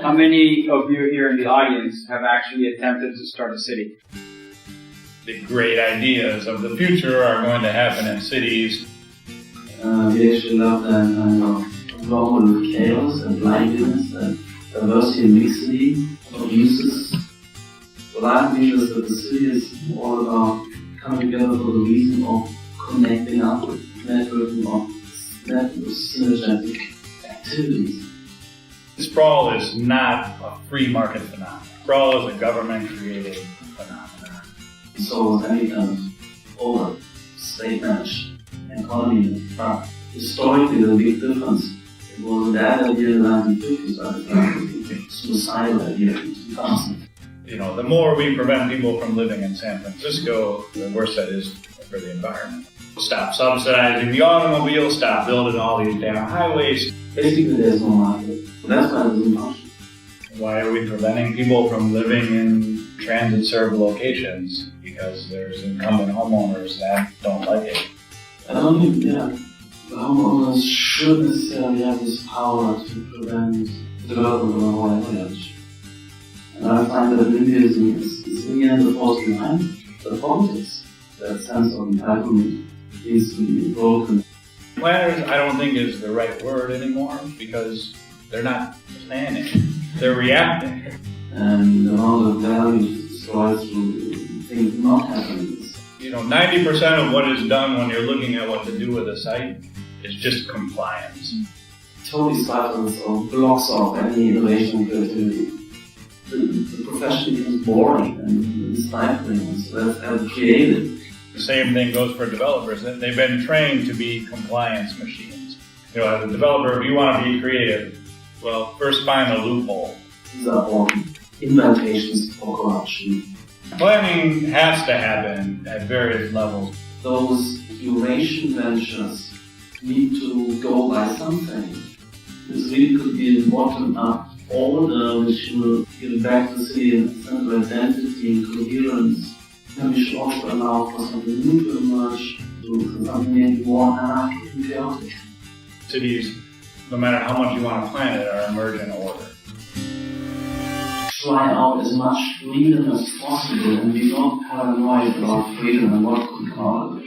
How many of you here in the audience have actually attempted to start a city? The great ideas of the future are going to happen in cities. We actually love that global chaos and blindness and diversity and mixity of uses. What I think is that the city is all about coming together for the reason of connecting up, networking of synergetic activities. Sprawl is not a free market phenomenon. Sprawl is a government-created phenomenon. So any kind of over state-managed economy, but historically the big difference, it was that idea in the 1950s, the suicidal idea in 2000. You know, the more we prevent people from living in San Francisco, the worse that is for the environment. Stop subsidizing the automobile, stop building all these damn highways. Basically, there's no market. That's why it doesn't function. Why are we preventing people from living in transit-served locations? Because there's incumbent homeowners that don't like it. I don't think, the homeowners should necessarily have this power to prevent the development of a whole village. And I find that NIMBYism is in the end the force behind the politics. That sense of entitlement needs to be broken. Planners, I don't think is the right word anymore because they're not planning, they're reacting. And the amount of value is destroyed through things not happening. You know, 90% of what is done when you're looking at what to do with a site is just compliance. Totally stifles or blocks off any innovation and creativity. The profession becomes boring and stifling, so that's creative. The same thing goes for developers. They've been trained to be compliance machines. You know, as a developer, if you want to be creative, well, first find a loophole. These are all invitations for corruption. Planning has to happen at various levels. Those duration ventures need to go by something. This really could be a bottom-up order which will give back to the city a sense of identity and coherence. And we should also allow for something new to emerge, for something maybe more anarchic and chaotic. Cities, no matter how much you want to plan it, are emergent order. Try out as much freedom as possible and be not paranoid about freedom and what could come out of it.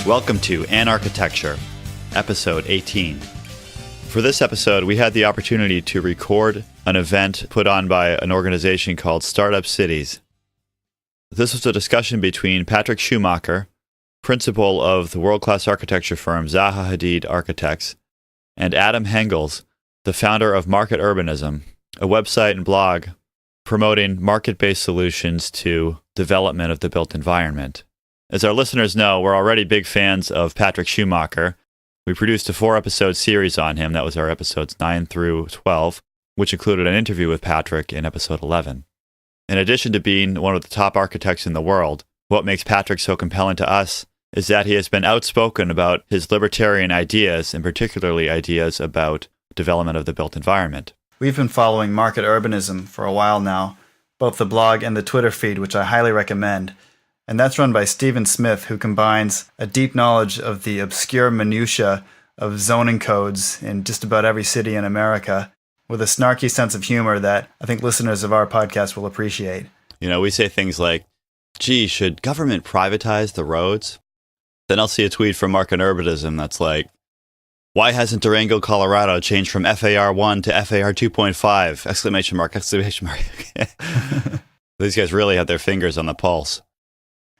Welcome to Anarchitecture, episode 18. For this episode, we had the opportunity to record an event put on by an organization called Startup Cities. This was a discussion between Patrik Schumacher, principal of the world-class architecture firm Zaha Hadid Architects, and Adam Hengels, the founder of Market Urbanism, a website and blog promoting market-based solutions to development of the built environment. As our listeners know, we're already big fans of Patrik Schumacher. We produced a 4-episode series on him. That was our episodes 9 through 12, which included an interview with Patrik in episode 11. In addition to being one of the top architects in the world, what makes Patrik so compelling to us is that he has been outspoken about his libertarian ideas, and particularly ideas about development of the built environment. We've been following Market Urbanism for a while now, both the blog and the Twitter feed, which I highly recommend. And that's run by Stephen Smith, who combines a deep knowledge of the obscure minutiae of zoning codes in just about every city in America with a snarky sense of humor that I think listeners of our podcast will appreciate. You know, we say things like, gee, should government privatize the roads? Then I'll see a tweet from Market Urbanism that's like, why hasn't Durango, Colorado changed from FAR 1 to FAR 2.5? Exclamation mark, exclamation mark. These guys really have their fingers on the pulse.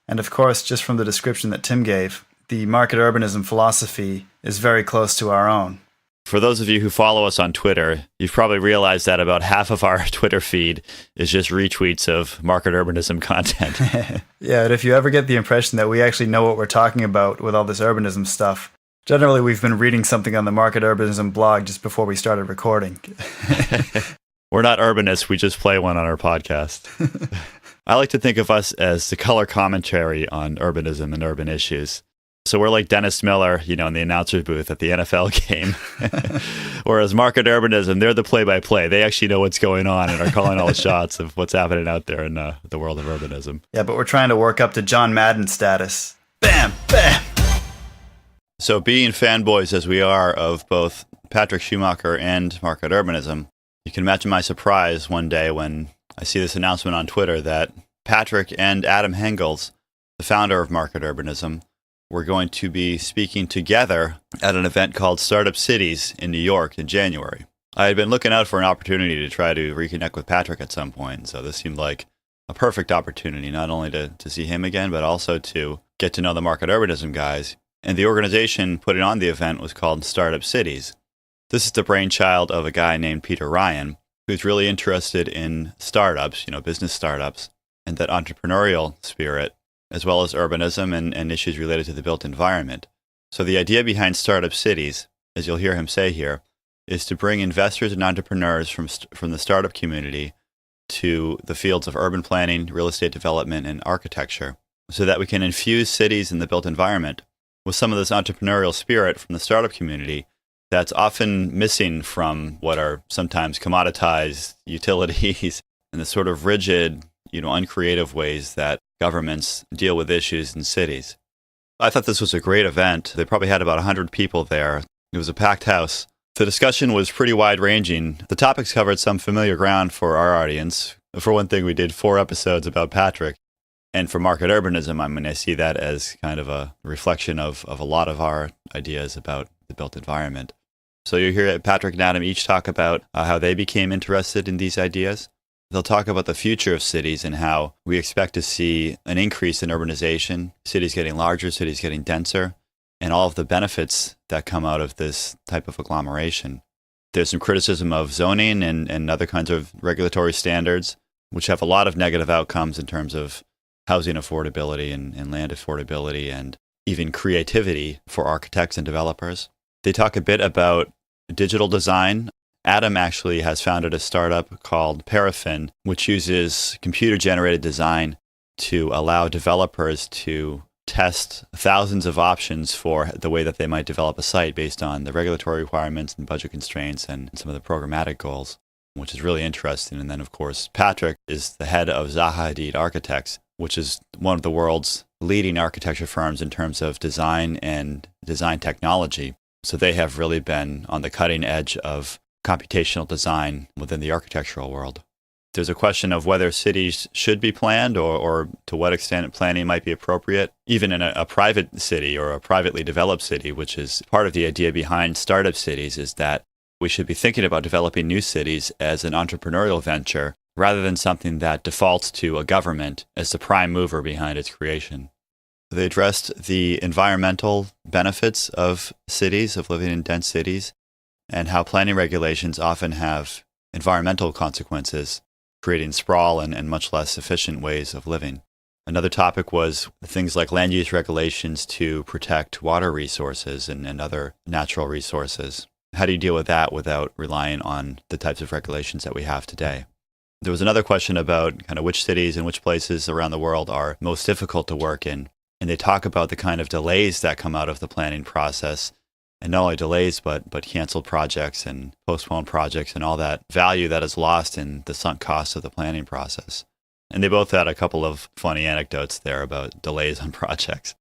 And of course, just from the description that Tim gave, the Market Urbanism philosophy is very close to our own. For those of you who follow us on Twitter, you've probably realized that about half of our Twitter feed is just retweets of Market Urbanism content. Yeah, and if you ever get the impression that we actually know what we're talking about with all this urbanism stuff, generally we've been reading something on the Market Urbanism blog just before we started recording. We're not urbanists, we just play one on our podcast. I like to think of us as the color commentary on urbanism and urban issues. So we're like Dennis Miller, in the announcer's booth at the NFL game. Whereas Market Urbanism, they're the play-by-play. They actually know what's going on and are calling all the shots of what's happening out there in the world of urbanism. Yeah, but we're trying to work up to John Madden status. Bam, bam. So being fanboys as we are of both Patrik Schumacher and Market Urbanism, you can imagine my surprise one day when I see this announcement on Twitter that Patrik and Adam Hengels, the founder of Market Urbanism, were going to be speaking together at an event called Startup Cities in New York in January. I had been looking out for an opportunity to try to reconnect with Patrik at some point, so this seemed like a perfect opportunity, not only to see him again, but also to get to know the Market Urbanism guys. And the organization putting on the event was called Startup Cities. This is the brainchild of a guy named Peter Ryan, who's really interested in startups, business startups, and that entrepreneurial spirit, as well as urbanism and issues related to the built environment. So the idea behind Startup Cities, as you'll hear him say here, is to bring investors and entrepreneurs from the startup community to the fields of urban planning, real estate development, and architecture, so that we can infuse cities in the built environment with some of this entrepreneurial spirit from the startup community that's often missing from what are sometimes commoditized utilities and the sort of rigid, uncreative ways that governments deal with issues in cities. I thought this was a great event. They probably had about 100 people there. It was a packed house. The discussion was pretty wide-ranging. The topics covered some familiar ground for our audience. For one thing, we did 4 episodes about Patrik. And for Market Urbanism, I see that as kind of a reflection of a lot of our ideas about the built environment. So you hear Patrik and Adam each talk about how they became interested in these ideas. They'll talk about the future of cities and how we expect to see an increase in urbanization, cities getting larger, cities getting denser, and all of the benefits that come out of this type of agglomeration. There's some criticism of zoning and other kinds of regulatory standards, which have a lot of negative outcomes in terms of housing affordability and land affordability and even creativity for architects and developers. They talk a bit about digital design. Adam actually has founded a startup called Paraffin, which uses computer-generated design to allow developers to test thousands of options for the way that they might develop a site based on the regulatory requirements and budget constraints and some of the programmatic goals, which is really interesting. And then, of course, Patrik is the head of Zaha Hadid Architects, which is one of the world's leading architecture firms in terms of design and design technology. So they have really been on the cutting edge of computational design within the architectural world. There's a question of whether cities should be planned or to what extent planning might be appropriate, even in a private city or a privately developed city, which is part of the idea behind startup cities, is that we should be thinking about developing new cities as an entrepreneurial venture rather than something that defaults to a government as the prime mover behind its creation. They addressed the environmental benefits of cities, of living in dense cities, and how planning regulations often have environmental consequences, creating sprawl and much less efficient ways of living. Another topic was things like land use regulations to protect water resources and other natural resources. How do you deal with that without relying on the types of regulations that we have today? There was another question about kind of which cities and which places around the world are most difficult to work in. And they talk about the kind of delays that come out of the planning process. And not only delays, but canceled projects and postponed projects and all that value that is lost in the sunk costs of the planning process. And they both had a couple of funny anecdotes there about delays on projects.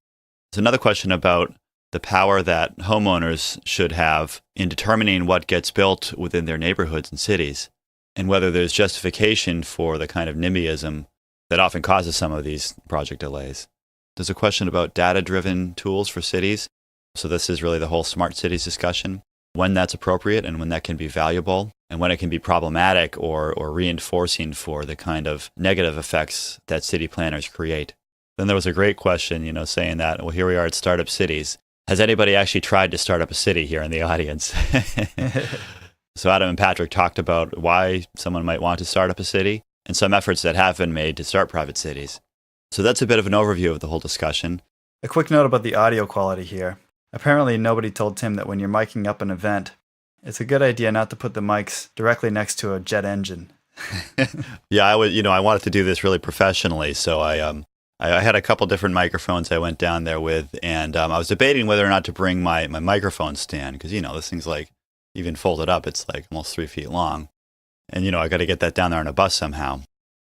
There's another question about the power that homeowners should have in determining what gets built within their neighborhoods and cities, and whether there's justification for the kind of NIMBYism that often causes some of these project delays. There's a question about data-driven tools for cities. So this is really the whole smart cities discussion, when that's appropriate and when that can be valuable, and when it can be problematic or reinforcing for the kind of negative effects that city planners create. Then there was a great question, saying that, well, here we are at Startup Cities. Has anybody actually tried to start up a city here in the audience? So Adam and Patrik talked about why someone might want to start up a city and some efforts that have been made to start private cities. So that's a bit of an overview of the whole discussion. A quick note about the audio quality here. Apparently, nobody told Tim that when you're miking up an event, it's a good idea not to put the mics directly next to a jet engine. Yeah, I wanted to do this really professionally, so I I had a couple different microphones I went down there with, and I was debating whether or not to bring my microphone stand, because, this thing's like, even folded up, it's like almost 3 feet long. And, I got to get that down there on a bus somehow.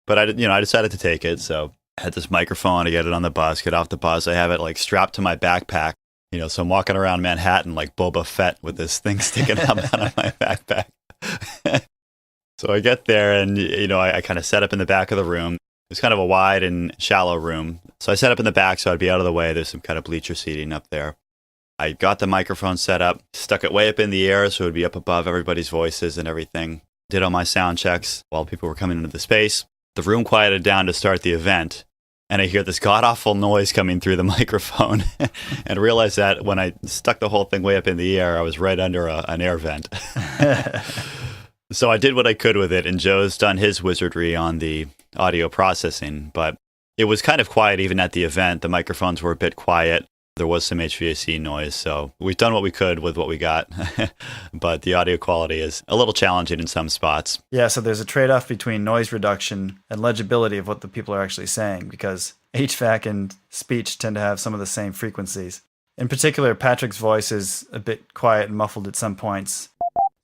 But I decided to take it, so I had this microphone, I get it on the bus, get off the bus, I have it like strapped to my backpack, so I'm walking around Manhattan like Boba Fett with this thing sticking up out of my backpack. So I get there and, I kind of set up in the back of the room. It's kind of a wide and shallow room. So I set up in the back so I'd be out of the way. There's some kind of bleacher seating up there. I got the microphone set up, stuck it way up in the air so it would be up above everybody's voices and everything. Did all my sound checks while people were coming into the space. The room quieted down to start the event, and I hear this god-awful noise coming through the microphone and realized that when I stuck the whole thing way up in the air, I was right under an air vent. So I did what I could with it, and Joe's done his wizardry on the audio processing, but it was kind of quiet even at the event. The microphones were a bit quiet. There was some HVAC noise, so we've done what we could with what we got, but the audio quality is a little challenging in some spots. Yeah, so there's a trade-off between noise reduction and legibility of what the people are actually saying, because HVAC and speech tend to have some of the same frequencies. In particular, Patrick's voice is a bit quiet and muffled at some points.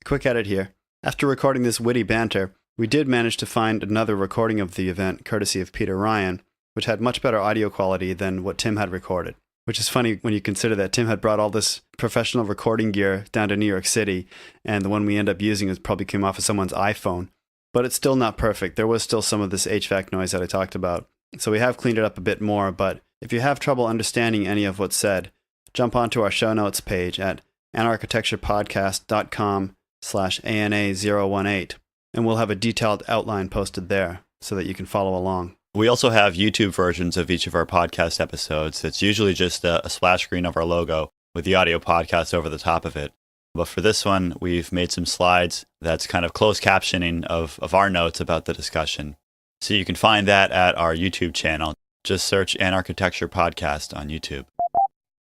Quick edit here. After recording this witty banter, we did manage to find another recording of the event courtesy of Peter Ryan, which had much better audio quality than what Tim had recorded. Which is funny when you consider that Tim had brought all this professional recording gear down to New York City, and the one we end up using probably came off of someone's iPhone. But it's still not perfect. There was still some of this HVAC noise that I talked about. So we have cleaned it up a bit more, but if you have trouble understanding any of what's said, jump onto our show notes page at anarchitecturepodcast.com/ANA018, and we'll have a detailed outline posted there so that you can follow along. We also have YouTube versions of each of our podcast episodes. It's usually just a splash screen of our logo with the audio podcast over the top of it. But for this one, we've made some slides that's kind of closed captioning of our notes about the discussion. So you can find that at our YouTube channel. Just search Anarchitecture Podcast on YouTube.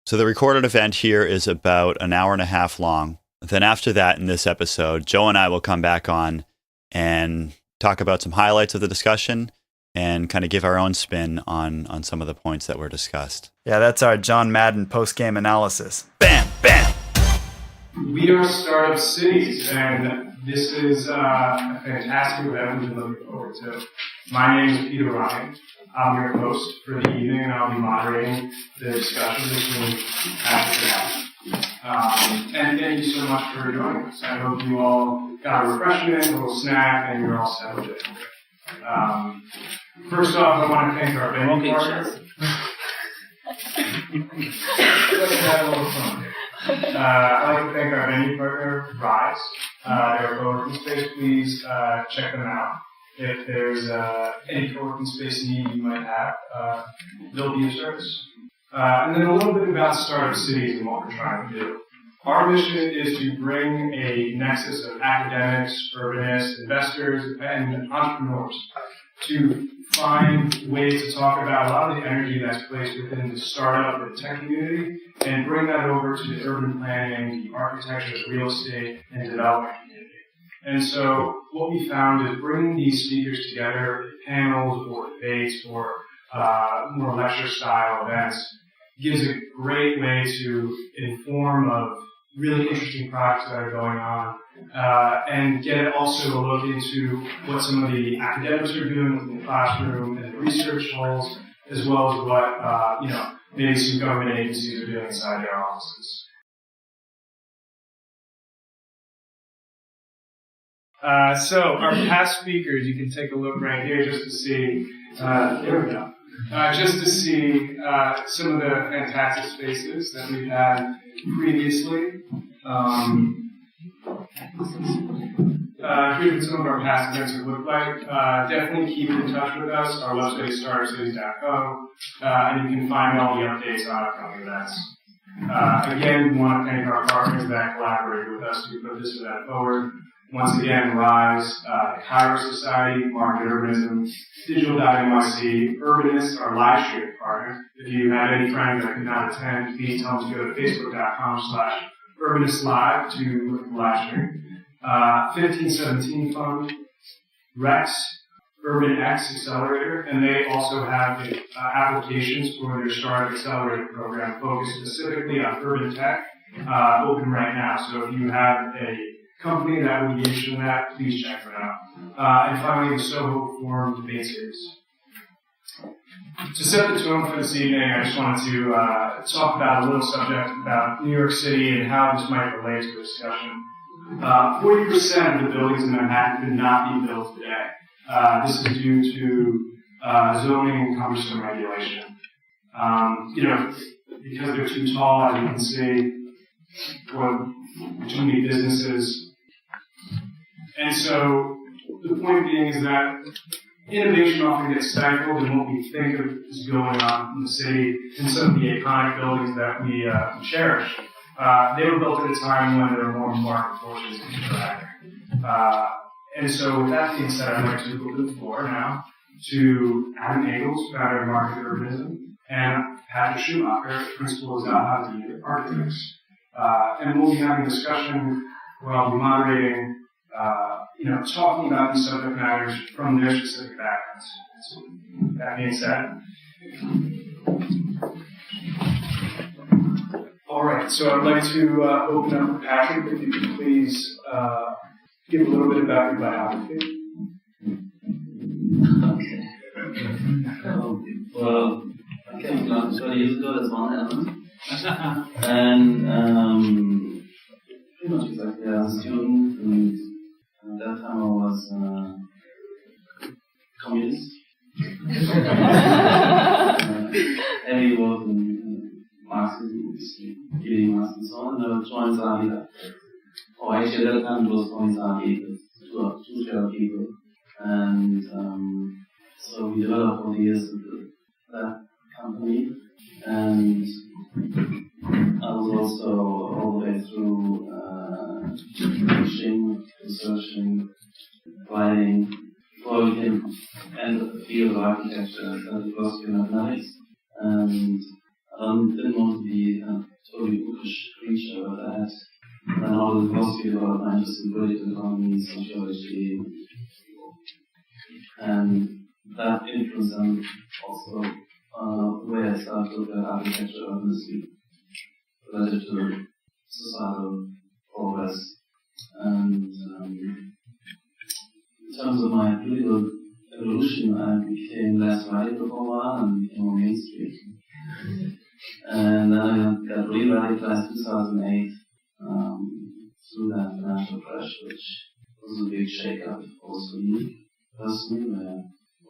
So the recorded event here is about an hour and a half long. Then after that, in this episode, Joe and I will come back on and talk about some highlights of the discussion and kind of give our own spin on some of the points that were discussed. Yeah, that's our John Madden post-game analysis. Bam, bam! We are Startup Cities, and this is a fantastic event we've been looking forward to. My name is Peter Ryan. I'm your host for the evening, and I'll be moderating the discussion between Patrick and and thank you so much for joining us. I hope you all got a refreshment, a little snack, and you're all settled in. First off, I want to thank our venue partners. Let's have a little fun. I'd like to thank our venue partner, Rise. They're a co-working space. Please check them out. If there's any co-working space need you might have, they'll be of service. And then a little bit about Startup Cities and what we're trying to do. Our mission is to bring a nexus of academics, urbanists, investors, and entrepreneurs to find ways to talk about a lot of the energy that's placed within the startup or the tech community and bring that over to the urban planning, the architecture, real estate, and development community. And so what we found is bringing these speakers together in panels or debates or more lecture-style events gives a great way to inform of really interesting projects that are going on, and get also a look into what some of the academics are doing in the classroom and the research halls, as well as what maybe some government agencies are doing inside their offices. So our past speakers, you can take a look right here just to see. Here we go. Just to see some of the fantastic spaces that we've had previously. Here's what some of our past events have looked like. Definitely keep in touch with us. Our website is startupcities.co, and you can find all the updates on upcoming events. Again, we want to thank our partners that collaborated with us to put this event forward. Once again, Rise, Cairo Society, Market Urbanism, Digital.nyc, Urbanists, our live stream partner. If you have any friends that could not attend, please tell them to go to facebook.com/urbanistlive to look at the live stream. 1517 Fund, Rex, Urban X Accelerator, and they also have applications for their Startup Accelerator program focused specifically on urban tech, open right now. So if you have a company that would be interested in that, please check it out. And finally, the Soho Forum Debate Series. To set the tone for this evening, I just wanted to talk about a little subject about New York City and how this might relate to the discussion. 40% of the buildings in Manhattan could not be built today. This is due to zoning and cumbersome regulation. Because they're too tall, as you can see, or too many businesses. And so the point being is that innovation often gets stifled in what we think of is going on in the city, and some of the iconic buildings that we cherish. They were built at a time when there were more market forces interacting. And so with that being said, I'd like to open the floor now to Adam Hengels, founder of Market Urbanism, and Patrik Schumacher, principal of Zaha Hadid Architects. And we'll be having a discussion where I'll be moderating, talking about these subject matters from their specific backgrounds. So, that being said, all right, so I'd like to open up with Patrik, if you could please give a little bit about your biography. Okay. Well, I came to London 20 years ago, that's one element. And pretty much exactly as a student, and at that time I was communist. Heavy work in Marxism, reading Marx and so on, and I joined Zaha Hadid Architects. Or actually at that time it was only Zaha Hadid, two shadow people. And so we developed over the years that company, and I was also all the way through teaching, researching, writing, before I became entered the field of architecture at the Postgame mathematics. And I didn't want to be a totally bookish creature, but I had done all the philosophy about my interest in political economy, sociology, and that influenced them also the way I started to look at architecture urbanism related to societal progress. And in terms of my political evolution, I became less radical for a while and became more mainstream. And then I got re-radicalized in 2008 through that financial crash, which was a big shake-up also for me personally, where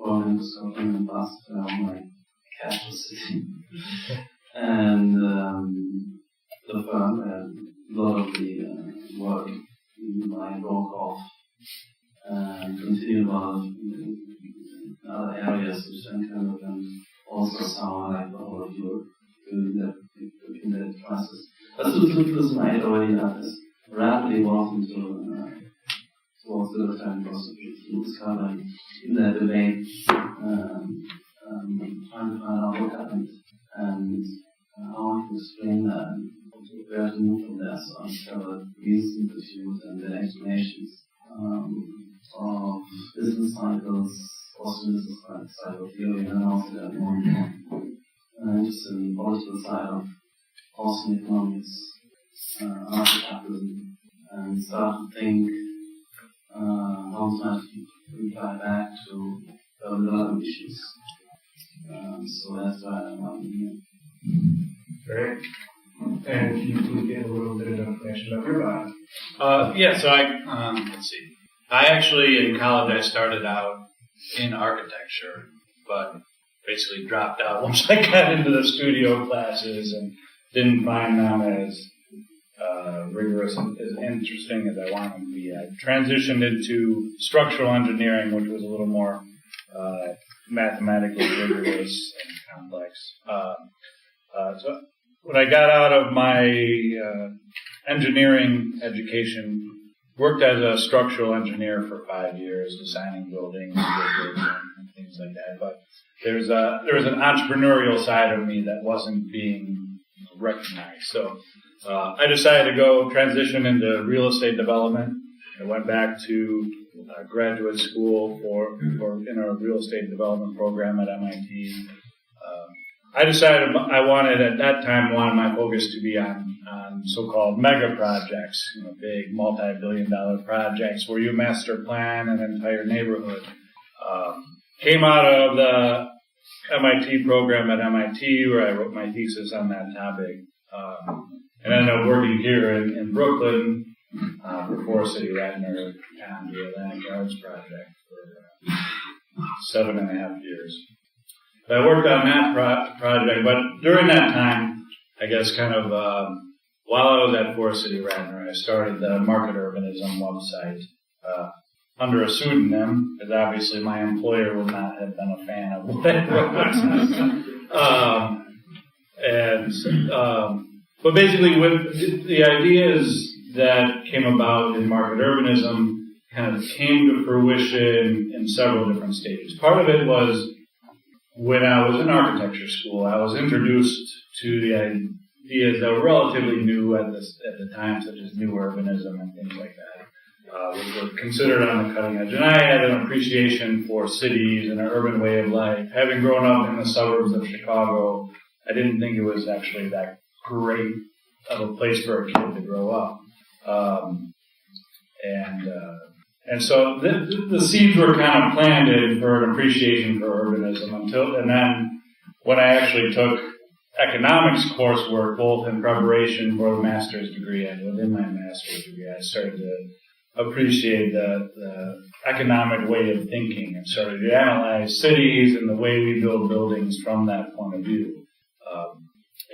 all Scotland and Boston all my cash was sitting. And the firm, a lot of the work I broke off and continued on in other areas which then kind of also sound like the whole of Europe in that process. But 2008 already has rapidly evolved into towards the libertarian philosophy, discovering in that debate, trying to find out what happened and how I can explain that and where to move from there. So I discovered these institutes and their explanations of business cycles, also business cycle theory, and also that more interested in the political side of Austrian economics, anarchitecture, and start to think how to reply back to development issues. So that's why I'm here. Great. And if you could get a little bit of information about your bio. So let's see. I actually, in college, I started out in architecture, but basically dropped out once I got into the studio classes and didn't find them as rigorous and as interesting as I wanted them to be. I transitioned into structural engineering, which was a little more mathematically rigorous and complex. So when I got out of my engineering education, worked as a structural engineer for 5 years, designing buildings and things like that. But there was an entrepreneurial side of me that wasn't being recognized. So I decided to go transition into real estate development I went back to graduate school in a real estate development program at MIT. I decided I wanted my focus to be on so-called mega projects, big multi-billion-dollar projects where you master plan an entire neighborhood. Came out of the MIT program at MIT where I wrote my thesis on that topic, and ended up working here in Brooklyn for City Radnor and the Atlantic Yards project for 7.5 years. But I worked on that project, but during that time, I guess kind of while I was at Forest City Radnor, I started the Market Urbanism website under a pseudonym, because obviously my employer would not have been a fan of what I wrote. But basically, with the ideas that came about in Market Urbanism kind of came to fruition in several different stages. Part of it was when I was in architecture school, I was introduced to the ideas that were relatively new at the time, such as new urbanism and things like that, which were considered on the cutting edge. And I had an appreciation for cities and an urban way of life. Having grown up in the suburbs of Chicago, I didn't think it was actually that great of a place for a kid to grow up. And so the seeds were kind of planted for an appreciation for urbanism and then when I actually took economics coursework, both in preparation for the master's degree and within my master's degree, I started to appreciate the economic way of thinking and started to analyze cities and the way we build buildings from that point of view.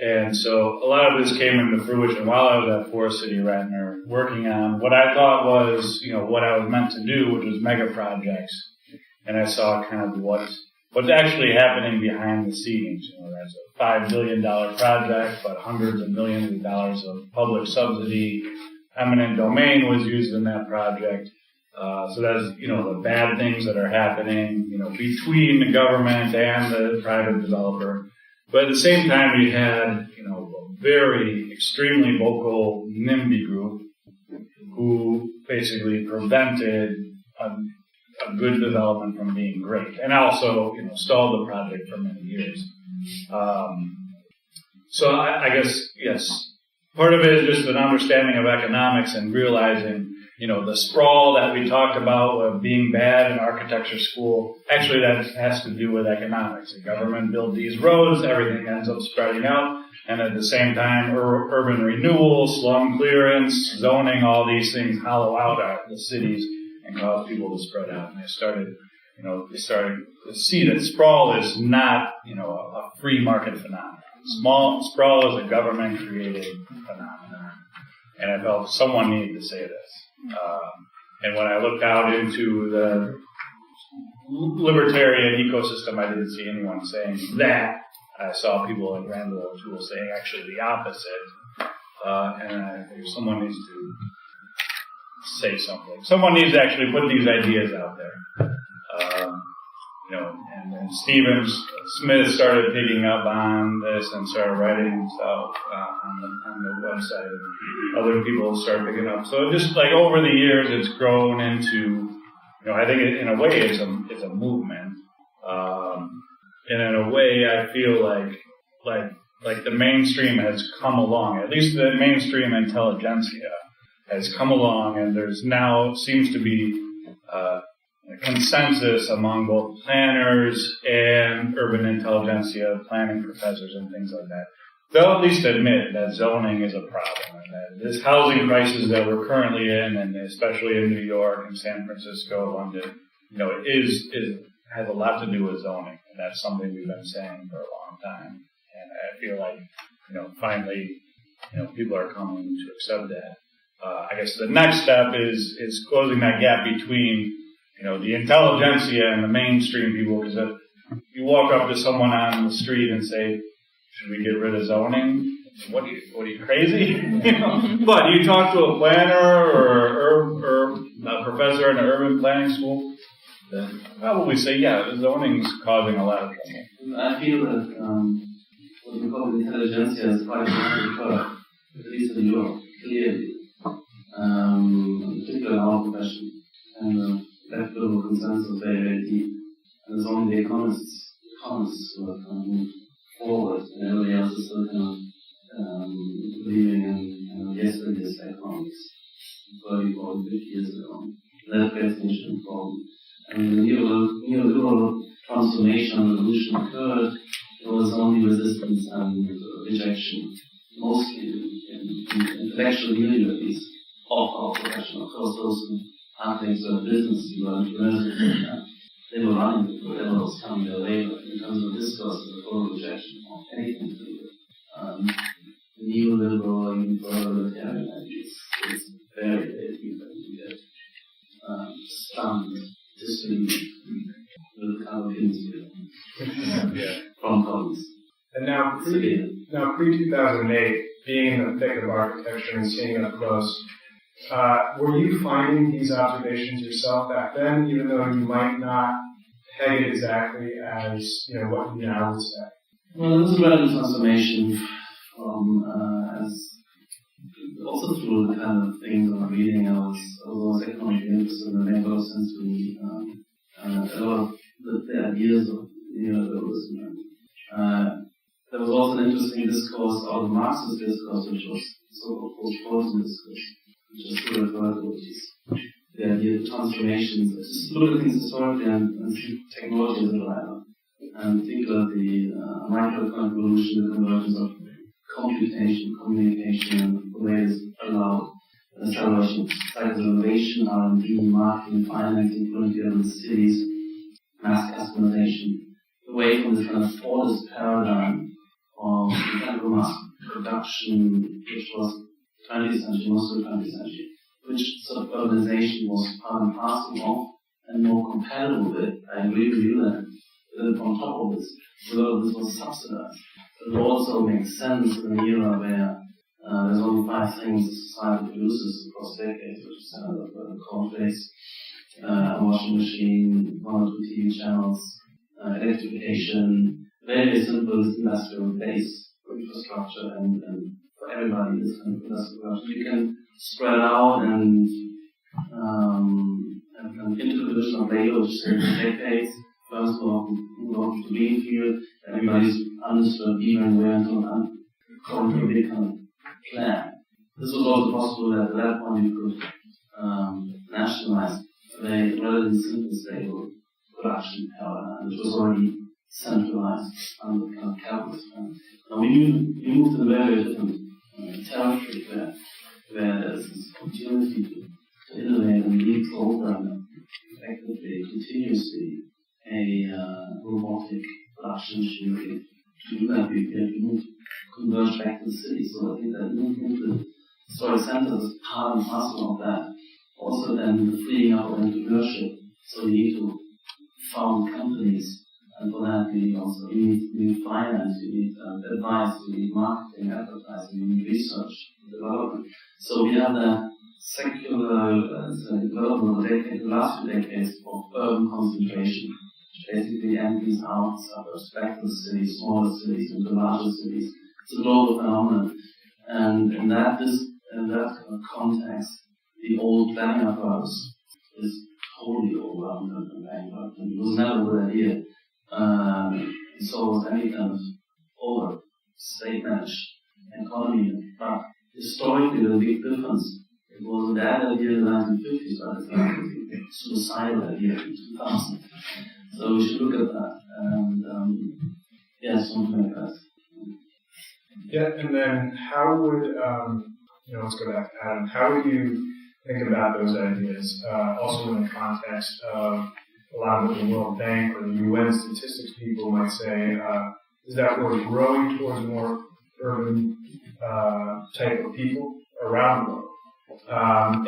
And so a lot of this came into fruition while I was at Forest City Radnor, working on what I thought was, what I was meant to do, which was mega projects. And I saw kind of what's actually happening behind the scenes. That's a $5 billion project, but hundreds of millions of dollars of public subsidy. Eminent domain was used in that project. So that's, the bad things that are happening, between the government and the private developer. But at the same time, we had, a very extremely vocal NIMBY group who basically prevented a good development from being great, and also, stalled the project for many years. So I guess, yes, part of it is just an understanding of economics and realizing, the sprawl that we talked about of being bad in architecture school, actually that has to do with economics. The government builds these roads, everything ends up spreading out, and at the same time, urban renewal, slum clearance, zoning, all these things hollow out the cities and cause people to spread out. And they started to see that sprawl is not, a free market phenomenon. Sprawl is a government-created phenomenon. And I felt someone needed to say this. And when I looked out into the libertarian ecosystem, I didn't see anyone saying that. I saw people like Randall O'Toole saying actually the opposite. And I think someone needs to say something. Someone needs to actually put these ideas out there. And Stephen Smith started picking up on this and started writing stuff on the website. And other people started picking up. So just like over the years, it's grown into, I think in a way it's a movement. And in a way, I feel like the mainstream has come along. At least the mainstream intelligentsia has come along, and there's now seems to be a consensus among both planners and urban intelligentsia, planning professors and things like that. They'll at least admit that zoning is a problem, and that this housing crisis that we're currently in, and especially in New York and San Francisco, London, has a lot to do with zoning, and that's something we've been saying for a long time. And I feel like, finally, people are coming to accept that. I guess the next step is closing that gap between, the intelligentsia and the mainstream people. Because if you walk up to someone on the street and say, "Should we get rid of zoning?" What are you crazy? But you talk to a planner or a professor in an urban planning school, then probably say, "Yeah, the zoning's causing a lot of trouble." I feel that what we call intelligentsia is quite a curve, at least in Europe, clearly. In particular, out of fashion. And that global consensus was very, very deep. And it's only the economists who have kind of moved forward, and everybody else is still kind of believing in yesterday's economics, 30, 40, 50 years ago. That creates an issue problem. And when neoliberal transformation and revolution occurred, there was only resistance and rejection, mostly in intellectual milieu, at least, of our profession. Of course, those architects were business, who were entrepreneurs, they were running whatever was coming their way, but in terms of discourse, there was total rejection of anything to do with neoliberal, even further libertarian ideas. It's very, very deep, and you get stunned, disbelief, with kind of inspiration from colleagues. And now, pre-2008, being in the thick of architecture and seeing it up close, were you finding these observations yourself back then, even though you might not peg it exactly as what you now would say? Well, this is a radical transformation from, also through the kind of things I'm reading. I was always economically interested, and it made a lot of sense to me. A lot of the ideas of neoliberalism. There was also an interesting discourse out of Marxist discourse, which was so-called post-Postgame discourse, which is still referred to, which is the idea of transformations. Just look at things historically and see technology as a driver. And particularly the microeconomic revolution, the convergence of computation, communication, the way it's allowed the acceleration of cycles of innovation, R&D, marketing, financing, putting together the cities, mass customization, away from this kind of Fordist paradigm of mechanical mass production, which was 20th century, most of the 20th century, which sort of urbanization was part and parcel of, and more compatible with. I agree with you that on top of this, a lot of this was subsidized. But it also makes sense in an era where there's only 5 things that society produces across decades, which is a cornflakes, a washing machine, 1 or 2 TV channels, electrification, very simple industrial base for infrastructure and for everybody this kind of industrial. You can spread out and into the division of labor, which is decades. First of all, move on to the greenfield, everybody's understood even where until according to a big kind of plan. This was also possible that at that point you could nationalize a very relatively simple, stable production paradigm, which was already centralized under the kind of capitalist plan. Now we moved in a very different territory where there's this opportunity to innovate and reprogram effectively, continuously, a robotic production machinery. To do that, we have to converge back to the city. So I think that movement to historic centers is part and parcel of that. Also then the freeing up of entrepreneurship. So you need to found companies, and for that you need finance, you need advice, you need marketing, advertising, you need research, development. So we have the secular development of the last few decades of urban concentration, which basically empties out suburbs back to the cities, smaller cities, into larger cities. It's a global phenomenon, and in that context, the old planning apparatus is totally overwhelmed and bankrupt, and it was never a good idea. So was any kind of over state-managed economy. But historically, the big difference. It was a bad idea in the 1950s, but it's not a suicidal idea in 2000. So we should look at that, and something like that. Yeah, and then how would let's go back to Adam. How would you think about those ideas, also in the context of a lot of what the World Bank or the UN statistics people might say, is that we're growing towards more urban type of people around the world.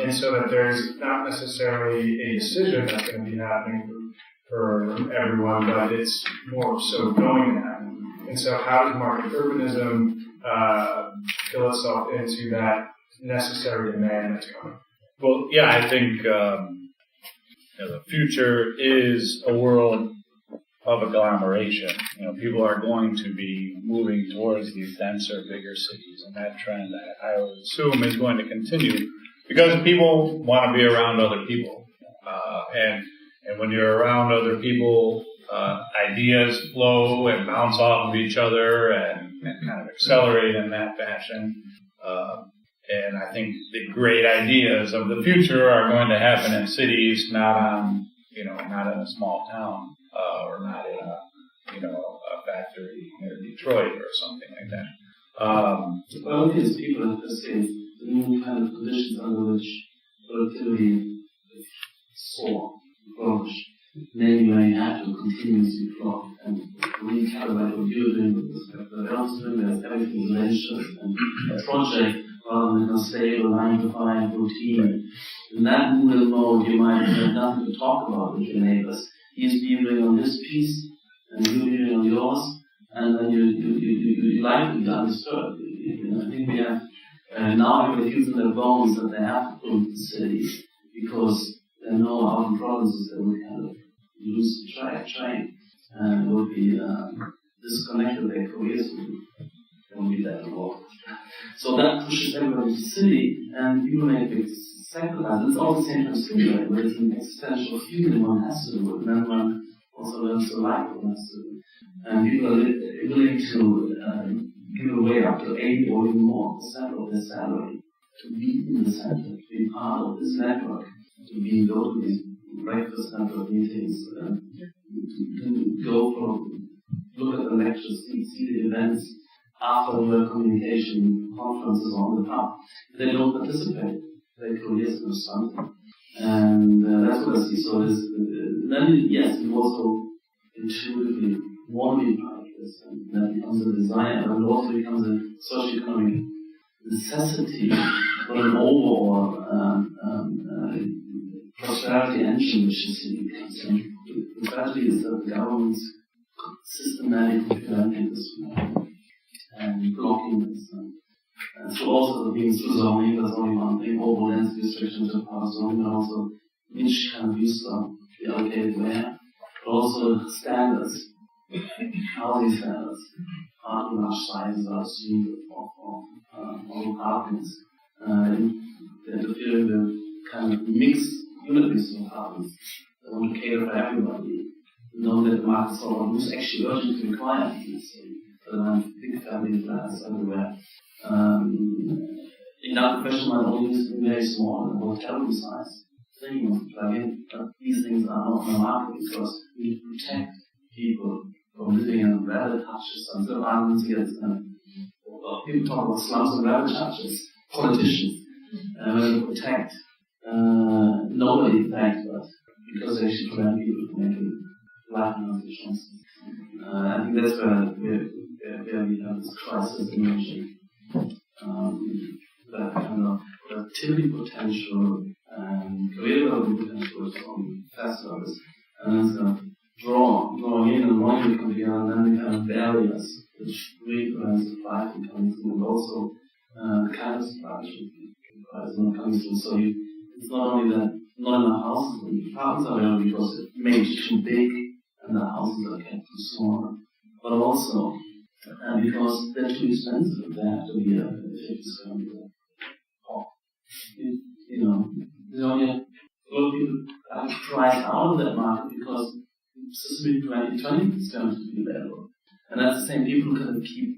And so that there's not necessarily a decision that's going to be happening for everyone, but it's more so going to happen. And so how does market urbanism fill itself into that necessary demand that's coming? Well, yeah, I think the future is a world of agglomeration. People are going to be moving towards these denser, bigger cities, and that trend, I would assume, is going to continue Because people want to be around other people. And when you're around other people, ideas flow and bounce off of each other and kind of accelerate in that fashion. And I think the great ideas of the future are going to happen in cities, not in a small town, or not in a factory near Detroit or something like that. The problem is people have to say the new kind of conditions under which productivity soar, flourish, namely when you have to continuously flow and recalibrate what you're doing with respect to what else is doing, there's everything relations and a project rather than a stable 9-to-5 routine. In that mood and mode, you might have nothing to talk about with your neighbors. He's beavering on his piece, and you're beavering on yours, and then you like to be undisturbed. I think we have now everybody feels in their bones that they have to put the city because they know out in provinces they would kind of lose the train and would be disconnected their careers won't be there anymore. So that pushes everybody to the city, and people make big sacrifices. It's all the same time stimulated, where it's an existential feeling one has to do it, and then one also learns to like what one has to do. And people are willing to give away up to 80 or even more % of their salary to be in the center, to be part of this network, to go to these breakfast network meetings, to go for, look at the lectures, see the events, after work communication conferences on the pub. They don't participate. Their careers are something. And that's what I see. So then, yes, you also intuitively want to be part of this, and that becomes a desire, but it also becomes a socio-economic necessity for an overall prosperity engine which the city becomes. The tragedy is that the government's systematically preventing this and blocking this. So also the means to zoning, there's only one thing, overall density restrictions and power zoning, but also which kind of use to be allocated where, but also standards, housing standards, parking large sizes are assumed of apartments, interfering with kind of mixed unit-based apartments that want to cater for everybody, know that the market solar who's actually urgently required in the city. Big family flats everywhere. In that profession, might only be very small and hotel size thing you want to plug in, but these things are not in the market because we protect people from living in rabbit hutches and the violence against them. People talk about slums and rabbit hutches, politicians, protect nobody in fact, but because they should prevent people from making life decisions. I think that's where we have this crisis emerging. That kind of productivity potential and career development potential is on fast service, and it's drawing in and wanting to come together, and then we have barriers which really prevent supply from coming through, and also the kind of supply which requires not coming through. So it's not only that not enough houses, but the apartments are available because it made too big and the houses are kept too small, but also because they're too expensive. They have to be a fixed there's only a lot of people are priced out of that market because system 2020 is going to be available. And that's the same people who kind of keep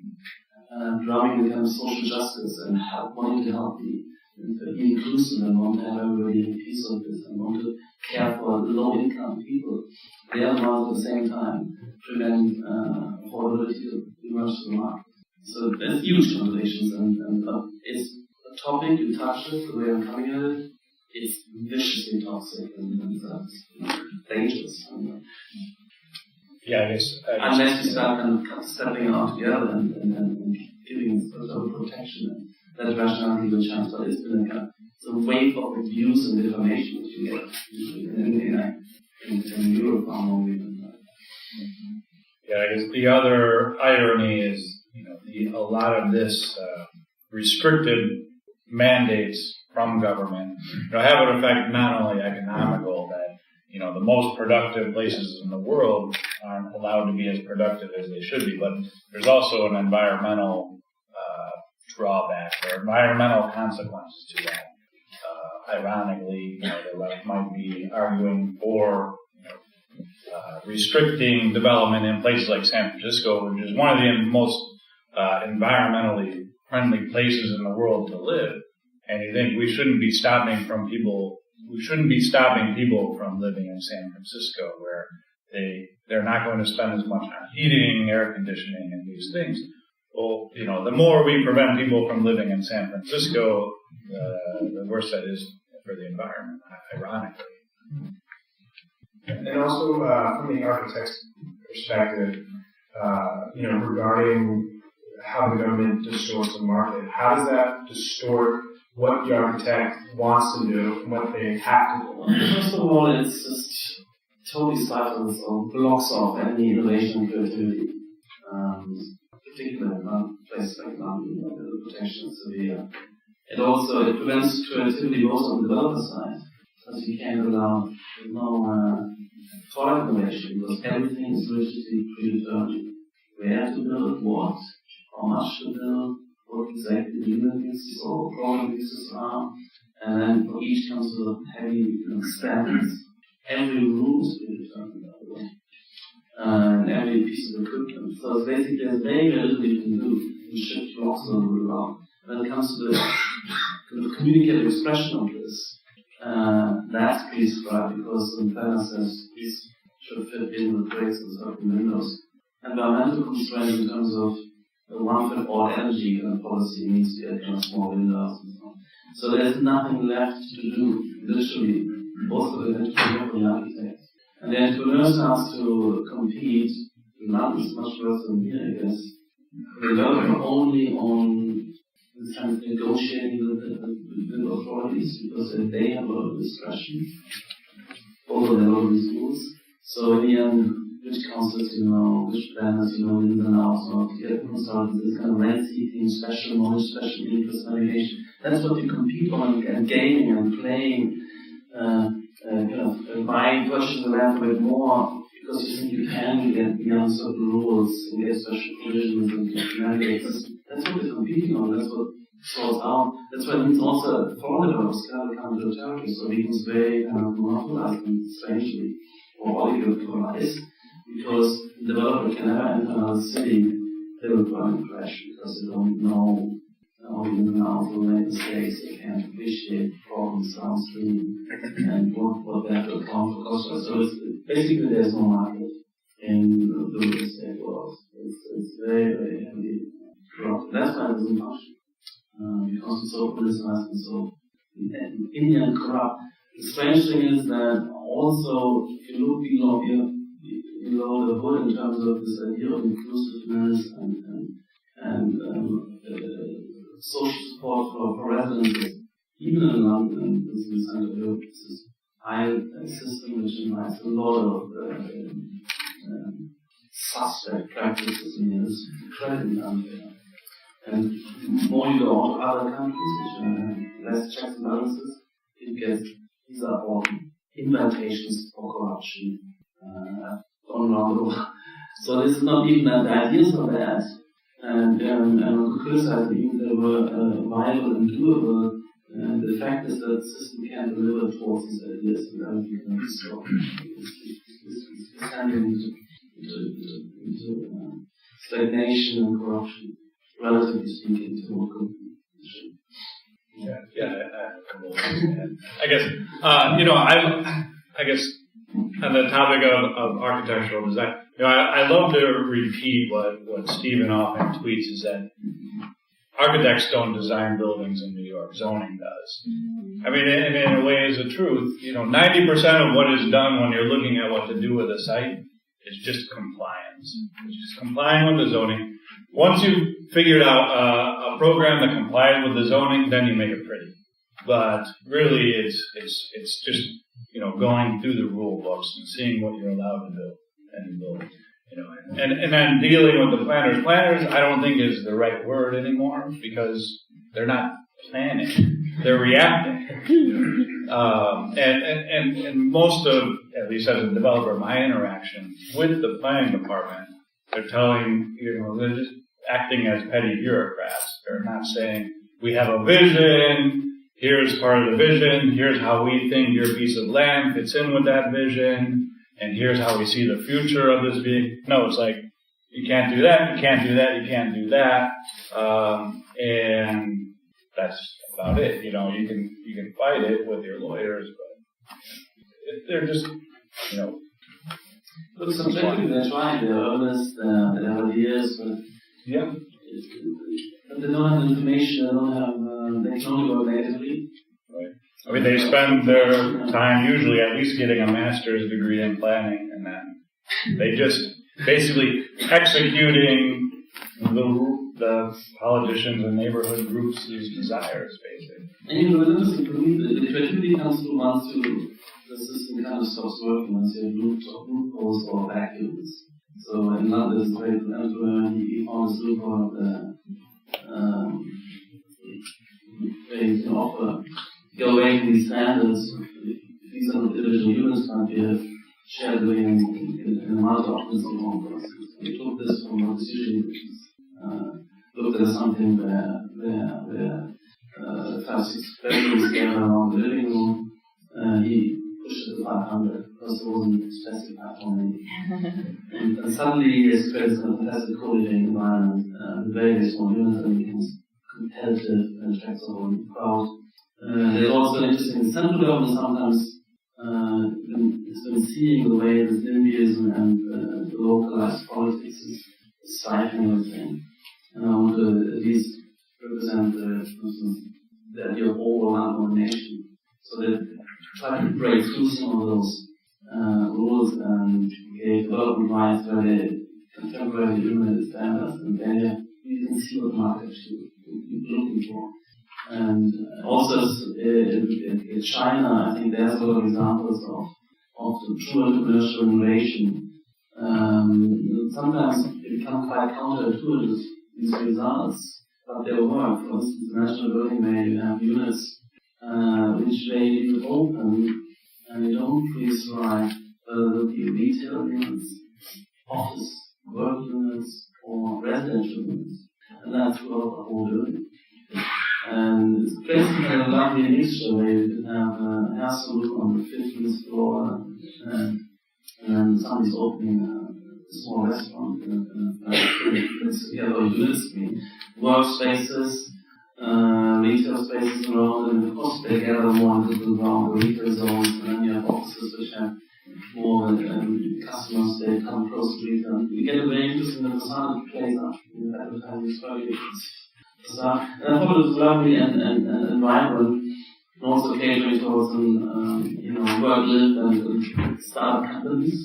drumming the kind of social justice and wanting to help be inclusive and want to have everybody a piece of this and want to care for low-income people. They are the ones at the same time prevent affordability to emerge to the market. So there's huge connotations, and it's a topic you touched it, the way I'm coming at it. It's viciously toxic and dangerous. Yeah, I guess. Unless you start kind of stepping out together and giving sort of protection, that rationality will change. But it's been a wave of abuse and defamation that you get in Europe far more than that. Yeah, I guess the other irony is, a lot of this restricted mandates from government, have an effect not only economical, that the most productive places in the world aren't allowed to be as productive as they should be, but there's also an environmental drawback or environmental consequences to that. ironically, the left might be arguing for restricting development in places like San Francisco, which is one of the most environmentally friendly places in the world to live. And you think we shouldn't be stopping people from living in San Francisco, where they're not going to spend as much on heating, air conditioning, and these things. Well, the more we prevent people from living in San Francisco, the worse that is for the environment, ironically. And also, from the architect's perspective, regarding how the government distorts the market, how does that distort what the architect wants to do and what they have to do? First of all, it's just totally stifles or blocks off any innovation and creativity. Particularly in places like London, where the protection is severe. It prevents creativity also on the developer side, because you can't allow product innovation, because everything is rigidly predetermined. Where to build, what, how much to build, what exactly the unit uses or program uses are, and then for each comes with heavy standards. Every room is predetermined, by the way. And every piece of equipment. So basically there's very little you can do. You shift blocks on the ground. When it comes to the communicative expression of this, that's prescribed because the planner says these should fit in with breaks and certain windows. Environmental constraints in terms of the one-fit-all energy policy needs to get small windows and so on. So there's nothing left to do, literally, both for the engineer and the architect. And then to learn how to compete, London is much worse than here, I guess. The developer only on this kind of negotiating with the authorities because they have a lot of discretion over their own rules. So in the end, which councils which planners ins and outs, get consultants, this kind of rent seeking, special knowledge, special interest navigation. That's what you compete on, and gaming and playing. Buying, purchasing the land a bit more because you think you can get beyond certain rules and get special provisions and navigate. That's what they're competing on. That's what sorts out. That's why it means also foreign developers cannot come to the territory. So it becomes very monopolized and strangely or oligopolized because the developer can never enter another city. They will probably crash because they don't know how to make mistakes. They can't appreciate problems downstream and what they have to account for cost. So basically there's no market in the real estate world. It's very, very heavily corrupt. That's why it doesn't function. Because it's so politicized and so Indian and corrupt. The strange thing is that also if you look below the hood in terms of this idea of inclusiveness and social support for residents, even in London, this is this high system which invites a lot of suspect practices and is incredibly unfair. And the more you go on to other countries which have less checks and balances, these are all invitations for corruption all around the world. So this is not even that the ideas are bad. And could criticize even they were viable and doable. And the fact is that the system can't deliver towards these ideas and everything can be stopped. It's handing into stagnation and corruption, relatively speaking, to more competition. I guess on the topic of architectural design, I love to repeat what Stephen often tweets is that architects don't design buildings in New York, zoning does. I mean, in a way is the truth. 90% of what is done when you're looking at what to do with a site is just compliance. It's just complying with the zoning. Once you've figured out a program that complies with the zoning, then you make it pretty. But really, it's just going through the rule books and seeing what you're allowed to do and build. And then dealing with the planners. Planners, I don't think is the right word anymore because they're not planning; they're reacting. And most of, at least as a developer, my interaction with the planning department, they're telling they're just acting as petty bureaucrats. They're not saying we have a vision. here's part of the vision, here's how we think your piece of land fits in with that vision, and here's how we see the future of this being. No, it's like, you can't do that, you can't do that, you can't do that, and that's about it. You know, you can fight it with your lawyers, but they're just, you know. Look, subjectively they're trying, they're honest, they have ideas, but yeah. But they don't have the information, they don't have, they can only work negatively. Right. I mean, they spend their time usually at least getting a master's degree in planning, and then they just basically executing the politicians and neighborhood groups' desires, basically. And you know, it's interesting for me, the creativity comes through once the system kind of stops working, once you have loopholes or vacuums. So in London, this great entrepreneur, he found this loophole where you can offer, go away from these standards. If these are individual units, can't be a shared living in a multi-occupancy home, for instance. We took this from what is usually looked at something where 5-6 bedrooms together around the living room. He pushed it to 500 because it wasn't specified for me. And suddenly he has created a fantastic co-living environment, very, very small units, and becomes competitive and attracts a whole crowd. There's also interesting central government sometimes has been seeing the way that NIMBYism and the localized politics is stifling everything. And I want to at least represent the idea of all one nation. So that try to break through some of those rules and create development rights where they contemporary human standards, and then you can see what the market should be looking for. And also in China, I think there's a lot of examples of the true entrepreneurial innovation. Sometimes it becomes quite counterintuitive, these results, but they work. For instance, the National Building May you have units which they leave open and they don't freeze right, whether it be retail units, office, work units, or residential units. And that's throughout the whole building. And it's basically a lovely mixture where you can have a hair salon on the 15th floor and then somebody's opening a small restaurant and it's together units, workspaces, retail spaces around, and of course they gather more into around the retail zones, and then you have offices which have more customers, they come close to retail. You get a very interesting facade plays up in the advertising strategy. And I thought it was lovely and vibrant, and also catering towards work live and start companies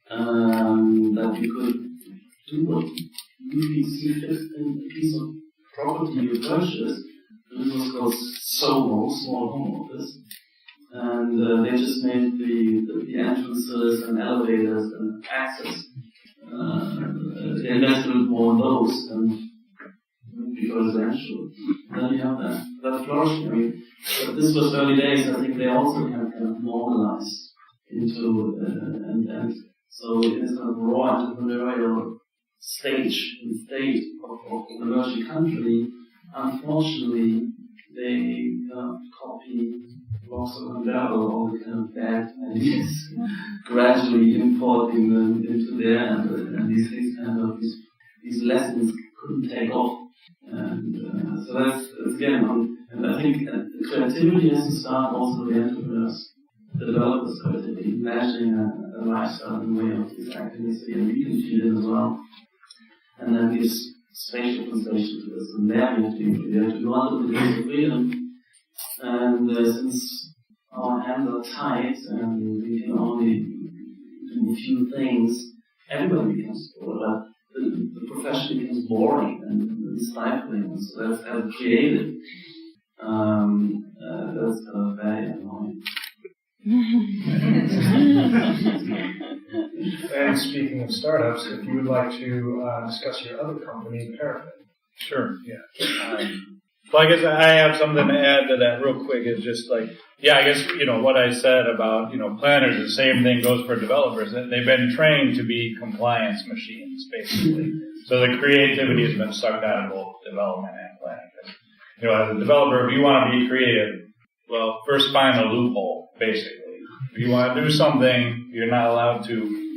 that you could do what you see fit in a piece of property you purchased. This was called Soho, small home office, and they just made the entrances and elevators and access. They invested more in those and residential. Then you have that flourishing. I mean, but this was early days. I think they also kind of normalized into and so it is kind of raw entrepreneurial stage and state of an emerging country. Unfortunately, they copy blocks of Mandela, all the kind of bad ideas, gradually importing them into there, and these things these lessons couldn't take off. And so that's again, and I think creativity has to start also with the entrepreneurs, the developers' creativity, imagining a lifestyle and way of this activity, and we can feed it as well. And then gives spatial translation to this, and there we have to be free. We have to go under the degrees of freedom. And since our hands are tight and we can only do a few things, everybody becomes bored. The profession becomes boring and stifling, so that's kind of creative. That's very annoying. And speaking of startups, if you would like to discuss your other company, Parapet. Sure, yeah. Well, I guess I have something to add to that real quick. Is just like, I guess, what I said about, planners, the same thing goes for developers. They've been trained to be compliance machines, basically. So the creativity has been sucked out of both development and planning. As a developer, if you want to be creative, Well, first find a loophole, basically. If you want to do something, you're not allowed to.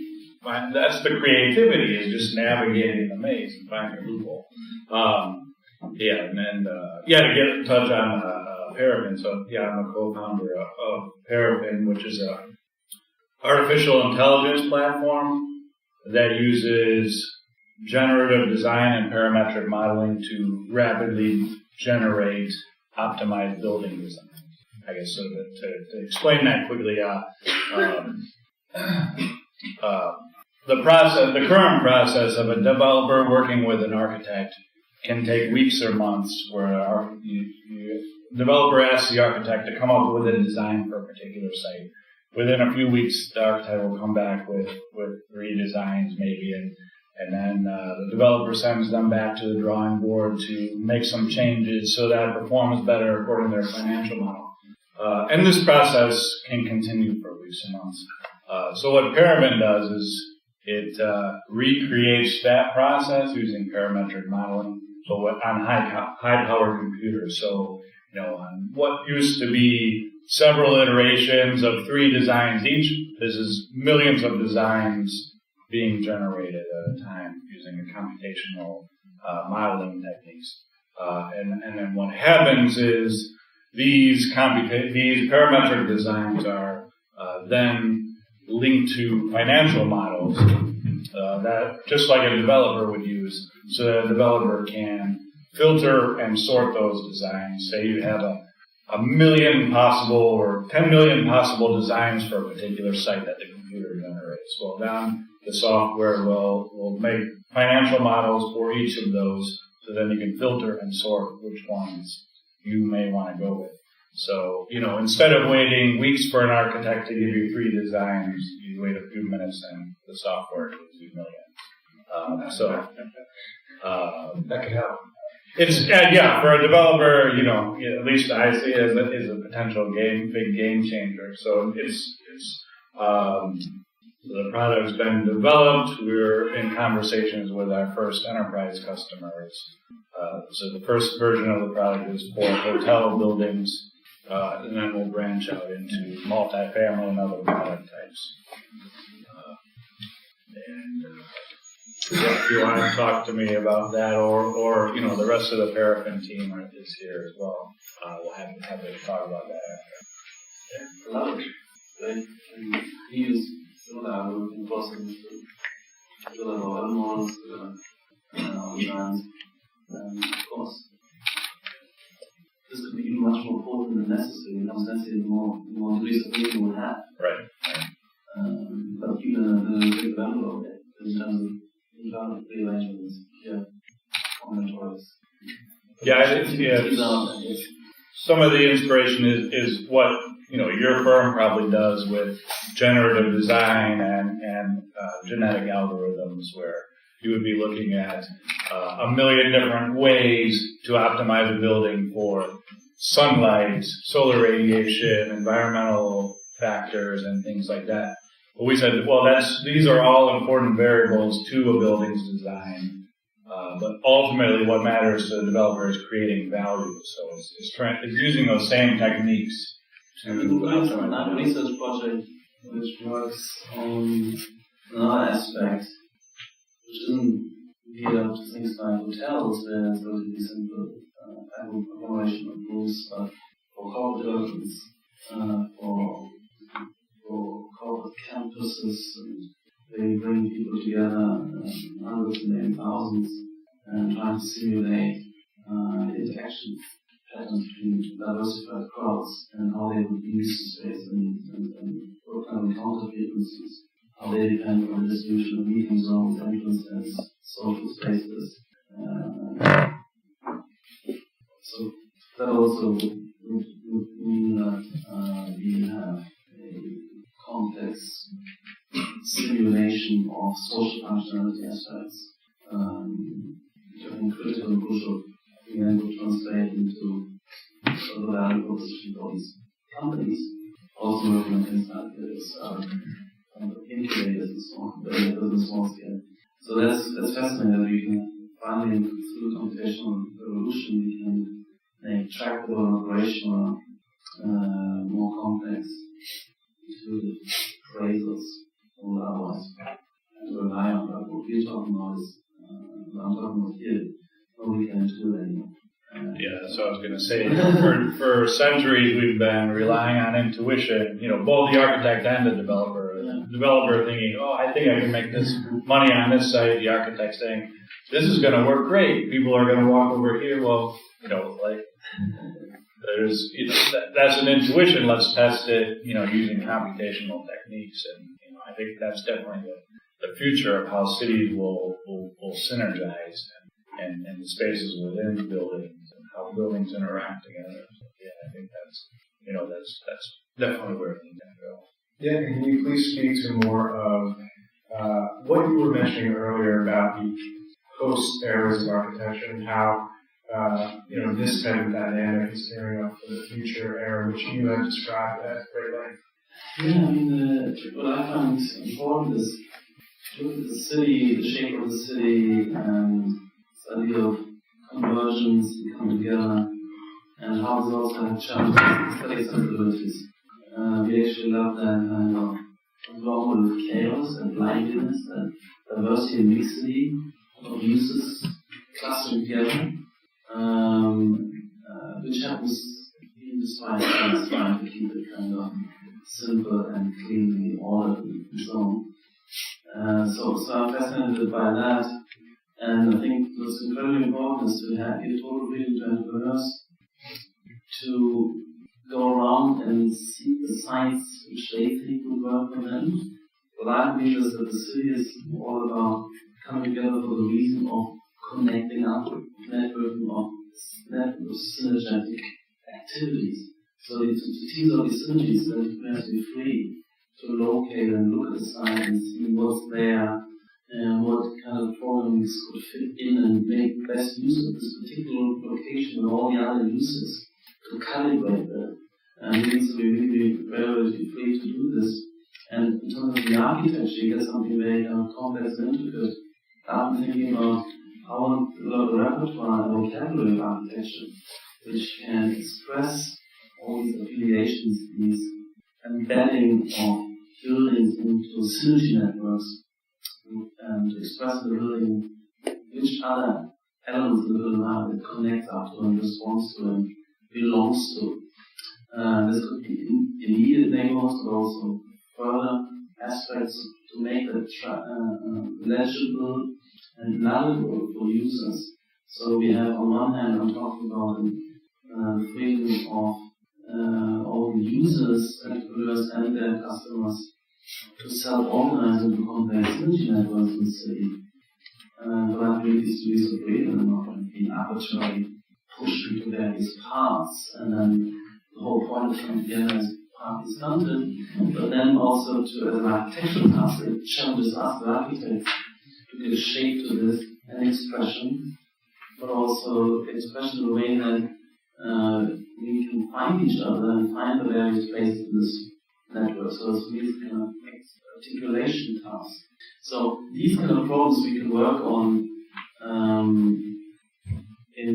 That's the creativity, is just navigating the maze and finding a loophole. And then, to get in touch on Paraffin. So, I'm a co-founder of Paraffin, which is a artificial intelligence platform that uses generative design and parametric modeling to rapidly generate optimized building design. I guess so. To explain that quickly, the current process of a developer working with an architect can take weeks or months, where the developer asks the architect to come up with a design for a particular site. Within a few weeks, the architect will come back with 3 designs maybe, and then the developer sends them back to the drawing board to make some changes so that it performs better according to their financial model. And this process can continue for weeks and months. So what Paraffin does is it recreates that process using parametric modeling. So on high-powered computers. So, on what used to be several iterations of 3 designs each, this is millions of designs being generated at a time using a computational modeling techniques. And then what happens is these parametric designs are then linked to financial models that just like a developer would use, so that a developer can filter and sort those designs. Say you have a million possible or 10 million possible designs for a particular site that the computer generates. Well, then the software will make financial models for each of those, so then you can filter and sort which ones you may want to go with. So, instead of waiting weeks for an architect to give you 3 designs, you wait a few minutes and the software gives you millions. That could help. It's, for a developer, at least I see it as a potential big game changer. So the product's been developed. We're in conversations with our first enterprise customers. So the first version of the product is for hotel buildings, and then we'll branch out into multifamily and other product types. If you want to talk to me about that, or the rest of the Paraffin team is here as well, we'll have to talk about that after. I love it. We use similar in Boston to develop our own models, our designs, and of course, this could be even much more potent than necessary. It becomes necessary the more degrees of freedom we have. Right. But even a big developer of it, in terms of internal rearrangements, commentaries. Some of the inspiration is what your firm probably does with generative design and genetic algorithms, where you would be looking at a million different ways to optimize a building for sunlight, solar radiation, environmental factors, and things like that. But we said, these are all important variables to a building's design. But ultimately, what matters to the developer is creating value. So it's using those same techniques to optimize. Another research project which works on another aspect, which isn't geared up to things like hotels, where it's relatively simple agglomeration of rules, but for corporate developments, for corporate campuses, and they bring people together, hundreds and maybe thousands, and trying to simulate interaction patterns between diversified crowds and how they would use the space and what kind of encounter frequencies, how they depend on the distribution of meeting zones, entrances, social spaces. So that also would mean that we have a complex simulation of social functionality aspects, critical and crucial, and would translate into the value proposition for these companies. Also working on things like this, incubators and so on, but in a small scale. So that's fascinating that we can finally, through computational revolution, we can make tractable and operational more complex, intuitive appraisals from the others to rely on. But what we're talking about is, what I'm talking about here, nobody can do anymore. Yeah, that's what I was going to say. For centuries, we've been relying on intuition, both the architect and the developer. The developer thinking, I think I can make this money on this site. The architect saying, this is going to work great. People are going to walk over here. Well, there's, that's an intuition. Let's test it, using computational techniques. And, I think that's definitely the future of how cities will synergize and the spaces within the buildings and how buildings interact together. So, yeah, I think that's definitely where it needs to go. Yeah, and can you please speak to more of what you were mentioning earlier about the post eras of architecture and how this type of dynamic is gearing up for the future era, which you have described at great length? Yeah, I mean, what I find important is to look at the city, the shape of the city, and this idea of conversions that come together, and how this also have challenges, aesthetic sensibilities. We actually love that kind of environment of chaos and blindness and diversity and mixity of uses clustering together, which happens in despite trying to keep it kind of simple and cleanly ordered and so on. So I'm fascinated by that, and I think what's incredibly important is to have a total freedom to entrepreneurs to go around and see the sites which they think will work for them. What I believe is that the city is all about coming together for the reason of connecting up, networking of synergetic activities. So to tease out these synergies, then you have to be free to locate and look at the site and see what's there and what kind of programs could fit in and make best use of this particular location and all the other uses to calibrate that. And it needs to be really very free to do this. And in terms of the architecture, you get something very complex and intricate. I'm thinking about our repertoire and vocabulary of architecture, which can express all these affiliations, these embedding of buildings into synergy networks, and to express the building which other elements of the building are that connects up to and responds to and belongs to. This could be immediate neighborhoods, but also further aspects to make it legible and knowledgeable for users. So we have, on one hand, I'm talking about the freedom of all the users, entrepreneurs, and their customers to self-organize and become their synergy networks in the city. But I believe this to be so freedom and not being arbitrarily pushed into various paths, and then the whole point of coming together is partly stunted, but then also to, as an architectural task, it challenges us, the architects, to give shape to this and expression, but also expression in a way that we can find each other and find the various places in this network. So it's really kind of articulation task. So these kind of problems we can work on in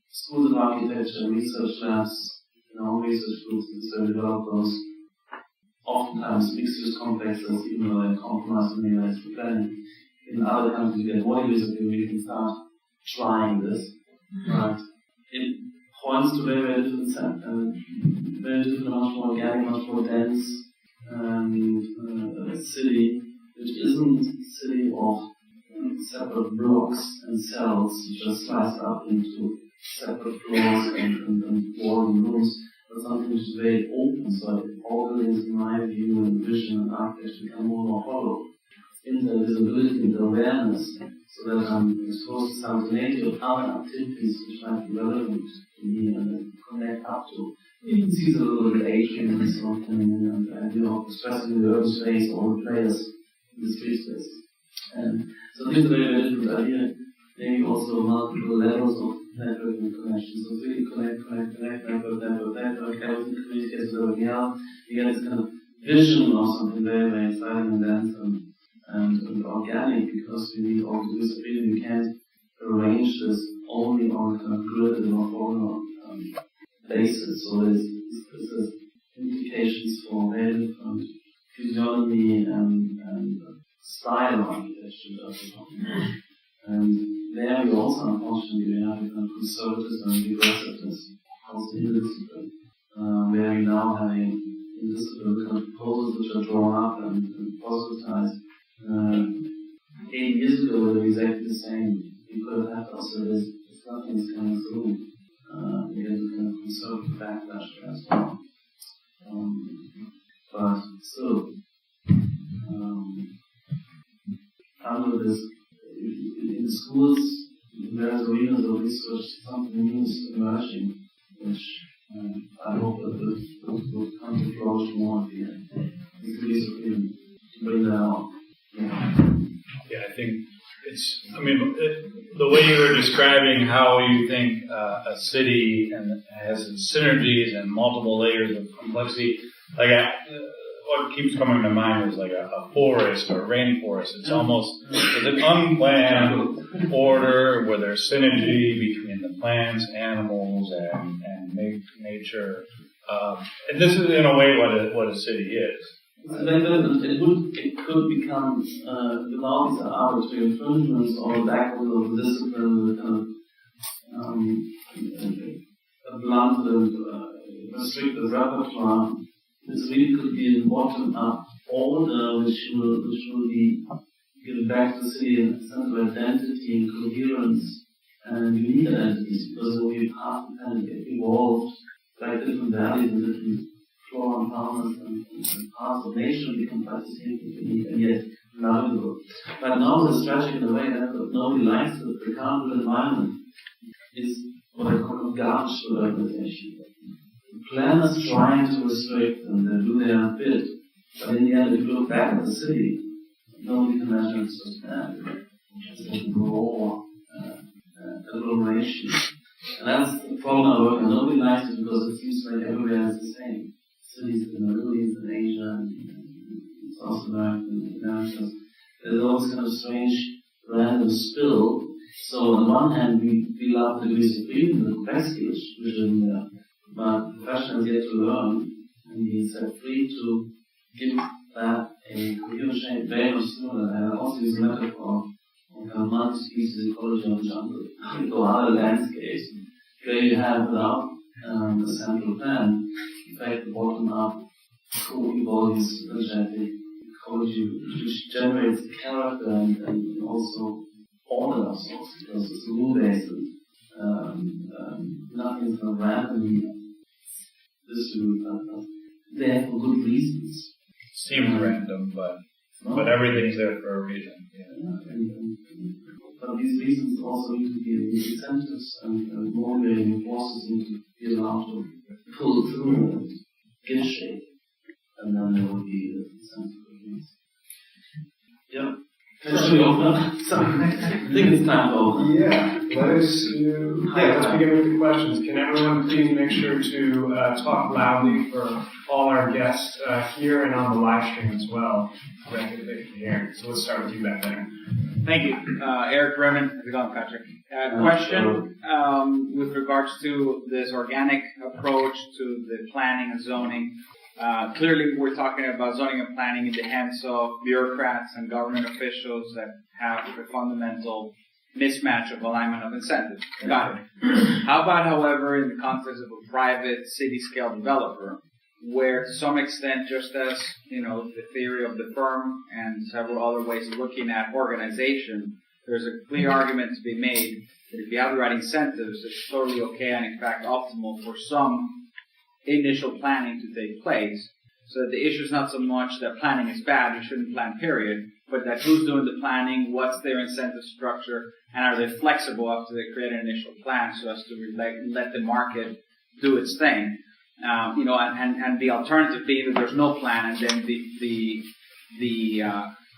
schools of architecture, research labs, research groups that develop those oftentimes mixed-use complexes, even though they're compromised in the for planning. In other countries, we get more users, we can start trying this. Right? It points to very different much more organic, much more dense city, which isn't a city of separate blocks and cells just sliced up into separate floors and walls and rooms, but something which is very open, so all buildings, in my view and vision and architecture, become more and more hollow. In the visibility and the awareness, so that I'm exposed to simultaneity of other activities which might be relevant to me and connect up to. You can see a little bit of Adrian and so on, and expressing the urban space or the players in the street space. And so this is a very different idea. Maybe also multiple levels of networking and connection. So really connect, network, everything communicates with everything else. You get this kind of vision of something very, very exciting and dense and organic, because we need all this freedom. We can't arrange this only on kind of grid and orthogonal basis. So there's implications for very different physiognomy and style of architecture. And there we also, unfortunately, we have a kind of conservatism and regressiveness, also indiscipline, where we now have indiscipline kind of proposals which are drawn up and proselytized. 8 years ago, they were exactly the same. We could have had also this nothing's coming through. We had a kind of conservative backlash as well. But still, under this, in schools, there's arenas of research, something new is emerging, which I hope that will come to flourish more here. It's really to bring that out. Yeah, I think the way you were describing how you think a city has its synergies and multiple layers of complexity, what keeps coming to mind is like a forest or a rainforest. It's almost an unplanned order where there's synergy between the plants, animals, and nature. And this is in a way what a city is. It could become, without these arbitrary infringements or lack of discipline, a blunt and restricted repertoire. This really could be a bottom-up order which will be given back to the city in a sense of identity and coherence and unique identities, because we have kind of evolved like different values and different flora and fauna and parts of nature become participative and yet navigable. But now it's tragic in a way that nobody likes it. The current environment is what I call a garbage urbanization. Planners trying to restrict and do their bit, but in the end, if you look back at the city, nobody can measure it's just that. It's like raw agglomeration. And that's the problem I work on. Nobody likes it because it seems like everywhere is the same. Cities in the Middle East and Asia and South America and America, there's always kind of strange random spill. So on the one hand, we love the degrees of freedom, the complexity which is in there. But professionals get to learn and be set free to give that a coherent shape very much sooner. And I also use the metaphor of a multi-species ecology of the jungle. You go other landscapes where you have without the central plan, in fact, the bottom-up co-evolving energetic ecology which generates character and also order ourselves because it's rule-based and nothing's going to randomly distribute that. They have for good reasons. Seems random, but everything's there for a reason. But these reasons also need to be incentives and motivating forces need to be allowed to pull through and give shape. And then there will be the incentive for things. Yeah. Should we open up? I think it's time to open. Yeah, let's begin with the questions. Can everyone please make sure to talk loudly for all our guests here and on the live stream as well, so that they can hear. So let's start with you back there. Thank you. Eric Brennan. How's it going, Patrik? Question with regards to this organic approach to the planning and zoning. Clearly, we're talking about zoning and planning in the hands of bureaucrats and government officials that have a fundamental mismatch of alignment of incentives. Got it. How about, however, in the context of a private city-scale developer, where to some extent, just as the theory of the firm and several other ways of looking at organization, there's a clear argument to be made that if you have the right incentives, it's totally okay and in fact optimal for some initial planning to take place. So that the issue is not so much that planning is bad, you shouldn't plan, period, but that who's doing the planning, what's their incentive structure, and are they flexible after they create an initial plan so as to let the market do its thing. And the alternative being that there's no plan, and then the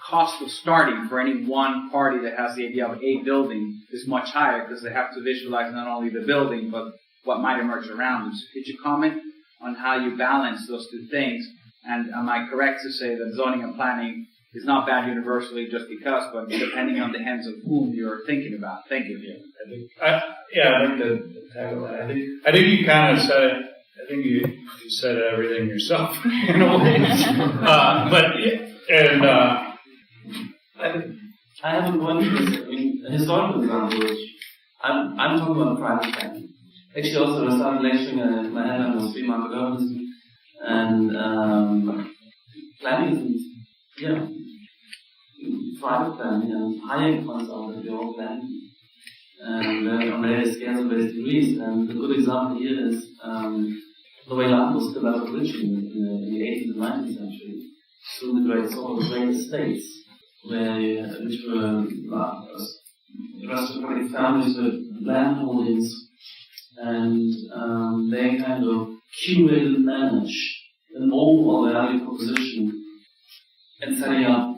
cost of starting for any one party that has the idea of a building is much higher because they have to visualize not only the building but what might emerge around it. So could you comment on how you balance those two things? And am I correct to say that zoning and planning is not bad universally just because, but depending on the hands of whom you're thinking about. Thank you. I'd like to tackle that. I think you kind of said it. I think you said everything yourself in a way. I haven't gone through this. I mean, a historical example, which I'm talking about private planning. Actually, also I started lecturing at my head on Market Urbanism, and planning is, private planning and hiring consultants, they're all planning. And on various scales and various degrees. And a good example here is the way land was developed originally in the 18th and 19th century through the great estates, which were aristocratic families with land holdings, and they kind of curated and managed an overall value proposition and setting up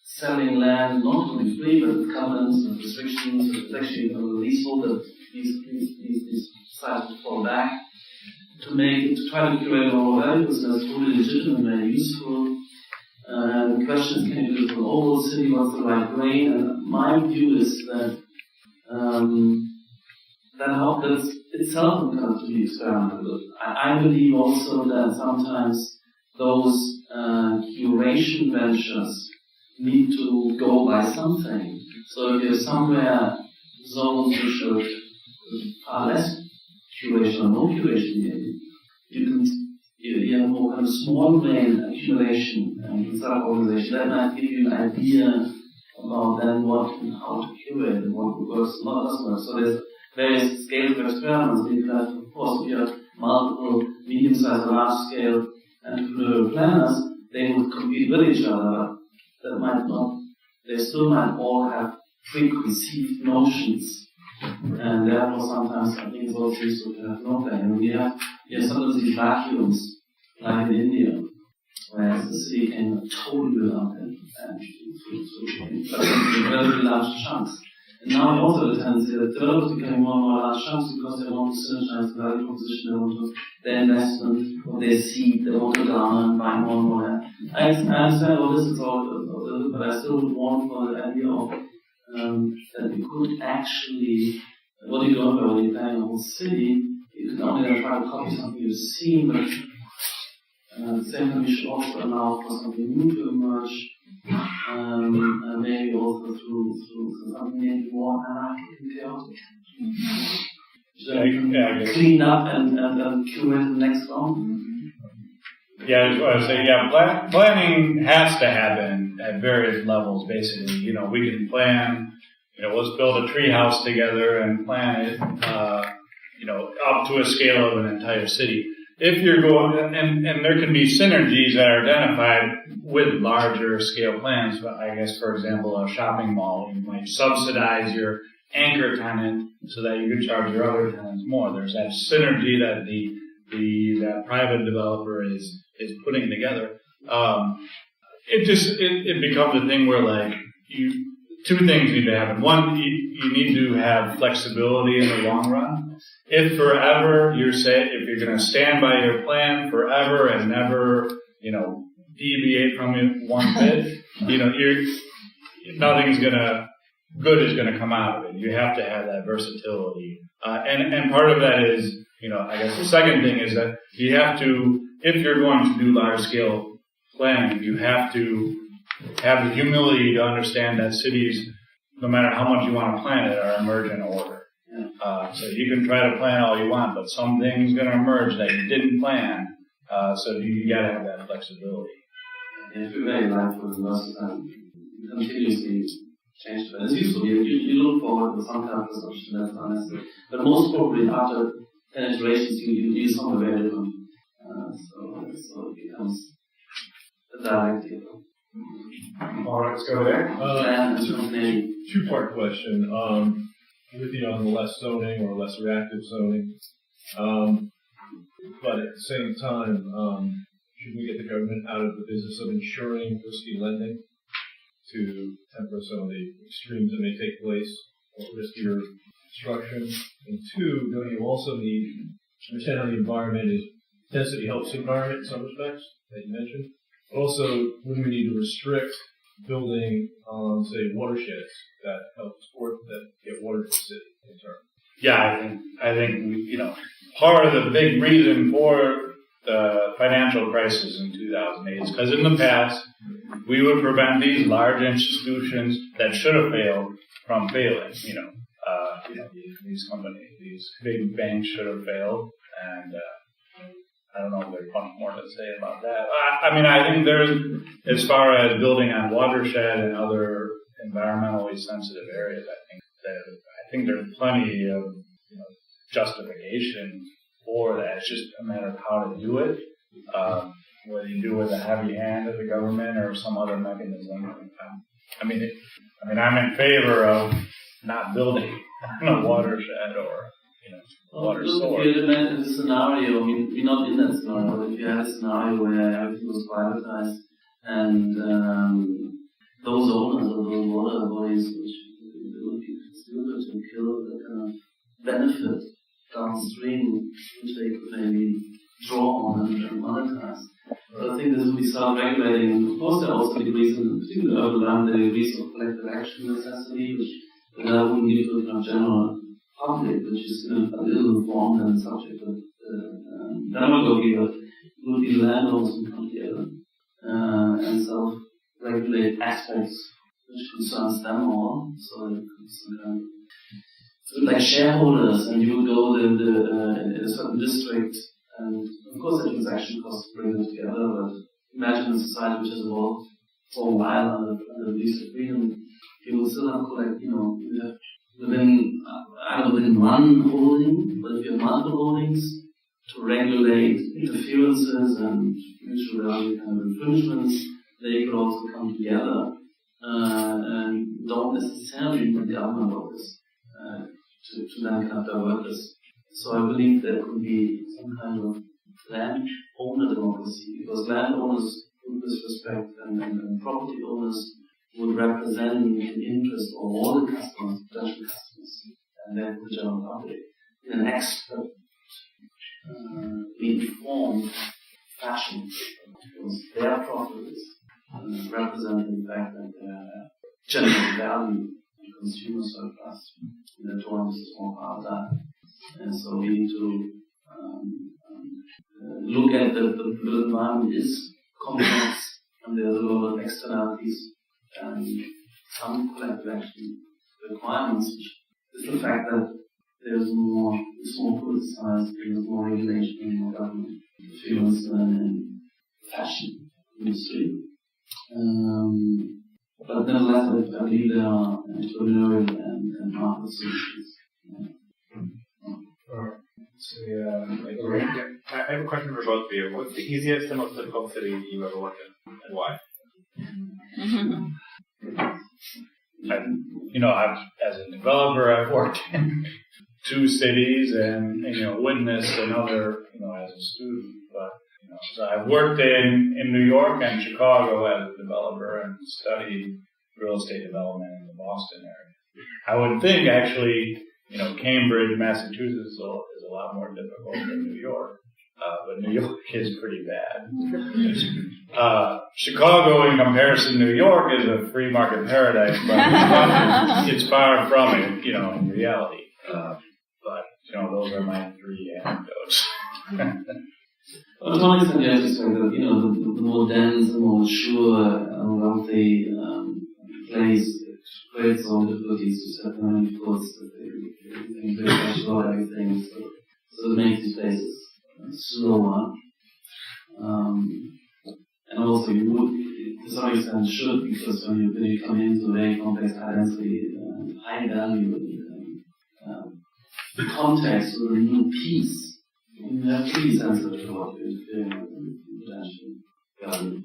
selling land not only free but with covenants and restrictions. It's actually a leasehold that these sites would fall back to try to curate an overall value because that's totally legitimate and very useful. The question is, can you do it for the overall city? What's the right grain? And my view is that that's itself becomes to be experimental. I believe also that sometimes those curation ventures need to go by something. So if you're somewhere zones which are less curation or no curation, you have more kind of small grain accumulation and sub-organization. That might give you an idea about then what and how to curate and what works and what doesn't work. So there's various scales of experiments. Because of course, we have multiple medium-sized and large-scale entrepreneurial planners. They would compete with each other. That might not. They still might all have preconceived notions, and therefore sometimes I think it's also useful to have no plan. We have sometimes these vacuums, like in India, where the city can totally build up and in relatively large chunks. And now also the tendency that developers becoming more and more large chunks because they want to synergize the value proposition, they want to their investment, or their seed, they want to garner and buy more and more land. I understand all this is all, but I still would want for the idea of that you could actually, what are you doing about when you're planning a whole city? You can only then try to copy something you've seen, but at the same time you should also allow for something new to emerge. Maybe also through something maybe more anarchic and chaotic. So clean up and curate the next one. Yeah, I was going to say, planning has to happen at various levels, basically. We can plan, let's build a tree house together and plan it, up to a scale of an entire city. If you're going, and there can be synergies that are identified with larger scale plans. I guess, for example, a shopping mall, you might subsidize your anchor tenant so that you can charge your other tenants more. There's that synergy that that private developer is putting together. It becomes a thing where two things need to happen. One, you need to have flexibility in the long run. If forever if you're going to stand by your plan forever and never, deviate from it one bit, good is going to come out of it. You have to have that versatility. And part of that is, I guess the second thing is that you have to, if you're going to do large scale planning, you have to have the humility to understand that cities, no matter how much you want to plan it, are emergent order. So you can try to plan all you want, but something's going to emerge that you didn't plan. So you got to have that flexibility. You have to be very mindful of most of the time. Continuously change. But it's useful. You look forward to some kind of assumption that's not necessary. But most probably after 10 iterations, you do something very different. So it becomes a dialectic. All right, let's go there. Two-part question. With you on the less zoning or less reactive zoning. But at the same time, should we get the government out of the business of insuring risky lending to temper some of the extremes that may take place or riskier construction? And two, don't you also need to understand how the environment is, density helps the environment in some respects that you mentioned? Also, wouldn't we need to restrict building on, say, watersheds that help support that get water to the city in turn? Yeah, I think part of the big reason for the financial crisis in 2008 is because in the past we would prevent these large institutions that should have failed from failing. These companies, these big banks should have failed, and I don't know if there's much more to say about that. I think there's, as far as building on watershed and other environmentally sensitive areas, I think there's plenty of justification for that. It's just a matter of how to do it. Whether you do it with a heavy hand of the government or some other mechanism. I'm in favor of not building on a watershed or water source. If you imagine the scenario, we're not in that scenario, but if you have a scenario where everything was privatized and those owners of those water bodies which would be considered to kill benefit downstream, which they could maybe draw on and monetize. So I think this will be self-regulating. Of course, there are also degrees, in particular urban land, the degrees of collective action necessity, which I wouldn't give to a general public, which is a little informed and subject of demagogy, but it would be landowners who come together and self-regulate aspects which concerns them all. So it's like shareholders, and you would go in a certain district, and of course the transaction costs to bring them together, but imagine a society which has evolved for a while under the lease of freedom. You will still have you have within one holding, but if you have multiple holdings, to regulate interferences and mutual value kind of infringements, they could also come together and don't necessarily need the government office to then kind of divert this. So I believe there could be some kind of landowner democracy, because landowners, with this respect, and property owners would represent the interest of all the customers, potential customers, and then the general public in an expert, informed fashion, because their profit is representing the fact that they are generating value to consumer surplus, and they're drawing a small part of that. And so we need to look at the environment is complex, and there's a lot of externalities and some collective action requirements, which is the fact that it's more politicized, there's more regulation, more government interference in the fashion industry. But nevertheless, I believe there are entrepreneurial and market solutions. So, I have a question for both of you. What's the easiest and most difficult city you ever worked in, and why? As a developer, I've worked in 2 cities and witnessed another, as a student. But so I've worked in New York and Chicago as a developer and studied real estate development in the Boston area. I would think actually, Cambridge, Massachusetts is a lot more difficult than New York. But New York is pretty bad. Chicago, in comparison to New York, is a free market paradise, but it's far from it, in reality. But those are my 3 anecdotes. Well, to one extent, you have to say that, the more dense, the more mature, wealthy place creates its own difficulties to set them, of course, everything very special, everything, so it makes these places slower. And also you would, to some extent, should, because when you come into very complex high density, high value, the context of a new piece, you have to be sensitive to what you're doing, potentially value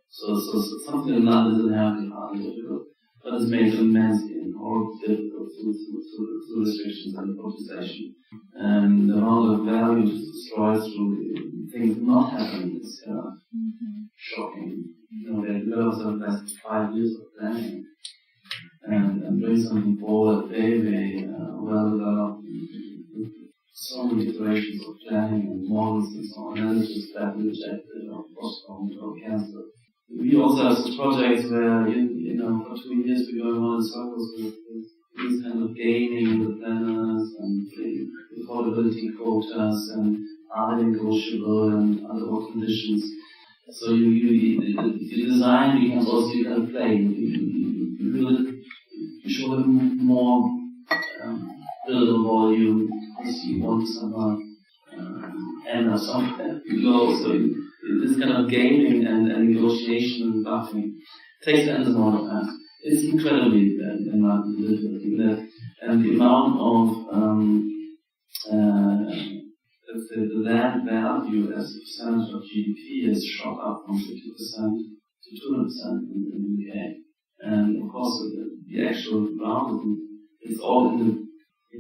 so something in that is inherently hard and difficult, but it's made immensely more difficult through restrictions and politicization. And the amount of value is destroyed through things not happening is shocking. They developed over the last 5 years of planning and bring something forward very, very well developed, so many iterations of planning and models and so on, and then it's just badly rejected or postponed or cancelled. We also have some projects where, for 2 years we're going on in circles with this kind of gaming the planners and the affordability quotas and are they negotiable and under what conditions. So the design becomes also you can play. You show them more buildable volume because you want some end or something below. So this kind of gaming and negotiation and buffing takes an amount of time. It's incredibly difficult. And the amount of the land value as a percentage of GDP has shot up from 50% to 200% in the UK. And of course, the actual ground is all in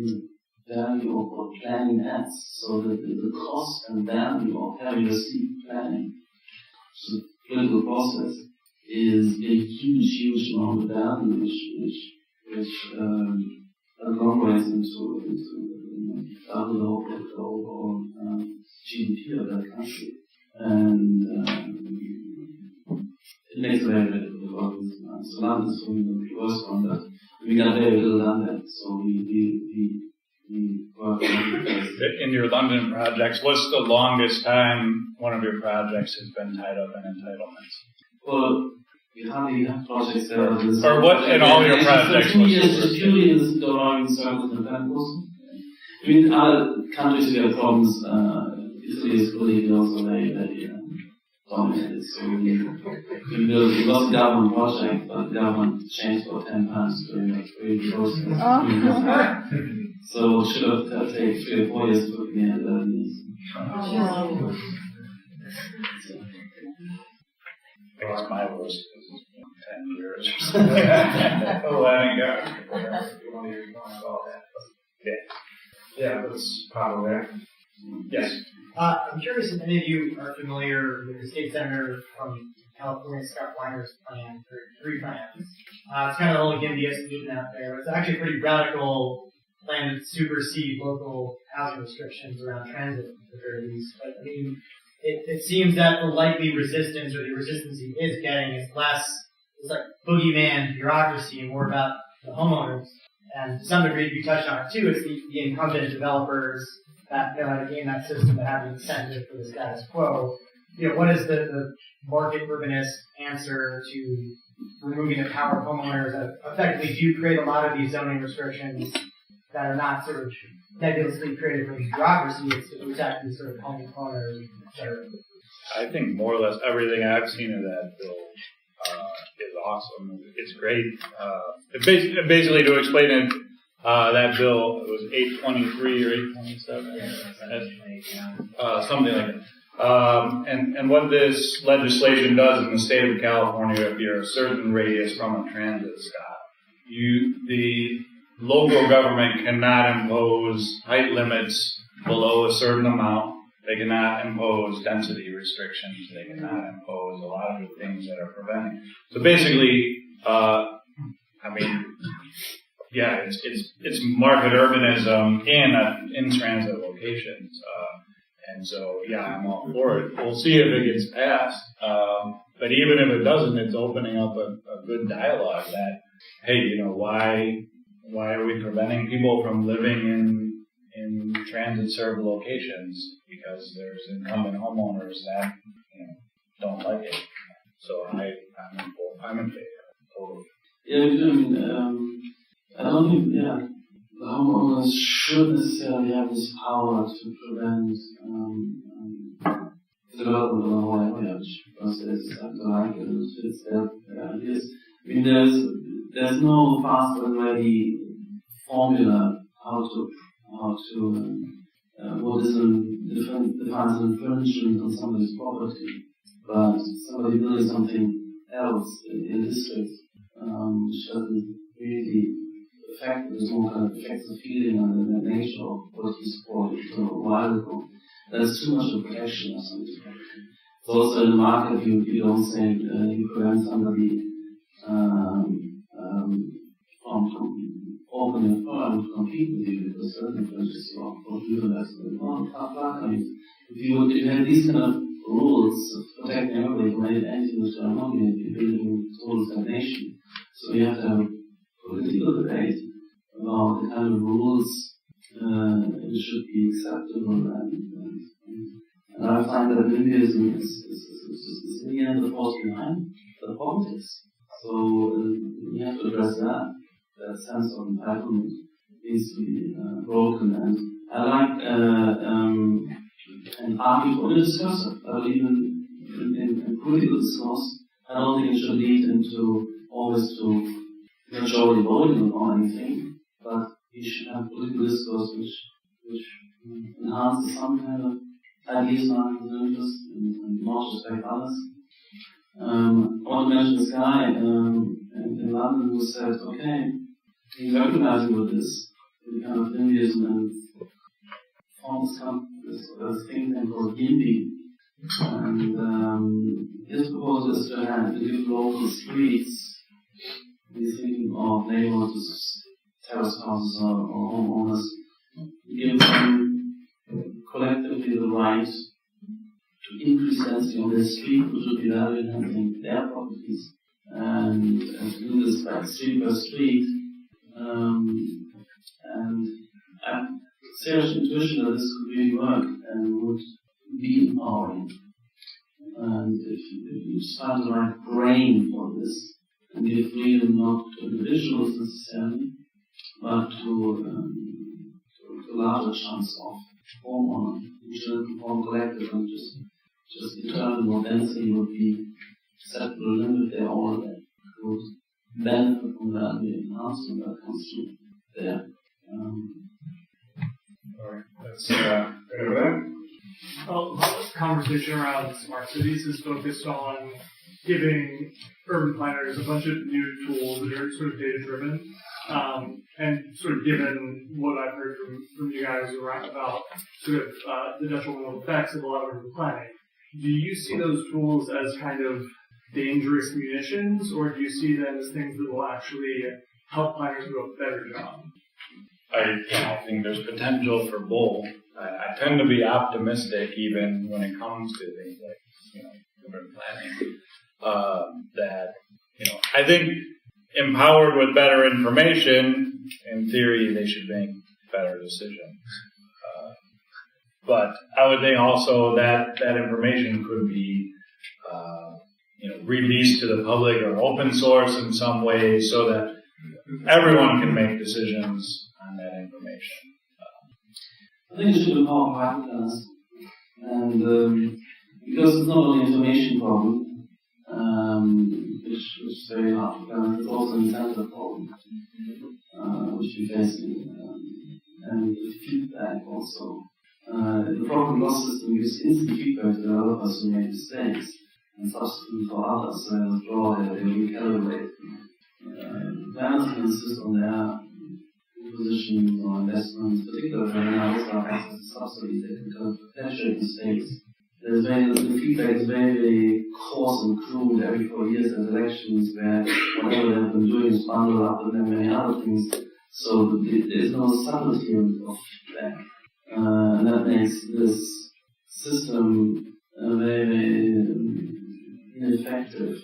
the value of what planning adds. So the cost and value of having a steep planning, so the political process, is a huge amount of value which agglomerates into double the overall GDP of that country. And it makes it very difficult. So London is the worst one, but we got very little done there. So we work on it. In your London projects, what's the longest time one of your projects has been tied up in entitlements? Well, we hardly have projects there. Or what in all your projects? 2 years, purely in the long circles and temples. I mean, other countries we have problems. Italy is politically also very dominated. So it was a government project, but the government changed for 10 times during the creative process. So it should have taken 3 or 4 years to put me at 11 years. That's my worst. 10 years or something. Letting go. Yeah, that's probably there. Yes. I'm curious if any of you are familiar with the state senator from California, Scott Weiner's plan for 3 plans. It's kind of the only NBS meeting out there. It's actually a pretty radical plan to supersede local housing restrictions around transit at the very least. But I mean, it seems that the likely resistance or the resistance he is getting is less, it's like boogeyman bureaucracy and more about the homeowners. And to some degree, you touched on it too, it's the incumbent developers that know how to game that system to have an incentive for the status quo. What is the market urbanist answer to removing the power of homeowners that effectively do create a lot of these zoning restrictions that are not sort of nebulously created from bureaucracy, it's actually sort of homeowners, etc. I think more or less everything I've seen of that bill is awesome. It's great. Basically, to explain it, that bill, it was 823 or 827, something like that. And what this legislation does in the state of California, if you're a certain radius from a transit stop, the local government cannot impose height limits below a certain amount. They cannot impose density restrictions. They cannot impose a lot of the things that are preventing. So basically, it's market urbanism in transit locations. And so, I'm all for it. We'll see if it gets passed. But even if it doesn't, it's opening up a good dialogue that, hey, why are we preventing people from living in transit-served locations? Because there's incumbent homeowners that don't like it. So I'm in favor. Totally. I don't think the homeowners should necessarily have this power to prevent the development of the whole area, because there's it's their ideas. There's no fast and ready formula how to what is defines an infringement on somebody's property, but somebody building something else in district which doesn't really affect, there's no kind of affects the feeling and the nature of what you support a while ago. There's too much of protection or something. It's also in the market you don't say you prevent somebody from open your phone and compete with you because certain countries or do that. I mean, if you have these kind of rules of protecting everybody from anything that's going on, you're building total stagnation. So you have to have a political debate about the kind of rules should be acceptable and I find that NIMBYism is in the end the force behind the politics. So you have to address that sense of entitlement needs to be broken. And I like and argue for the discussion. I believe in political discourse. I don't think it should lead into always to majority voting on anything, but you should have political discourse which enhances some kind of ideas and interests and not respect others. I want to mention this guy in London who said, okay, he's recognizing with this kind of NIMBYism and formed this thing called GIMBY. And his proposal is to give local streets. He's thinking of neighborhoods, terrace houses or homeowners, give them collectively the right to increase density on their street, which would be value enhancing their properties, and to do this by street by street. And I have serious intuition that this could really work and would be empowering. And if you just find the right brain for this and give freedom not to individuals necessarily, but to larger chunks of homeowners who should form collective and just determine what density would be set to the limit they all would benefit from that enhancement that comes through there. Alright, that's good. Well, this conversation around smart cities is focused on giving urban planners a bunch of new tools that are sort of data-driven, and sort of given what I've heard from you guys around about sort of the detrimental effects of a lot of urban planning. Do you see those tools as kind of dangerous munitions, or do you see them as things that will actually help planners do a better job? I think there's potential for both. I tend to be optimistic even when it comes to things like, urban planning. I think empowered with better information, in theory, they should make better decisions. But I would think also that information could be, released to the public or open source in some way so that everyone can make decisions on that information. I think it should empower private planners, and because it's not only an information problem, which is very hard to plan, it's also an incentive problem, which we face, and feedback also. The profit and loss system gives instant feedback to developers who make mistakes and substitute for others, so they withdraw, they recalibrate. Planners can insist on their positions or investments, particularly when they also have access to subsidies, they can perpetuate mistakes. The feedback is very, very coarse and crude. Every 4 years there's elections where whatever they've been doing is bundled up with many other things. So there's no subtlety of feedback. And that makes this system very, very ineffective.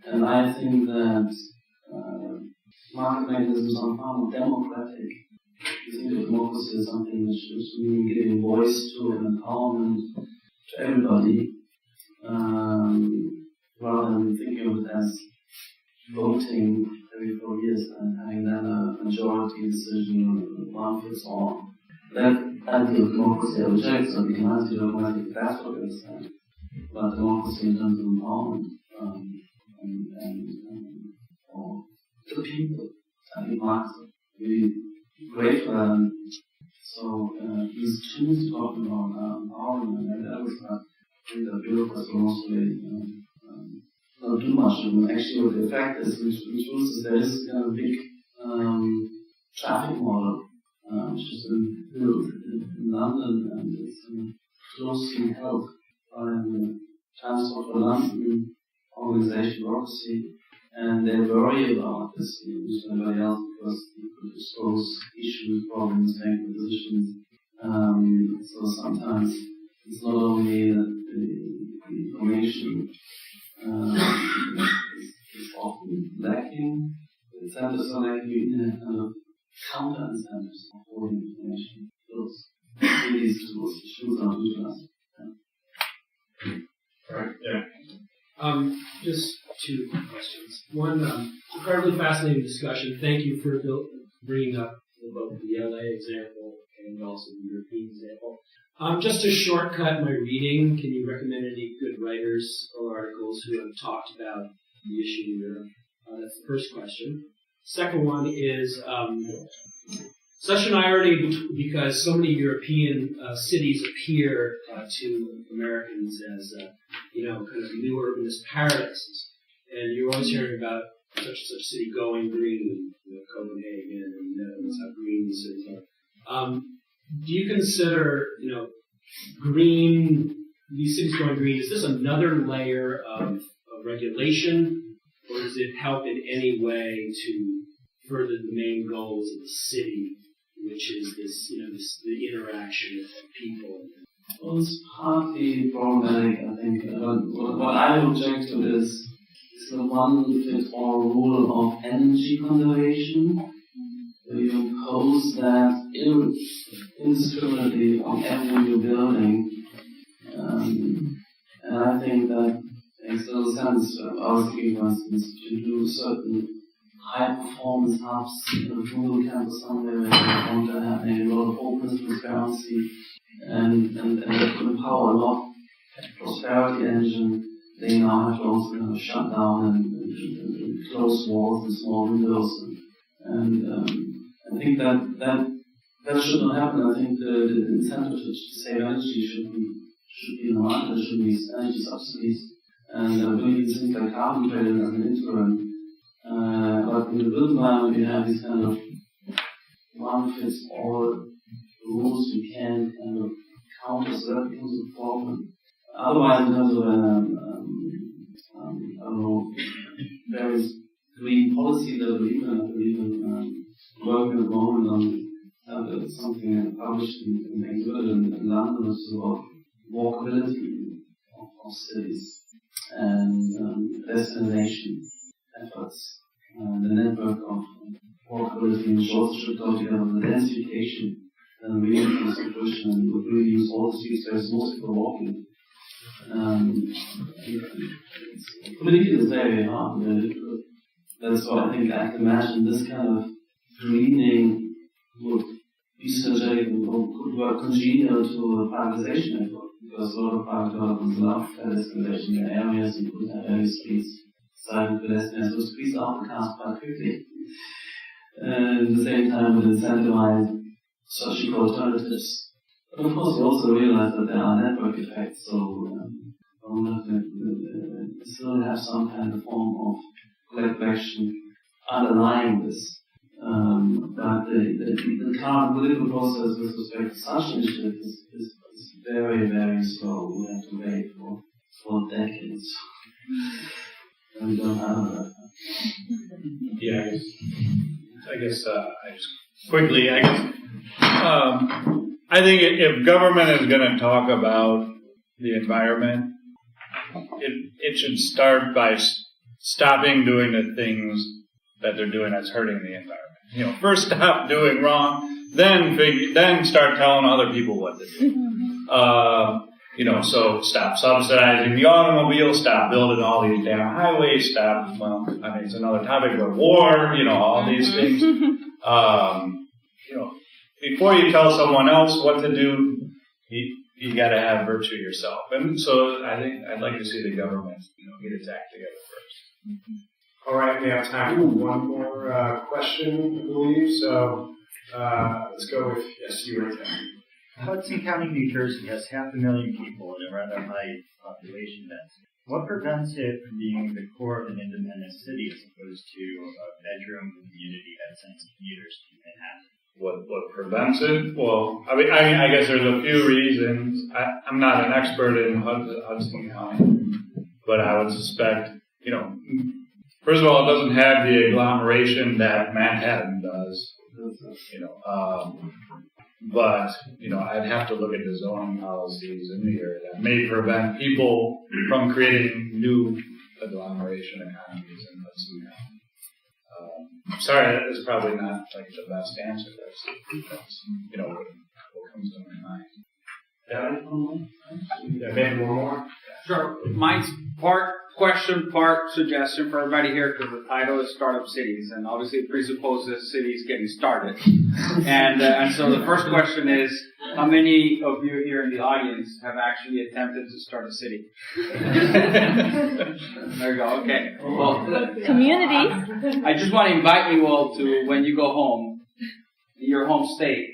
And I think that market mechanisms are far more democratic. I think democracy is something which means giving voice to and empowerment to everybody, rather than thinking of it as voting every 4 years and having then a majority decision, one fits all. That idea of democracy I reject, so we can answer democracy if that's what it is. But democracy in terms of empowerment for the people, I think Marx is really great for them. So these tools talking about empowerment and that was I think that bureaucrats will mostly not do much of them. Actually what the effect is, which is there is a big traffic model which has been built in London and it's closely held by the Transport for London organization, bureaucracy, and they worry about this to anybody else because could expose issues, problems, make decisions. So sometimes it's not only that the information is often lacking, the incentives are lacking in a kind of counter incentives of holding information. Those these tools are good to us. Right. Yeah. Just two questions. One, incredibly fascinating discussion. Thank you for bringing up both the LA example and also the European example. Just to shortcut my reading, can you recommend any good writers or articles who have talked about the issue in Europe? That's the first question. Second one is such an irony because so many European cities appear to Americans as, kind of new urbanist paradises. And you're always hearing about such and such city going green, Copenhagen, and Netherlands, how green the cities are. Do you consider, green, these cities going green, is this another layer of regulation, or does it help in any way to further the main goals of the city, which is the interaction of people? Well, it's partly problematic, I think. What I object to is the one-fits-all rule of energy conservation, where you impose that indiscriminately on every new building. And I think that makes little sense. I was thinking, for instance, to do certain high-performance hubs in a rural campus somewhere where you want to have a lot of openness, transparency, and that could empower a lot prosperity engine. They now have to also kind of shut down and close walls and small windows. And I think that should not happen. I think the incentive to save energy should be in the market. There should be energy subsidies. And doing these things like carbon trading as an interim. But in the built environment, we have these kind of one-fits-all rules. We can't kind of counter so that becomes a problem. Otherwise, in terms of various green policy that we even working at the moment on something published in London, which is about walkability of cities and destination efforts. The network of walkability and short should go together with the densification and regional distribution, and would really use all the streets where it's mostly for walking. Politically, it's very hard, very difficult. That's why I think I can imagine this kind of greening would be synergetic and could work congenial to a privatization effort, because a lot of private developers love pedestrianization in areas. You could have area streets, silent pedestrians, would squeeze out the cars quite quickly. And at the same time, would incentivize searching for alternatives. But of course, we also realize that there are network effects, so we have to still have some kind of form of collective action underlying this. But the current political process with respect to such initiatives is very, very slow. We have to wait for decades. And we don't have that. Yeah, I guess quickly, I think if government is going to talk about the environment, it should start by stopping doing the things that they're doing that's hurting the environment. First stop doing wrong, then start telling other people what to do. So stop subsidizing the automobile, stop building all these damn highways, it's another topic, but war, all these things. Before you tell someone else what to do, you got to have virtue yourself. And so I think I'd like to see the government, get its act together first. All right, we have time for one more question, I believe. So let's go with, yes, you right there. Hudson County, New Jersey has 500,000 people and a rather high population density. What prevents it from being the core of an independent city as opposed to a bedroom community that sends commuters to Manhattan? What prevents it? Well, I guess there's a few reasons. I'm not an expert in Hudson County, but I would suspect, first of all, it doesn't have the agglomeration that Manhattan does. But, I'd have to look at the zoning policies in the area that may prevent people from creating new agglomeration economies and let's see. Sorry, that is probably not like the best answer. That's what comes to my mind. Yeah, maybe one more. Sure. Mine's part question, part suggestion for everybody here, because the title is Startup Cities, and obviously it presupposes cities getting started. And so the first question is, how many of you here in the audience have actually attempted to start a city? There you go. Okay. Well, Communities. I just want to invite you all to, when you go home, in your home state,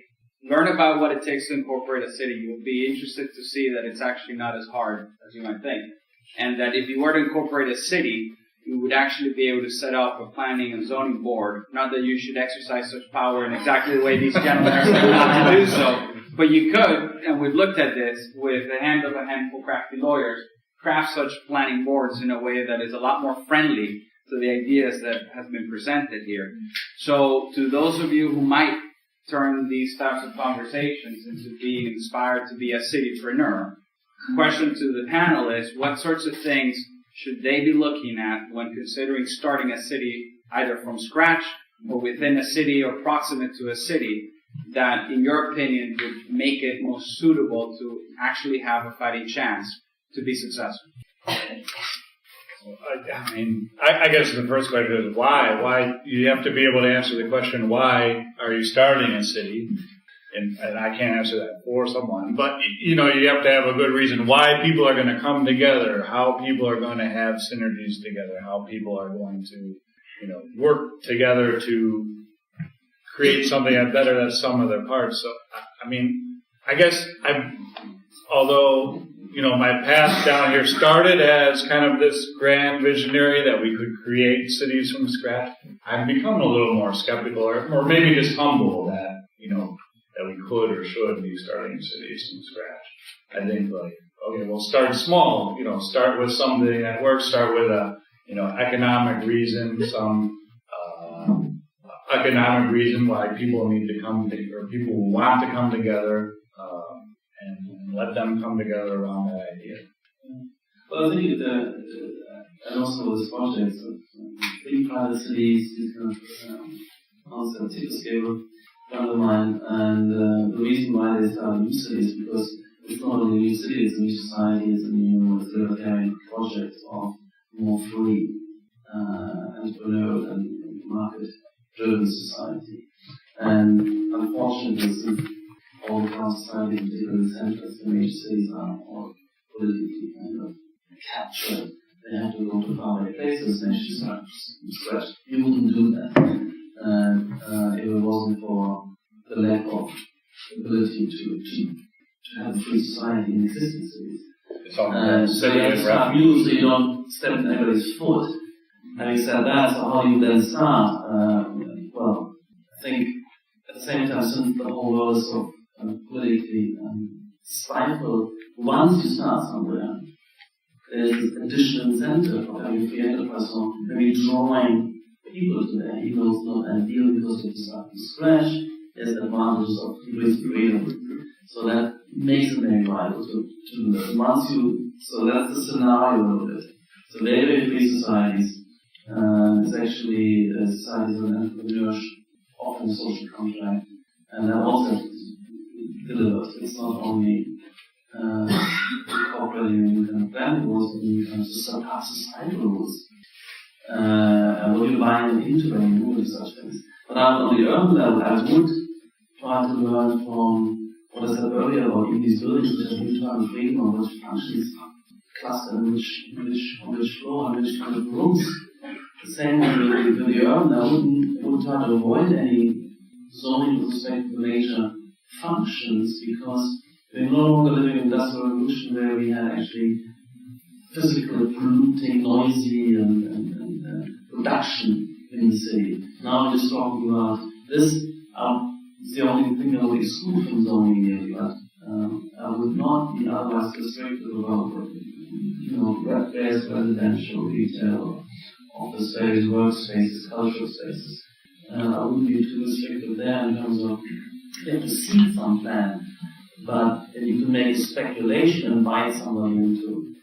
learn about what it takes to incorporate a city. You'll be interested to see that it's actually not as hard as you might think. And that if you were to incorporate a city, you would actually be able to set up a planning and zoning board. Not that you should exercise such power in exactly the way these gentlemen are saying not to do so, but you could, and we've looked at this, with the hand of a handful of crafty lawyers, craft such planning boards in a way that is a lot more friendly to the ideas that have been presented here. So to those of you who might turn these types of conversations into being inspired to be a citypreneur, question to the panel is, what sorts of things should they be looking at when considering starting a city, either from scratch or within a city or proximate to a city, that, in your opinion, would make it most suitable to actually have a fighting chance to be successful? I guess the first question is why? Why? You have to be able to answer the question, why are you starting a city? And I can't answer that for someone, but you have to have a good reason why people are going to come together, how people are going to have synergies together, how people are going to, work together to create something that's better than some of their parts. So, I guess although my path down here started as kind of this grand visionary that we could create cities from scratch, I've become a little more skeptical or maybe just humble that, that we could or should be starting cities from scratch. I think we'll start small, start with something that works, start with a, economic reason, some, economic reason why people need to come together, or people who want to come together, and let them come together around that idea. Well, I think and also this project of big private cities, these kind of concepts, take a scale undermine, and the reason why they start new cities is because it's not only new cities, it's a new society, it's a new libertarian project of more free, entrepreneurial and market-driven society. And unfortunately, since all the past societies, particularly centers in major cities, are all politically kind of captured, they have to go to faraway places, they should start from scratch. You wouldn't do that. If it wasn't for the lack of ability to have a free society in existing cities. So you have to start new, so you don't step in anybody's foot. Having said that, so how do you then start? Well, I think at the same time, since the whole world is so politically stifled, once you start somewhere, there's additional incentive of having free enterprise, so maybe drawing people today, even though it's not ideal because you have to start from scratch, there's the advantages of people creative. So that makes it very vital to learn. So that's the scenario of it. So very free societies, it's actually societies with entrepreneurs, often a social contract, and that also delivers. It's not only incorporating new kind of planning rules, but new kind of societal rules. What you bind into when you move such things. But on the urban level, I would try to learn from what I said earlier about in these buildings which are internal freedom or which functions cluster on which floor, on which kind of rooms. The same with the urban, I wouldn't try to avoid any zoning with respect to nature functions because we're no longer living in industrial revolution where we had actually physical, polluting, noisy and production in the city. Now we're just talking about this. It's the only thing I would exclude from zoning here, but I would not be otherwise restrictive about residential, retail, office spaces, workspaces, cultural spaces. I wouldn't be too restricted there in terms of you have to see some plan, but you can make a speculation and invite somebody into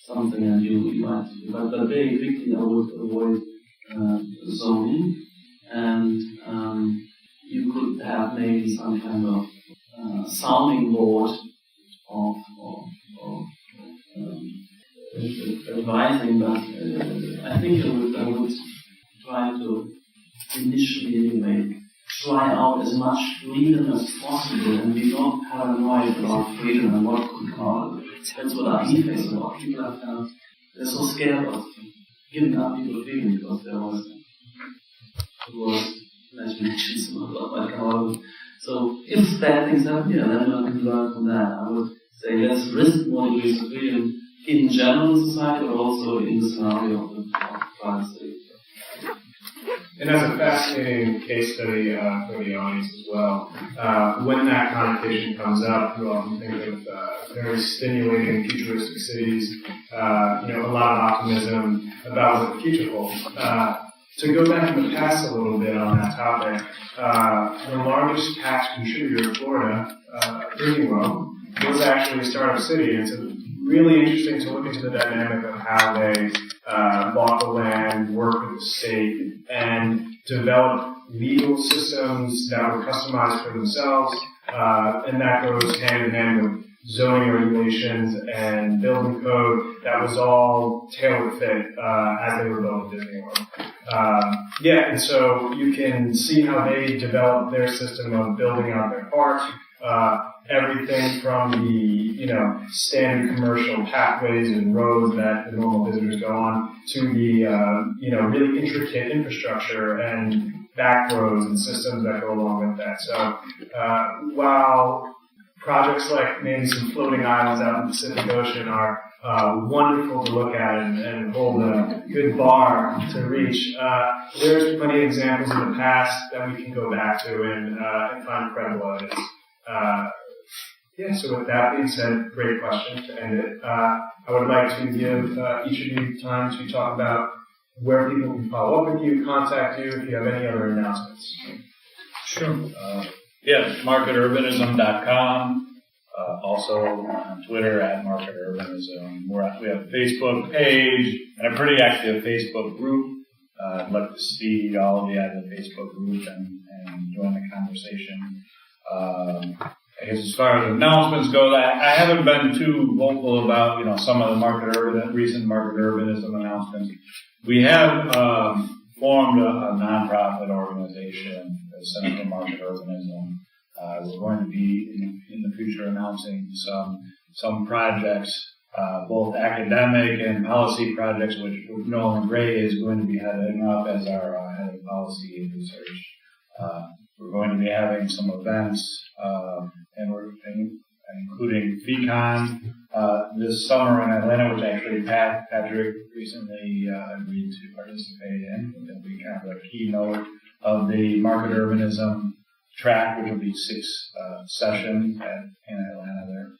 something, and you might. But very quickly, I would avoid zoning, and you could have maybe some kind of sounding board of advising, but I think I would try to initially anyway try out as much freedom as possible and be not paranoid about freedom and what could come out of it. That's what our face is about. People are they're so scared of giving up people freedom because there was imaginations about what might come out of it. So if bad things happen, then we can learn from that. I would say let's risk more degrees of freedom in general in society, but also in the scenario of the private state. And that's a fascinating case study for the audience as well. When that connotation comes up, you often think of very stimulating futuristic cities, a lot of optimism about what the future holds. To go back in the past a little bit on that topic, the largest tax contributor in Florida, Greenwell, was actually a startup city. It's really interesting to look into the dynamic of how they bought the land, worked with the state, and developed legal systems that were customized for themselves, and that goes hand in hand with zoning regulations and building code that was all tailor fit as they were building Disney World. And so you can see how they developed their system of building out their park. Everything from the, standard commercial pathways and roads that the normal visitors go on to the, really intricate infrastructure and back roads and systems that go along with that. So, while projects like maybe some floating islands out in the Pacific Ocean are wonderful to look at and hold a good bar to reach, there's plenty of examples in the past that we can go back to and find credible evidence. So with that being said, great question to end it. I would like to give each of you time to talk about where people can follow up with you, contact you, if you have any other announcements. Sure. marketurbanism.com. Also on Twitter at Market Urbanism. We have a Facebook page and a pretty active Facebook group. I'd like to see all of you at the Facebook group and join the conversation. I guess as far as announcements go, I haven't been too vocal about, some of the recent market urbanism announcements. We have formed a nonprofit organization, the Center for Market Urbanism. We're going to be in the future announcing some projects, both academic and policy projects, which Nolan Gray is going to be heading up as our head of policy and research. We're going to be having some events, and we're including FECon this summer in Atlanta, which actually Patrik recently agreed to participate in. It'll be kind of a keynote of the market urbanism track, which will be 6 sessions in Atlanta there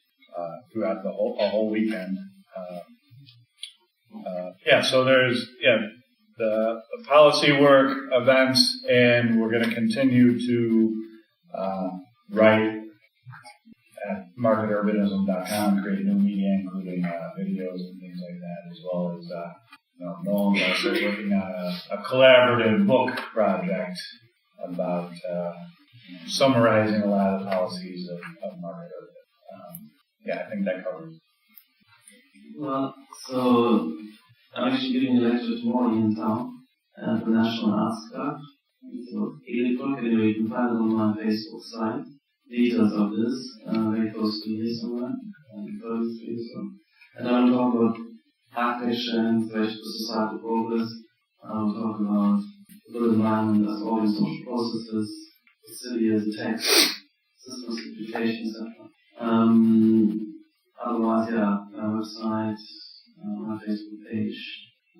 throughout a whole weekend. So there's the policy work, events, and we're going to continue to write at marketurbanism.com, create new media, including videos and things like that, as well as Nolan's also working on a collaborative book project about summarizing a lot of the policies of market urbanism. I think that covers it. Well, so I'm actually giving a lecture tomorrow in town at the National Arts Club. So 8 o'clock, anyway, you can find it on my Facebook site. Details of this, very close to here somewhere, and I will talk about architecture and inspiration for societal progress. I will talk about the built environment as always social processes, the city as a text, systems computation, etc. Otherwise, our website, my Facebook page,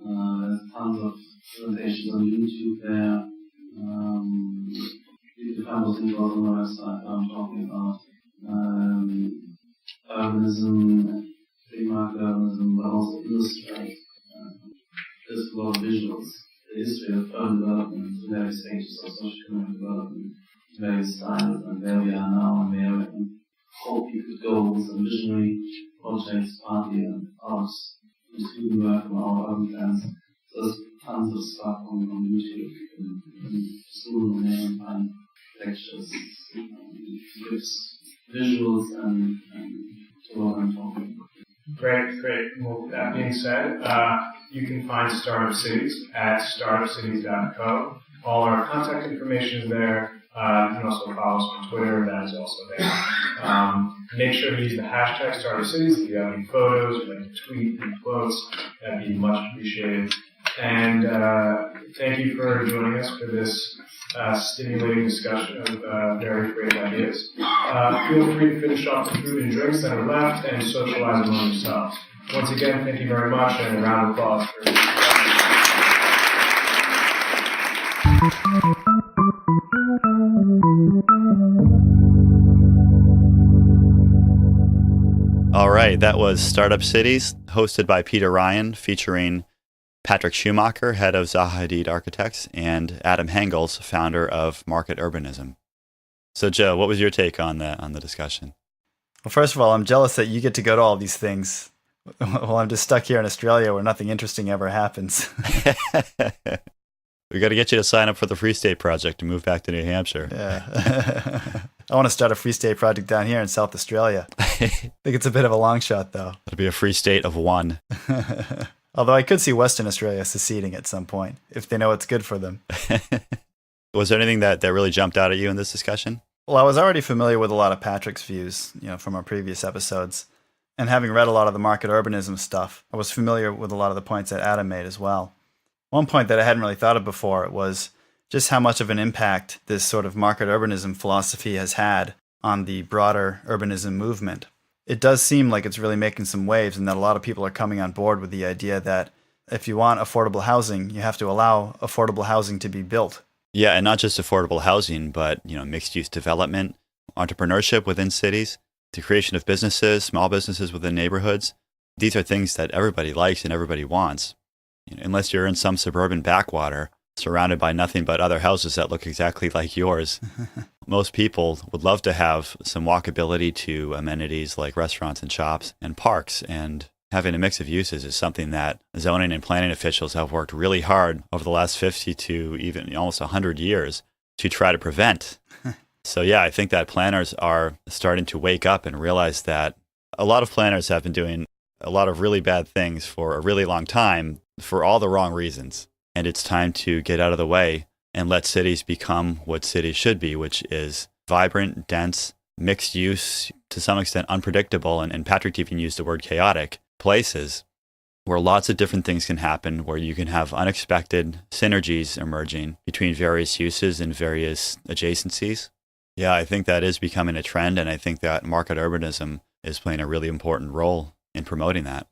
there's tons of presentations on YouTube there. You can find those things on my website that I'm talking about. Urbanism, free market urbanism, but also illustrate. There's a lot of visuals history of urban development, the various stages of socio-economic development, various styles, and where we are now, and where we hope you could go with some visionary projects, partly and arts, and student work on our urban plans. So there's tons of stuff on YouTube and school and find lectures, clips, visuals, and to what I'm talking about. Great. Well, with that being said, you can find Startup Cities at startupcities.co. All our contact information is there. You can also follow us on Twitter, that is also there. Make sure to use the hashtag StartupCities if you have any photos, or like to tweet and quotes, that'd be much appreciated. And thank you for joining us for this stimulating discussion of very creative ideas. Feel free to finish off the food and drinks that are left and socialize among yourselves. Once again, thank you very much, and a round of applause for All right, that was Startup Cities, hosted by Peter Ryan, featuring Patrik Schumacher, head of Zaha Hadid Architects, and Adam Hengels, founder of Market Urbanism. So, Joe, what was your take on the discussion? Well, first of all, I'm jealous that you get to go to all these things while I'm just stuck here in Australia where nothing interesting ever happens. We got to get you to sign up for the Free State Project and move back to New Hampshire. Yeah. I want to start a Free State project down here in South Australia. I think it's a bit of a long shot, though. It'll be a free state of one. Although I could see Western Australia seceding at some point, if they know it's good for them. Was there anything that really jumped out at you in this discussion? Well, I was already familiar with a lot of Patrik's views, from our previous episodes. And having read a lot of the market urbanism stuff, I was familiar with a lot of the points that Adam made as well. One point that I hadn't really thought of before was just how much of an impact this sort of market urbanism philosophy has had on the broader urbanism movement. It does seem like it's really making some waves, and that a lot of people are coming on board with the idea that if you want affordable housing, you have to allow affordable housing to be built. Yeah, and not just affordable housing, but mixed-use development, entrepreneurship within cities, the creation of businesses, small businesses within neighborhoods. These are things that everybody likes and everybody wants. Unless you're in some suburban backwater surrounded by nothing but other houses that look exactly like yours. Most people would love to have some walkability to amenities like restaurants and shops and parks, and having a mix of uses is something that zoning and planning officials have worked really hard over the last 50 to even almost 100 years to try to prevent. So yeah, I think that planners are starting to wake up and realize that a lot of planners have been doing a lot of really bad things for a really long time for all the wrong reasons. And it's time to get out of the way and let cities become what cities should be, which is vibrant, dense, mixed use, to some extent unpredictable, and Patrik even used the word chaotic, places where lots of different things can happen, where you can have unexpected synergies emerging between various uses and various adjacencies. Yeah, I think that is becoming a trend, and I think that market urbanism is playing a really important role in promoting that.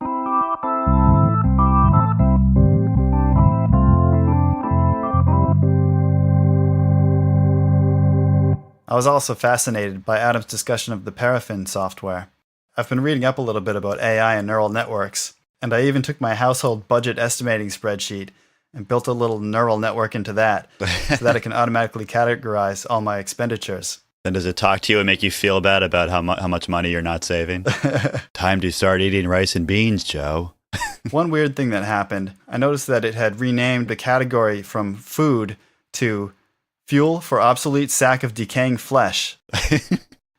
I was also fascinated by Adam's discussion of the Paraffin software. I've been reading up a little bit about AI and neural networks, and I even took my household budget estimating spreadsheet and built a little neural network into that so that it can automatically categorize all my expenditures. Then does it talk to you and make you feel bad about how much money you're not saving? Time to start eating rice and beans, Joe. One weird thing that happened, I noticed that it had renamed the category from food to fuel for obsolete sack of decaying flesh.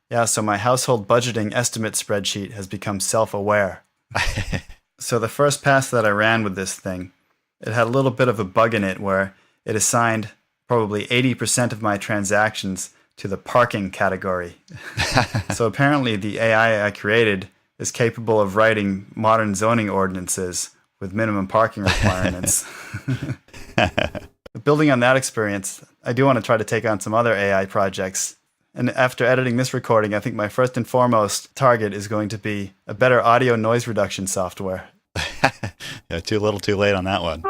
Yeah, so my household budgeting estimate spreadsheet has become self-aware. So the first pass that I ran with this thing, it had a little bit of a bug in it where it assigned probably 80% of my transactions to the parking category. So apparently the AI I created is capable of writing modern zoning ordinances with minimum parking requirements. Building on that experience, I do want to try to take on some other AI projects. And after editing this recording, I think my first and foremost target is going to be a better audio noise reduction software. Yeah, too little too late on that one.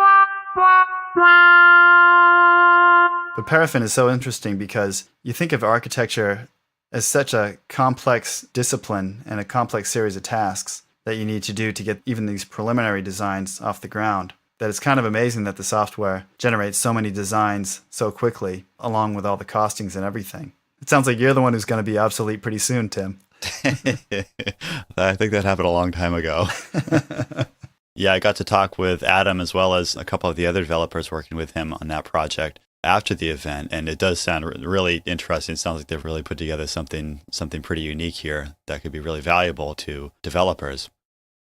But Paraffin is so interesting because you think of architecture as such a complex discipline and a complex series of tasks that you need to do to get even these preliminary designs off the ground. that it's kind of amazing that the software generates so many designs so quickly, along with all the costings and everything. It sounds like you're the one who's going to be obsolete pretty soon, Tim. I think that happened a long time ago. Yeah, I got to talk with Adam as well as a couple of the other developers working with him on that project after the event, and it does sound really interesting. It sounds like they've really put together something pretty unique here that could be really valuable to developers.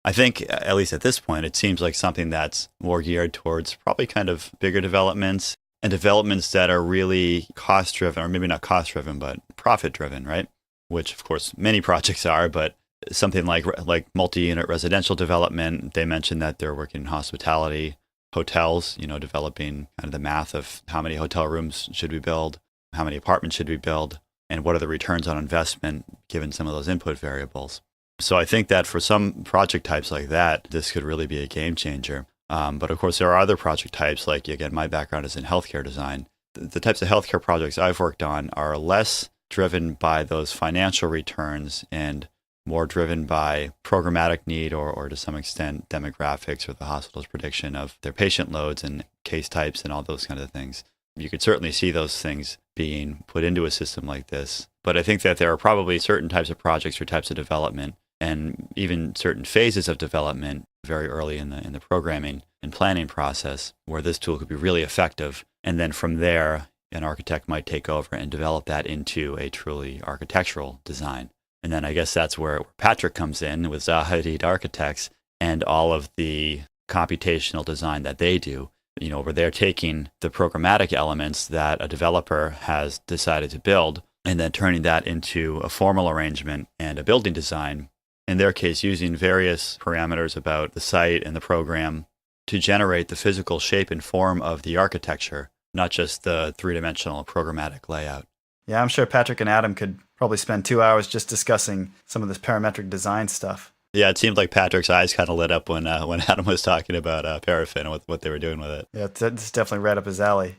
I think, at least at this point, it seems like something that's more geared towards probably kind of bigger developments and developments that are really cost-driven, or maybe not cost-driven, but profit-driven, right? Which, of course, many projects are, but something like multi-unit residential development, they mentioned that they're working in hospitality, hotels, developing kind of the math of how many hotel rooms should we build, how many apartments should we build, and what are the returns on investment given some of those input variables. So I think that for some project types like that, this could really be a game changer. But of course, there are other project types, like, again, my background is in healthcare design. The types of healthcare projects I've worked on are less driven by those financial returns and more driven by programmatic need or to some extent demographics or the hospital's prediction of their patient loads and case types and all those kind of things. You could certainly see those things being put into a system like this. But I think that there are probably certain types of projects or types of development and even certain phases of development very early in the programming and planning process where this tool could be really effective. And then from there, an architect might take over and develop that into a truly architectural design. And then I guess that's where Patrik comes in with Zaha Hadid Architects and all of the computational design that they do, where they're taking the programmatic elements that a developer has decided to build and then turning that into a formal arrangement and a building design, in their case using various parameters about the site and the program to generate the physical shape and form of the architecture, not just the three-dimensional programmatic layout. Yeah, I'm sure Patrik and Adam could probably spend 2 hours just discussing some of this parametric design stuff. Yeah, it seemed like Patrick's eyes kind of lit up when Adam was talking about Paraffin and what they were doing with it. Yeah, it's definitely right up his alley.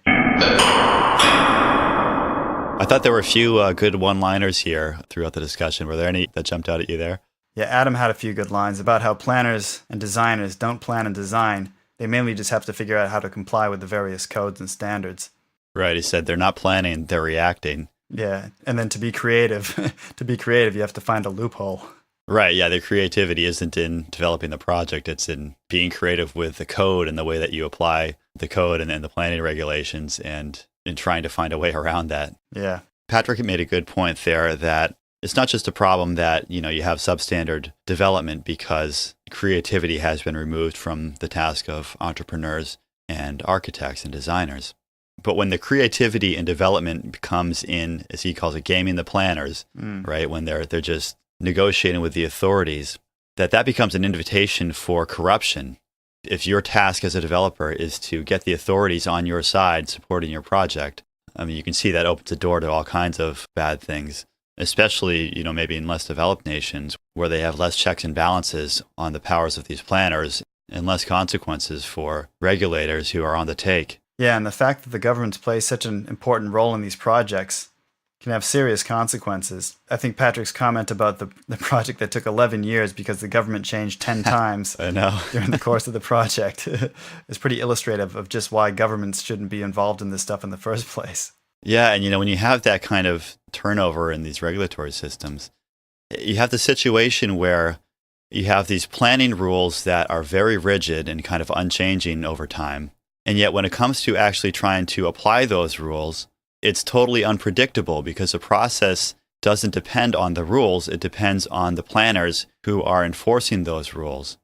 I thought there were a few good one-liners here throughout the discussion. Were there any that jumped out at you there? Yeah, Adam had a few good lines about how planners and designers don't plan and design. They mainly just have to figure out how to comply with the various codes and standards. Right, he said they're not planning, they're reacting. Yeah, and then to be creative, you have to find a loophole. Right, yeah, the creativity isn't in developing the project, it's in being creative with the code and the way that you apply the code and the planning regulations and in trying to find a way around that. Yeah. Patrik made a good point there that it's not just a problem that, you have substandard development because creativity has been removed from the task of entrepreneurs and architects and designers. But when the creativity and development comes in, as he calls it, gaming the planners, right, when they're just negotiating with the authorities, that becomes an invitation for corruption. If your task as a developer is to get the authorities on your side supporting your project, I mean, you can see that opens the door to all kinds of bad things, especially, maybe in less developed nations where they have less checks and balances on the powers of these planners and less consequences for regulators who are on the take. Yeah, and the fact that the governments play such an important role in these projects can have serious consequences. I think Patrick's comment about the project that took 11 years because the government changed 10 times I know. during the course of the project is pretty illustrative of just why governments shouldn't be involved in this stuff in the first place. Yeah, and when you have that kind of turnover in these regulatory systems, you have the situation where you have these planning rules that are very rigid and kind of unchanging over time. And yet when it comes to actually trying to apply those rules, it's totally unpredictable because the process doesn't depend on the rules. It depends on the planners who are enforcing those rules.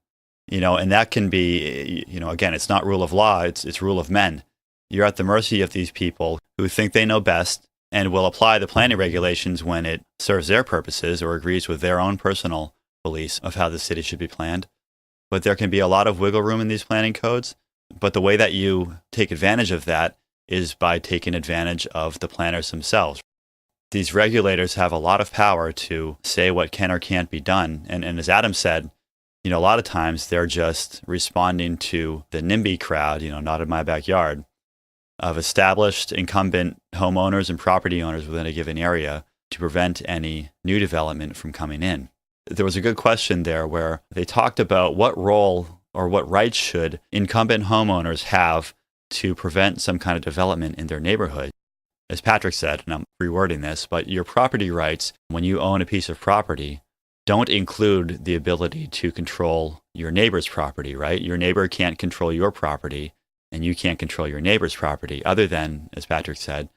And that can be, again, it's not rule of law, it's rule of men. You're at the mercy of these people who think they know best and will apply the planning regulations when it serves their purposes or agrees with their own personal beliefs of how the city should be planned. But there can be a lot of wiggle room in these planning codes. But the way that you take advantage of that is by taking advantage of the planners themselves. These regulators have a lot of power to say what can or can't be done. And as Adam said, a lot of times they're just responding to the NIMBY crowd, not in my backyard, of established incumbent homeowners and property owners within a given area to prevent any new development from coming in. There was a good question there where they talked about what role or what rights should incumbent homeowners have to prevent some kind of development in their neighborhood? As Patrik said, and I'm rewording this, but your property rights, when you own a piece of property, don't include the ability to control your neighbor's property, right? Your neighbor can't control your property, and you can't control your neighbor's property, other than, as Patrik said,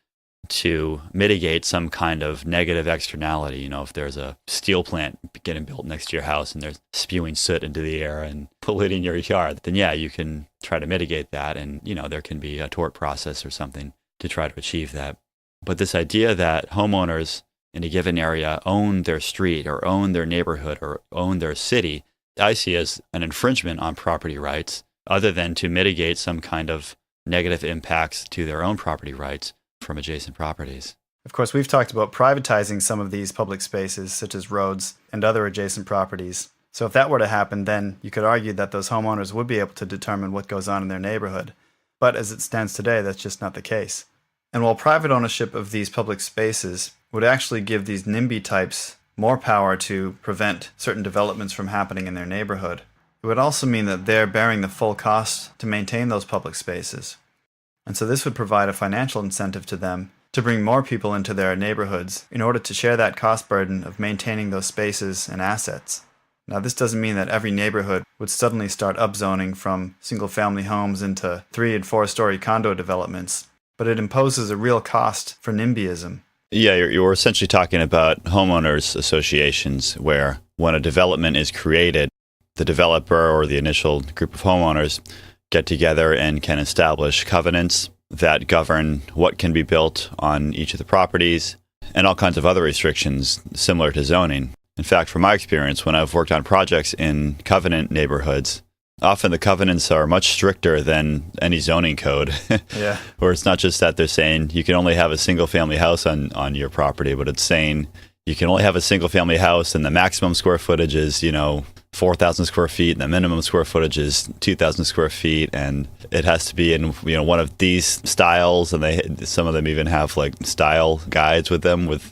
to mitigate some kind of negative externality. You know, if there's a steel plant getting built next to your house and there's spewing soot into the air and polluting your yard, then yeah, you can try to mitigate that. And, you know, there can be a tort process or something to try to achieve that. But this idea that homeowners in a given area own their street or own their neighborhood or own their city, I see as an infringement on property rights, other than to mitigate some kind of negative impacts to their own property rights from adjacent properties. Of course, we've talked about privatizing some of these public spaces, such as roads and other adjacent properties. So if that were to happen, then you could argue that those homeowners would be able to determine what goes on in their neighborhood. But as it stands today, that's just not the case. And while private ownership of these public spaces would actually give these NIMBY types more power to prevent certain developments from happening in their neighborhood, it would also mean that they're bearing the full cost to maintain those public spaces. And so this would provide a financial incentive to them to bring more people into their neighborhoods in order to share that cost burden of maintaining those spaces and assets. Now, this doesn't mean that every neighborhood would suddenly start upzoning from single-family homes into 3- and 4-story condo developments, but it imposes a real cost for NIMBYism. Yeah, you're essentially talking about homeowners associations where when a development is created, the developer or the initial group of homeowners get together and can establish covenants that govern what can be built on each of the properties and all kinds of other restrictions similar to zoning. In fact, from my experience, when I've worked on projects in covenant neighborhoods, often the covenants are much stricter than any zoning code. Yeah. Where it's not just that they're saying you can only have a single family house on your property, but it's saying you can only have a single family house and the maximum square footage is, 4,000 square feet and the minimum square footage is 2,000 square feet, and it has to be in one of these styles, and some of them even have like style guides with them with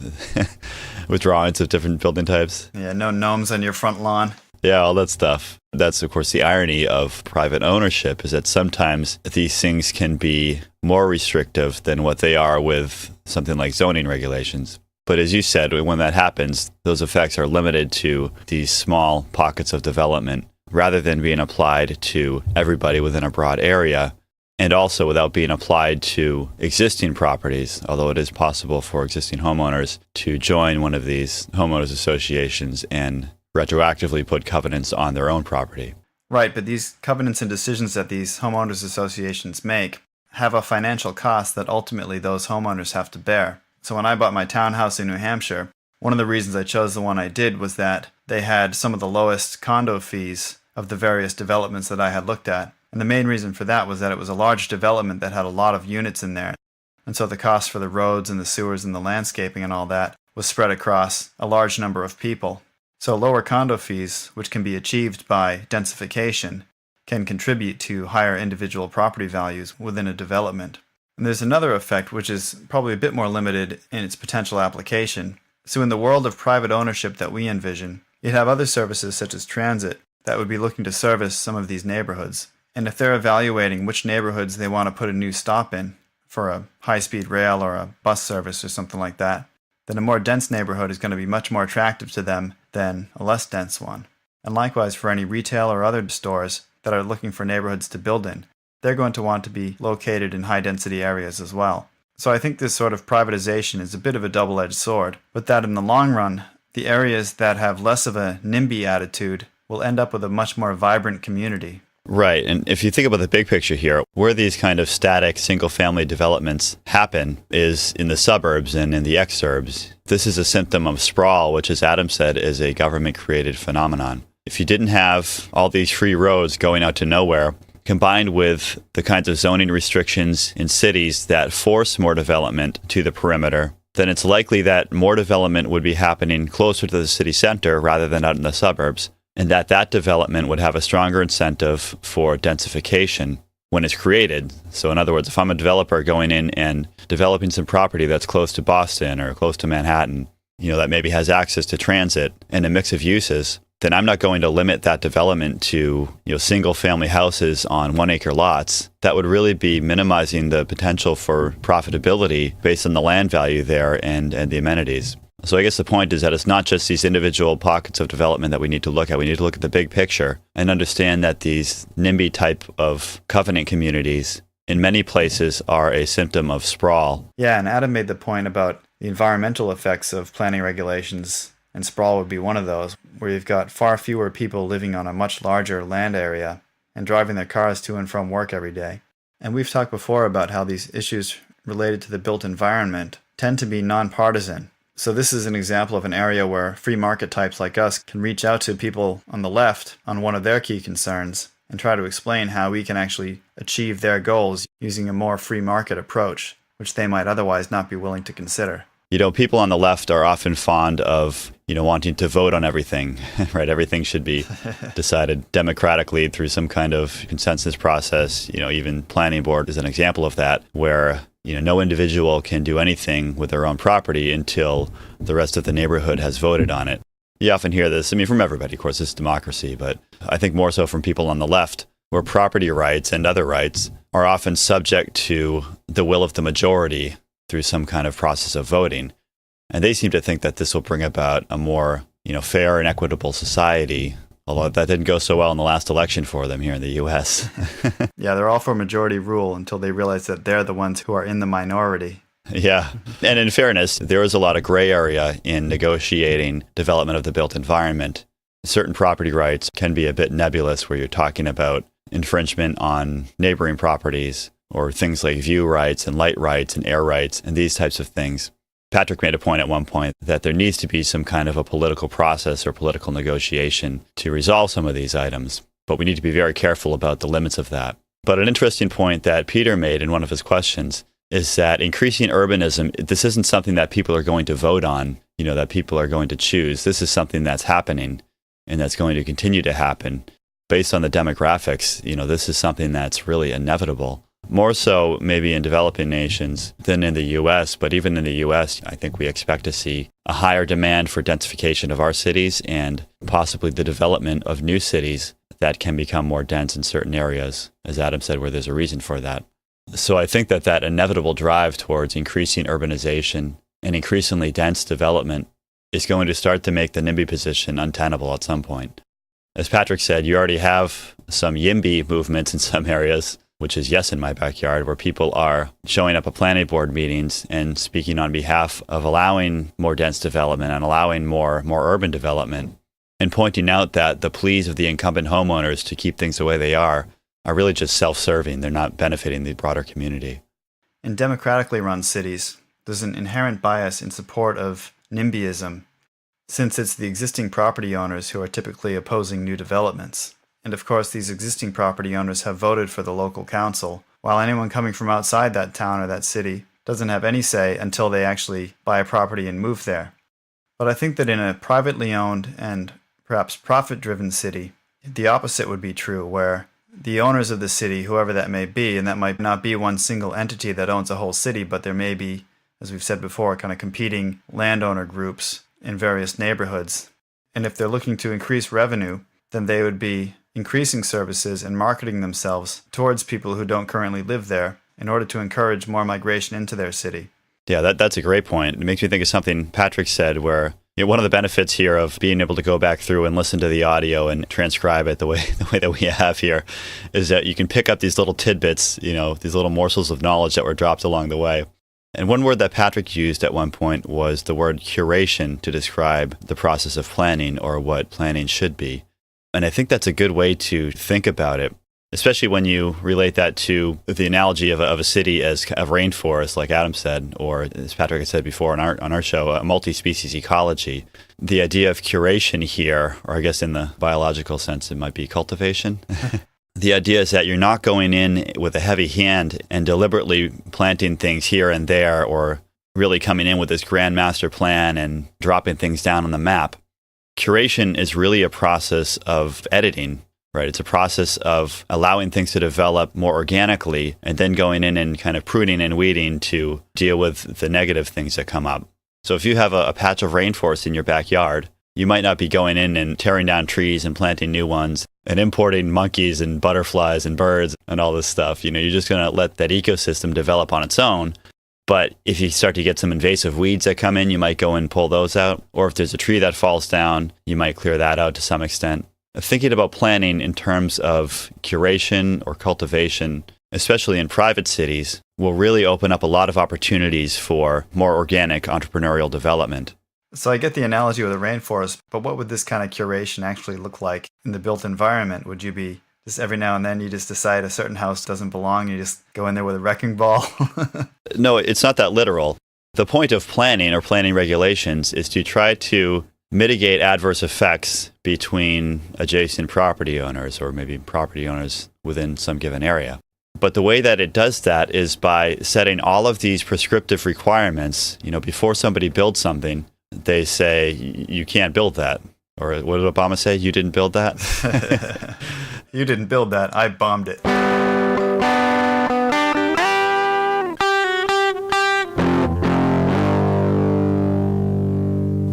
with drawings of different building types. Yeah, no gnomes on your front lawn. Yeah, all that stuff. That's, of course, the irony of private ownership is that sometimes these things can be more restrictive than what they are with something like zoning regulations. But as you said, when that happens, those effects are limited to these small pockets of development rather than being applied to everybody within a broad area, and also without being applied to existing properties, although it is possible for existing homeowners to join one of these homeowners associations and retroactively put covenants on their own property. Right, but these covenants and decisions that these homeowners associations make have a financial cost that ultimately those homeowners have to bear. So when I bought my townhouse in New Hampshire, one of the reasons I chose the one I did was that they had some of the lowest condo fees of the various developments that I had looked at. And the main reason for that was that it was a large development that had a lot of units in there. And so the cost for the roads and the sewers and the landscaping and all that was spread across a large number of people. So lower condo fees, which can be achieved by densification, can contribute to higher individual property values within a development. And there's another effect which is probably a bit more limited in its potential application. So in the world of private ownership that we envision, you'd have other services such as transit that would be looking to service some of these neighborhoods. And if they're evaluating which neighborhoods they want to put a new stop in for a high-speed rail or a bus service or something like that, then a more dense neighborhood is going to be much more attractive to them than a less dense one. And likewise for any retail or other stores that are looking for neighborhoods to build in, they're going to want to be located in high-density areas as well. So I think this sort of privatization is a bit of a double-edged sword, but that in the long run, the areas that have less of a NIMBY attitude will end up with a much more vibrant community. Right, and if you think about the big picture here, where these kind of static single-family developments happen is in the suburbs and in the exurbs. This is a symptom of sprawl, which, as Adam said, is a government-created phenomenon. If you didn't have all these free roads going out to nowhere, combined with the kinds of zoning restrictions in cities that force more development to the perimeter, then it's likely that more development would be happening closer to the city center rather than out in the suburbs, and that development would have a stronger incentive for densification when it's created. So in other words, if I'm a developer going in and developing some property that's close to Boston or close to Manhattan, that maybe has access to transit and a mix of uses, then I'm not going to limit that development to single family houses on 1 acre lots. That would really be minimizing the potential for profitability based on the land value there and the amenities. So I guess the point is that it's not just these individual pockets of development that we need to look at. We need to look at the big picture and understand that these NIMBY type of covenant communities in many places are a symptom of sprawl. Yeah, and Adam made the point about the environmental effects of planning regulations, and sprawl would be one of those, where you've got far fewer people living on a much larger land area and driving their cars to and from work every day. And we've talked before about how these issues related to the built environment tend to be nonpartisan. So this is an example of an area where free market types like us can reach out to people on the left on one of their key concerns and try to explain how we can actually achieve their goals using a more free market approach, which they might otherwise not be willing to consider. People on the left are often fond of, wanting to vote on everything, right? Everything should be decided democratically through some kind of consensus process. Even planning board is an example of that, where no individual can do anything with their own property until the rest of the neighborhood has voted on it. You often hear this, from everybody, of course, it's democracy, but I think more so from people on the left, where property rights and other rights are often subject to the will of the majority through some kind of process of voting. And they seem to think that this will bring about a more, fair and equitable society, although that didn't go so well in the last election for them here in the U.S. Yeah, they're all for majority rule until they realize that they're the ones who are in the minority. Yeah. And in fairness, there is a lot of gray area in negotiating development of the built environment. Certain property rights can be a bit nebulous, where you're talking about infringement on neighboring properties or things like view rights and light rights and air rights and these types of things. Patrik made a point at one point that there needs to be some kind of a political process or political negotiation to resolve some of these items, but we need to be very careful about the limits of that. But an interesting point that Peter made in one of his questions is that increasing urbanism, this isn't something that people are going to vote on, that people are going to choose. This is something that's happening and that's going to continue to happen. Based on the demographics, this is something that's really inevitable. More so maybe in developing nations than in the U.S., but even in the U.S., I think we expect to see a higher demand for densification of our cities and possibly the development of new cities that can become more dense in certain areas, as Adam said, where there's a reason for that. So I think that inevitable drive towards increasing urbanization and increasingly dense development is going to start to make the NIMBY position untenable at some point. As Patrik said, you already have some YIMBY movements in some areas, which is yes in my backyard, where people are showing up at planning board meetings and speaking on behalf of allowing more dense development and allowing more urban development, and pointing out that the pleas of the incumbent homeowners to keep things the way they are really just self-serving. They're not benefiting the broader community. In democratically run cities, there's an inherent bias in support of NIMBYism, since it's the existing property owners who are typically opposing new developments. And of course, these existing property owners have voted for the local council, while anyone coming from outside that town or that city doesn't have any say until they actually buy a property and move there. But I think that in a privately owned and perhaps profit-driven city, the opposite would be true, where the owners of the city, whoever that may be, and that might not be one single entity that owns a whole city, but there may be, as we've said before, kind of competing landowner groups in various neighborhoods. And if they're looking to increase revenue, then they would be increasing services and marketing themselves towards people who don't currently live there in order to encourage more migration into their city. Yeah, that's a great point. It makes me think of something Patrik said, where one of the benefits here of being able to go back through and listen to the audio and transcribe it the way that we have here is that you can pick up these little tidbits, these little morsels of knowledge that were dropped along the way. And one word that Patrik used at one point was the word curation to describe the process of planning, or what planning should be. And I think that's a good way to think about it, especially when you relate that to the analogy of a city as a rainforest, like Adam said, or as Patrik had said before on our show, a multi-species ecology. The idea of curation here, or I guess in the biological sense, it might be cultivation. The idea is that you're not going in with a heavy hand and deliberately planting things here and there, or really coming in with this grand master plan and dropping things down on the map. Curation is really a process of editing, right? It's a process of allowing things to develop more organically and then going in and kind of pruning and weeding to deal with the negative things that come up. So if you have a patch of rainforest in your backyard, You might not be going in and tearing down trees and planting new ones and importing monkeys and butterflies and birds and all this stuff. You're just going to let that ecosystem develop on its own. But if you start to get some invasive weeds that come in, you might go and pull those out. Or if there's a tree that falls down, you might clear that out to some extent. Thinking about planning in terms of curation or cultivation, especially in private cities, will really open up a lot of opportunities for more organic entrepreneurial development. So I get the analogy with a rainforest, but what would this kind of curation actually look like in the built environment? Would you be just every now and then you just decide a certain house doesn't belong, you just go in there with a wrecking ball? No, it's not that literal. The point of planning or planning regulations is to try to mitigate adverse effects between adjacent property owners or maybe property owners within some given area. But the way that it does that is by setting all of these prescriptive requirements. Before somebody builds something, they say, you can't build that. Or what did Obama say? You didn't build that? You didn't build that. I bombed it.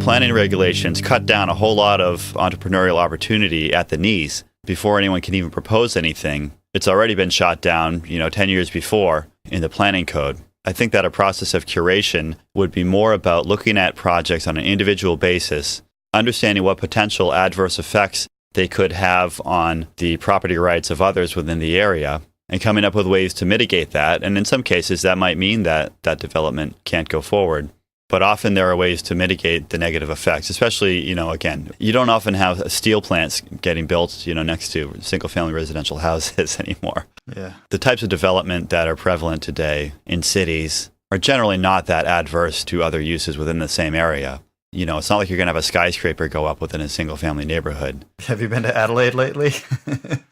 Planning regulations cut down a whole lot of entrepreneurial opportunity at the knees before anyone can even propose anything. It's already been shot down, 10 years before in the planning code. I think that a process of curation would be more about looking at projects on an individual basis, understanding what potential adverse effects they could have on the property rights of others within the area, and coming up with ways to mitigate that. And in some cases, that might mean that development can't go forward. But often there are ways to mitigate the negative effects, especially, again, you don't often have steel plants getting built, next to single-family residential houses anymore. Yeah. The types of development that are prevalent today in cities are generally not that adverse to other uses within the same area. It's not like you're going to have a skyscraper go up within a single-family neighborhood. Have you been to Adelaide lately?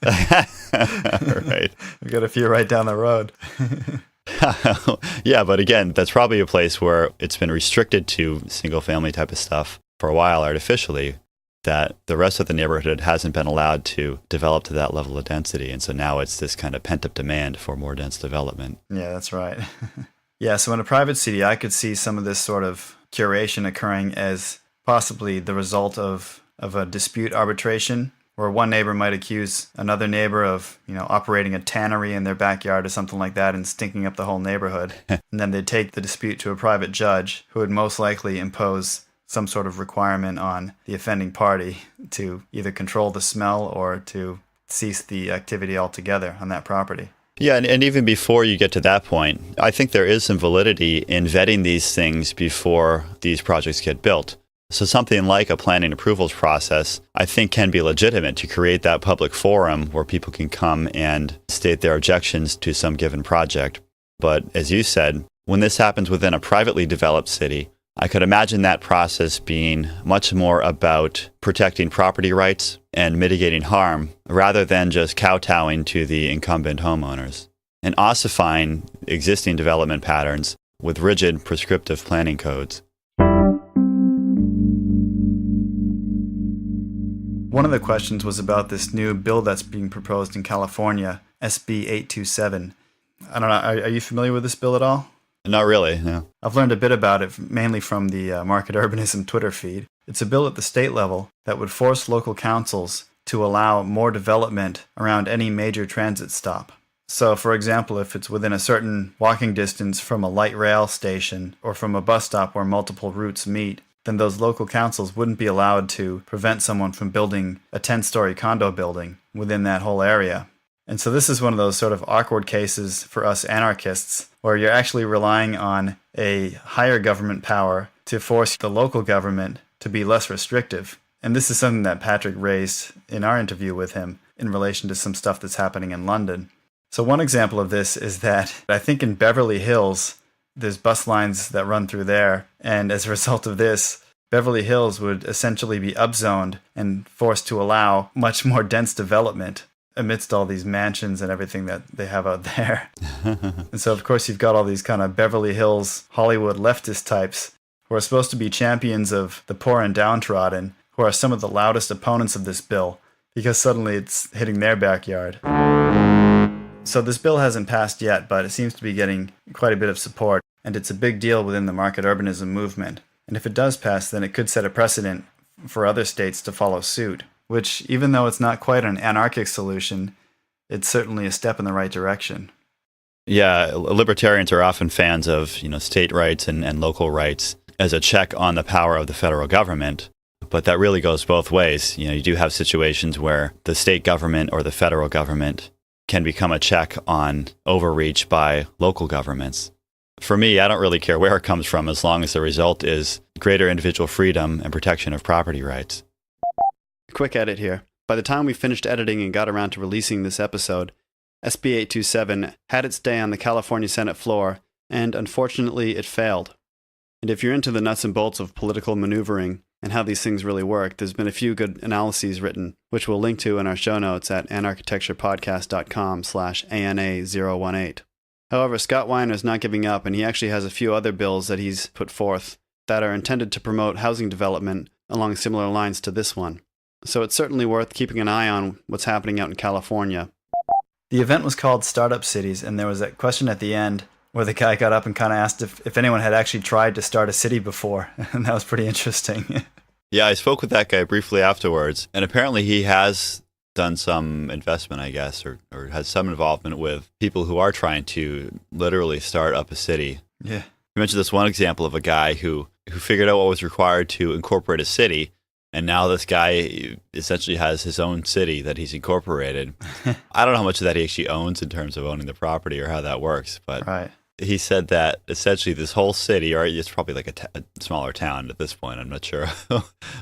Right. We've got a few right down the road. Yeah, but again, that's probably a place where it's been restricted to single-family type of stuff for a while artificially, that the rest of the neighborhood hasn't been allowed to develop to that level of density. And so now it's this kind of pent-up demand for more dense development. Yeah, that's right. Yeah, so in a private city, I could see some of this sort of curation occurring as possibly the result of a dispute arbitration, where one neighbor might accuse another neighbor of, operating a tannery in their backyard or something like that and stinking up the whole neighborhood. And then they'd take the dispute to a private judge who would most likely impose some sort of requirement on the offending party to either control the smell or to cease the activity altogether on that property. Yeah, and even before you get to that point, I think there is some validity in vetting these things before these projects get built. So something like a planning approvals process, I think, can be legitimate to create that public forum where people can come and state their objections to some given project. But as you said, when this happens within a privately developed city, I could imagine that process being much more about protecting property rights and mitigating harm rather than just kowtowing to the incumbent homeowners and ossifying existing development patterns with rigid prescriptive planning codes. One of the questions was about this new bill that's being proposed in California, SB 827. I don't know, are you familiar with this bill at all? Not really, no. I've learned a bit about it, mainly from the Market Urbanism Twitter feed. It's a bill at the state level that would force local councils to allow more development around any major transit stop. So, for example, if it's within a certain walking distance from a light rail station or from a bus stop where multiple routes meet, then those local councils wouldn't be allowed to prevent someone from building a 10-story condo building within that whole area. And so this is one of those sort of awkward cases for us anarchists, where you're actually relying on a higher government power to force the local government to be less restrictive. And this is something that Patrik raised in our interview with him in relation to some stuff that's happening in London. So one example of this is that I think in Beverly Hills, there's bus lines that run through there. And as a result of this, Beverly Hills would essentially be upzoned and forced to allow much more dense development amidst all these mansions and everything that they have out there. And so, of course, you've got all these kind of Beverly Hills, Hollywood leftist types who are supposed to be champions of the poor and downtrodden, who are some of the loudest opponents of this bill, because suddenly it's hitting their backyard. So this bill hasn't passed yet, but it seems to be getting quite a bit of support, and it's a big deal within the market urbanism movement. And if it does pass, then it could set a precedent for other states to follow suit, which, even though it's not quite an anarchic solution, it's certainly a step in the right direction. Yeah, libertarians are often fans of, state rights and local rights as a check on the power of the federal government. But that really goes both ways. You do have situations where the state government or the federal government can become a check on overreach by local governments. For me, I don't really care where it comes from as long as the result is greater individual freedom and protection of property rights. Quick edit here. By the time we finished editing and got around to releasing this episode, SB 827 had its day on the California Senate floor, and unfortunately it failed. And if you're into the nuts and bolts of political maneuvering and how these things really work, there's been a few good analyses written, which we'll link to in our show notes at anarchitecturepodcast.com/ANA018. However, Scott Weiner's not giving up, and he actually has a few other bills that he's put forth that are intended to promote housing development along similar lines to this one. So it's certainly worth keeping an eye on what's happening out in California. The event was called Startup Cities, and there was that question at the end where the guy got up and kind of asked if anyone had actually tried to start a city before, and that was pretty interesting. Yeah, I spoke with that guy briefly afterwards, and apparently he has done some investment, I guess, or has some involvement with people who are trying to literally start up a city. Yeah. You mentioned this one example of a guy who figured out what was required to incorporate a city, and now this guy essentially has his own city that he's incorporated. I don't know how much of that he actually owns in terms of owning the property or how that works, but right. He said that essentially this whole city, or it's probably like a smaller town at this point, I'm not sure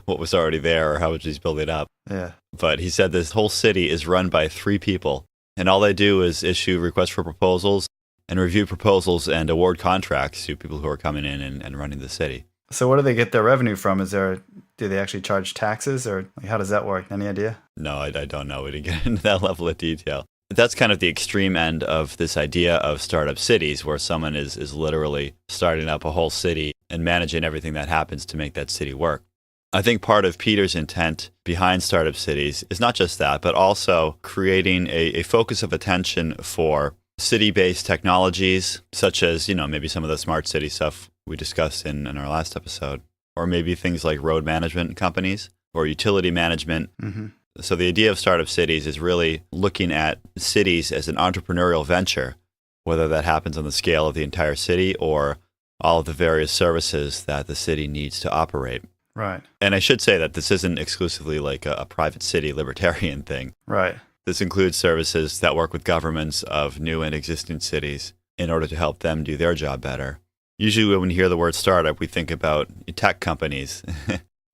what was already there or how much he's building up. Yeah. But he said this whole city is run by 3 people, and all they do is issue requests for proposals and review proposals and award contracts to people who are coming in and running the city. So what do they get their revenue from? Do they actually charge taxes, or how does that work? Any idea? No, I don't know. We didn't get into that level of detail. That's kind of the extreme end of this idea of startup cities, where someone is literally starting up a whole city and managing everything that happens to make that city work. I think part of Peter's intent behind startup cities is not just that, but also creating a focus of attention for city-based technologies, such as, maybe some of the smart city stuff we discussed in our last episode, or maybe things like road management companies or utility management. Mm-hmm. So the idea of startup cities is really looking at cities as an entrepreneurial venture, whether that happens on the scale of the entire city or all of the various services that the city needs to operate. Right. And I should say that this isn't exclusively like a private city libertarian thing. Right. This includes services that work with governments of new and existing cities in order to help them do their job better. Usually when we hear the word startup, we think about tech companies,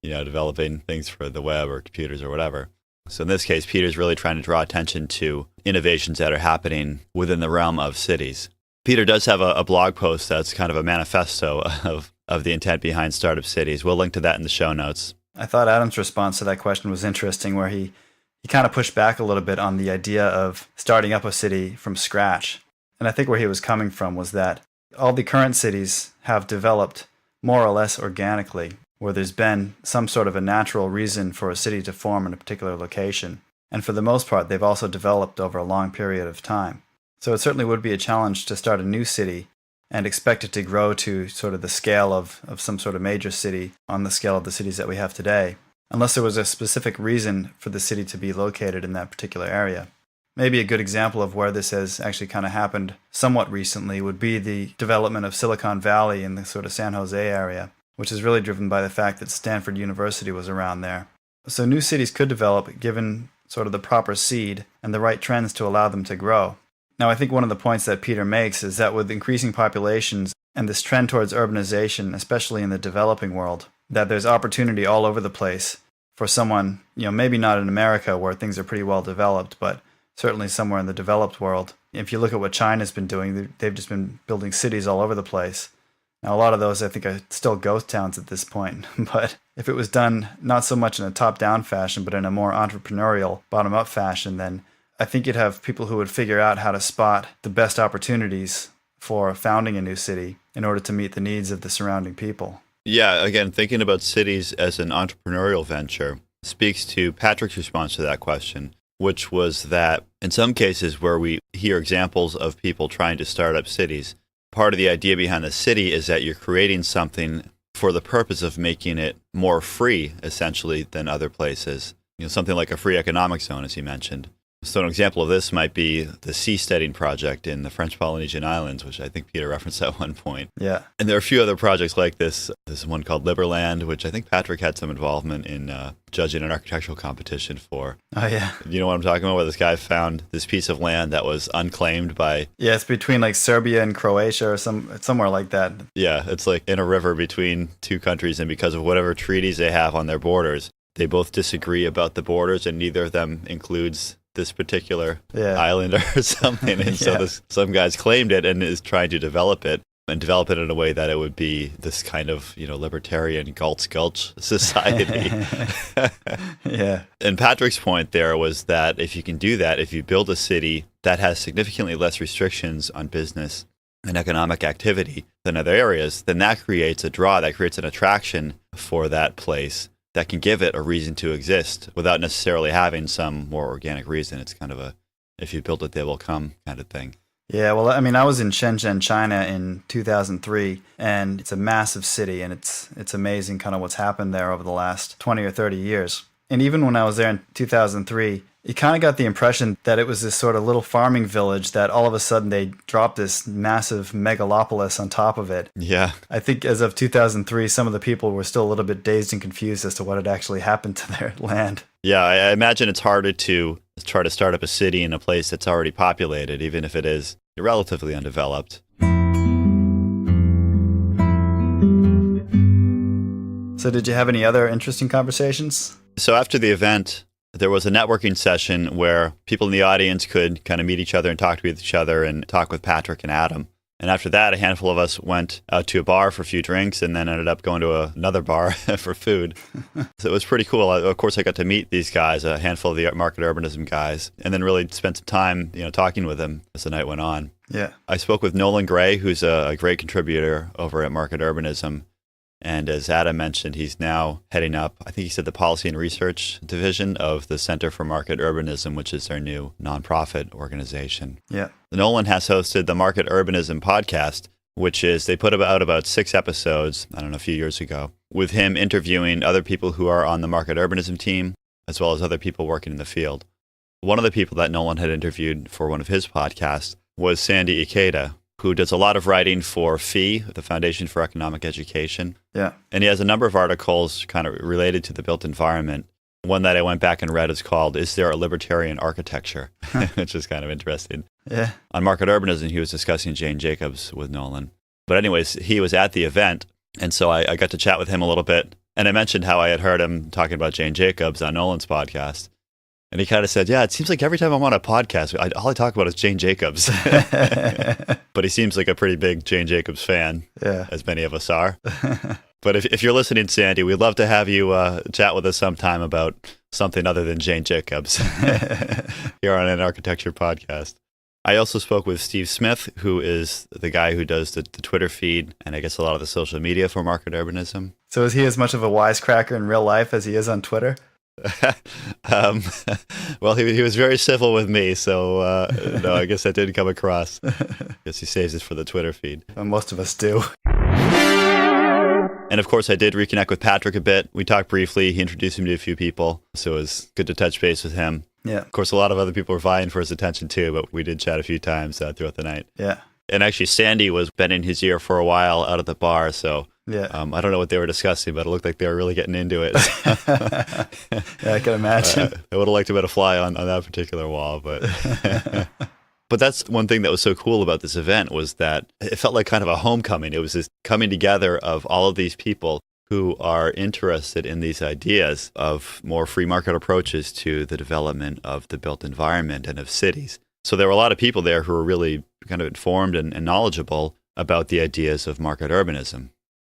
developing things for the web or computers or whatever. So in this case, Peter's really trying to draw attention to innovations that are happening within the realm of cities. Peter does have a blog post that's kind of a manifesto of the intent behind startup cities. We'll link to that in the show notes. I thought Adam's response to that question was interesting, where he kind of pushed back a little bit on the idea of starting up a city from scratch. And I think where he was coming from was that all the current cities have developed more or less organically, where there's been some sort of a natural reason for a city to form in a particular location. And for the most part, they've also developed over a long period of time. So it certainly would be a challenge to start a new city and expect it to grow to sort of the scale of some sort of major city on the scale of the cities that we have today, unless there was a specific reason for the city to be located in that particular area. Maybe a good example of where this has actually kind of happened somewhat recently would be the development of Silicon Valley in the sort of San Jose area, which is really driven by the fact that Stanford University was around there. So new cities could develop given sort of the proper seed and the right trends to allow them to grow. Now, I think one of the points that Peter makes is that with increasing populations and this trend towards urbanization, especially in the developing world, that there's opportunity all over the place for someone, maybe not in America where things are pretty well developed, but certainly somewhere in the developed world. If you look at what China's been doing, they've just been building cities all over the place. Now, a lot of those, I think, are still ghost towns at this point. But if it was done not so much in a top-down fashion, but in a more entrepreneurial, bottom-up fashion, then I think you'd have people who would figure out how to spot the best opportunities for founding a new city in order to meet the needs of the surrounding people. Yeah, again, thinking about cities as an entrepreneurial venture speaks to Patrick's response to that question, which was that in some cases where we hear examples of people trying to start up cities, part of the idea behind the city is that you're creating something for the purpose of making it more free, essentially, than other places. Something like a free economic zone, as you mentioned. So an example of this might be the seasteading project in the French Polynesian Islands, which I think Peter referenced at one point. Yeah. And there are a few other projects like this. There's one called Liberland, which I think Patrik had some involvement in judging an architectural competition for. Oh, yeah. You know what I'm talking about, where this guy found this piece of land that was unclaimed by... Yeah, it's between like Serbia and Croatia or somewhere like that. Yeah, it's like in a river between two countries, and because of whatever treaties they have on their borders, they both disagree about the borders, and neither of them includes this particular island or something. And so some guys claimed it and is trying to develop it in a way that it would be this kind of, libertarian Gulch society. Yeah. And Patrik's point there was that if you can do that, if you build a city that has significantly less restrictions on business and economic activity than other areas, then that creates a draw, that creates an attraction for that place that can give it a reason to exist without necessarily having some more organic reason. It's kind of a, if you build it, they will come kind of thing. Yeah, well, I mean, I was in Shenzhen, China in 2003, and it's a massive city, and it's amazing kind of what's happened there over the last 20 or 30 years. And even when I was there in 2003, you kind of got the impression that it was this sort of little farming village that all of a sudden they dropped this massive megalopolis on top of it. Yeah. I think as of 2003, some of the people were still a little bit dazed and confused as to what had actually happened to their land. Yeah, I imagine it's harder to try to start up a city in a place that's already populated, even if it is relatively undeveloped. So did you have any other interesting conversations? So after the event, there was a networking session where people in the audience could kind of meet each other and talk to each other and talk with Patrik and Adam. And after that, a handful of us went out to a bar for a few drinks and then ended up going to another bar for food. So it was pretty cool. Of course, I got to meet these guys, a handful of the Market Urbanism guys, and then really spent some time, talking with them as the night went on. Yeah. I spoke with Nolan Gray, who's a great contributor over at Market Urbanism. And as Adam mentioned, he's now heading up, I think he said, the Policy and Research Division of the Center for Market Urbanism, which is their new nonprofit organization. Yeah. Nolan has hosted the Market Urbanism podcast, which is, they put out about 6 episodes, I don't know, a few years ago, with him interviewing other people who are on the Market Urbanism team, as well as other people working in the field. One of the people that Nolan had interviewed for one of his podcasts was Sandy Ikeda, who does a lot of writing for FEE, the Foundation for Economic Education. Yeah. And he has a number of articles kind of related to the built environment. One that I went back and read is called, "Is There a Libertarian Architecture?" which is kind of interesting. Yeah. On Market Urbanism, he was discussing Jane Jacobs with Nolan. But anyways, he was at the event, and so I got to chat with him a little bit. And I mentioned how I had heard him talking about Jane Jacobs on Nolan's podcast. And he kind of said, yeah, it seems like every time I'm on a podcast, all I talk about is Jane Jacobs. But he seems like a pretty big Jane Jacobs fan, as many of us are. But if you're listening, Sandy, we'd love to have you chat with us sometime about something other than Jane Jacobs here on an Architecture Podcast. I also spoke with Steve Smith, who is the guy who does the Twitter feed and I guess a lot of the social media for Market Urbanism. So is he as much of a wisecracker in real life as he is on Twitter? Well, he was very civil with me, so no, I guess that didn't come across. I guess he saves it for the Twitter feed. Most of us do. And of course, I did reconnect with Patrik a bit. We talked briefly. He introduced me to a few people, so it was good to touch base with him. Yeah. Of course, a lot of other people were vying for his attention too, but we did chat a few times throughout the night. Yeah. And actually, Sandy was bending his ear for a while out at the bar, so yeah. I don't know what they were discussing, but it looked like they were really getting into it. Yeah, I can imagine. I would have liked to have been a fly on that particular wall, but but that's one thing that was so cool about this event was that it felt like kind of a homecoming. It was this coming together of all of these people who are interested in these ideas of more free market approaches to the development of the built environment and of cities. So there were a lot of people there who were really kind of informed and knowledgeable about the ideas of market urbanism.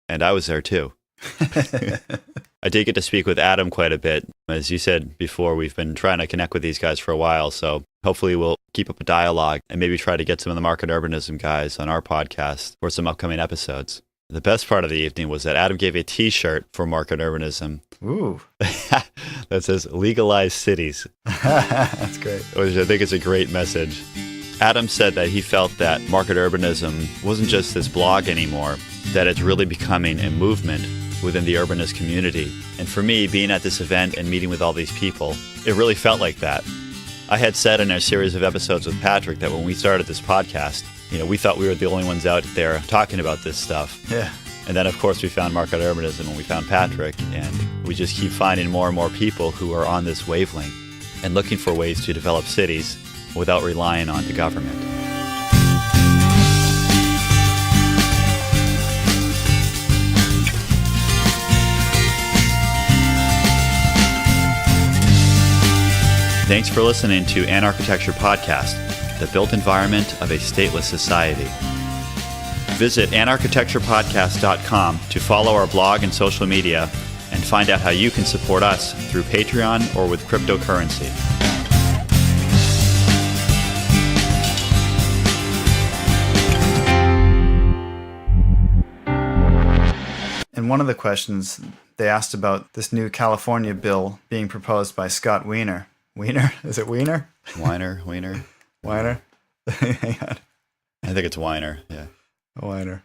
And I was there too. I did get to speak with Adam quite a bit. As you said before, we've been trying to connect with these guys for a while, so hopefully we'll keep up a dialogue and maybe try to get some of the Market Urbanism guys on our podcast for some upcoming episodes. The best part of the evening was that Adam gave a t-shirt for Market Urbanism. Ooh. That says legalized cities. That's great. Which I think is a great message, Adam said that he felt that Market Urbanism wasn't just this blog anymore, that it's really becoming a movement within the urbanist community. And for me, being at this event and meeting with all these people, it really felt like that. I had said in our series of episodes with Patrik that when we started this podcast, we thought we were the only ones out there talking about this stuff. Yeah. And then, of course, we found Market Urbanism and we found Patrik, and we just keep finding more and more people who are on this wavelength and looking for ways to develop cities without relying on the government. Thanks for listening to Anarchitecture Podcast, the built environment of a stateless society. Visit anarchitecturepodcast.com to follow our blog and social media and find out how you can support us through Patreon or with cryptocurrency. In one of the questions, they asked about this new California bill being proposed by Scott Wiener. Wiener? Is it Wiener? Wiener. Hang on. I think it's Wiener, yeah. A Wiener.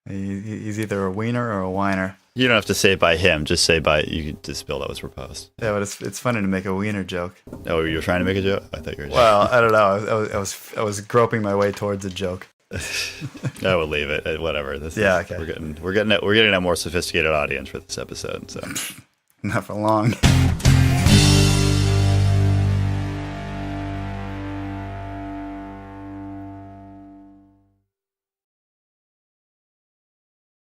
He's either a wiener or a whiner. You don't have to say it by him, just say by, you can just bill that was proposed. Yeah, but it's funny to make a wiener joke. Oh, you were trying to make a joke? I thought you were. Well, I don't know. I was groping my way towards a joke. I will leave it. Whatever. Okay. We're getting a more sophisticated audience for this episode. So not for long.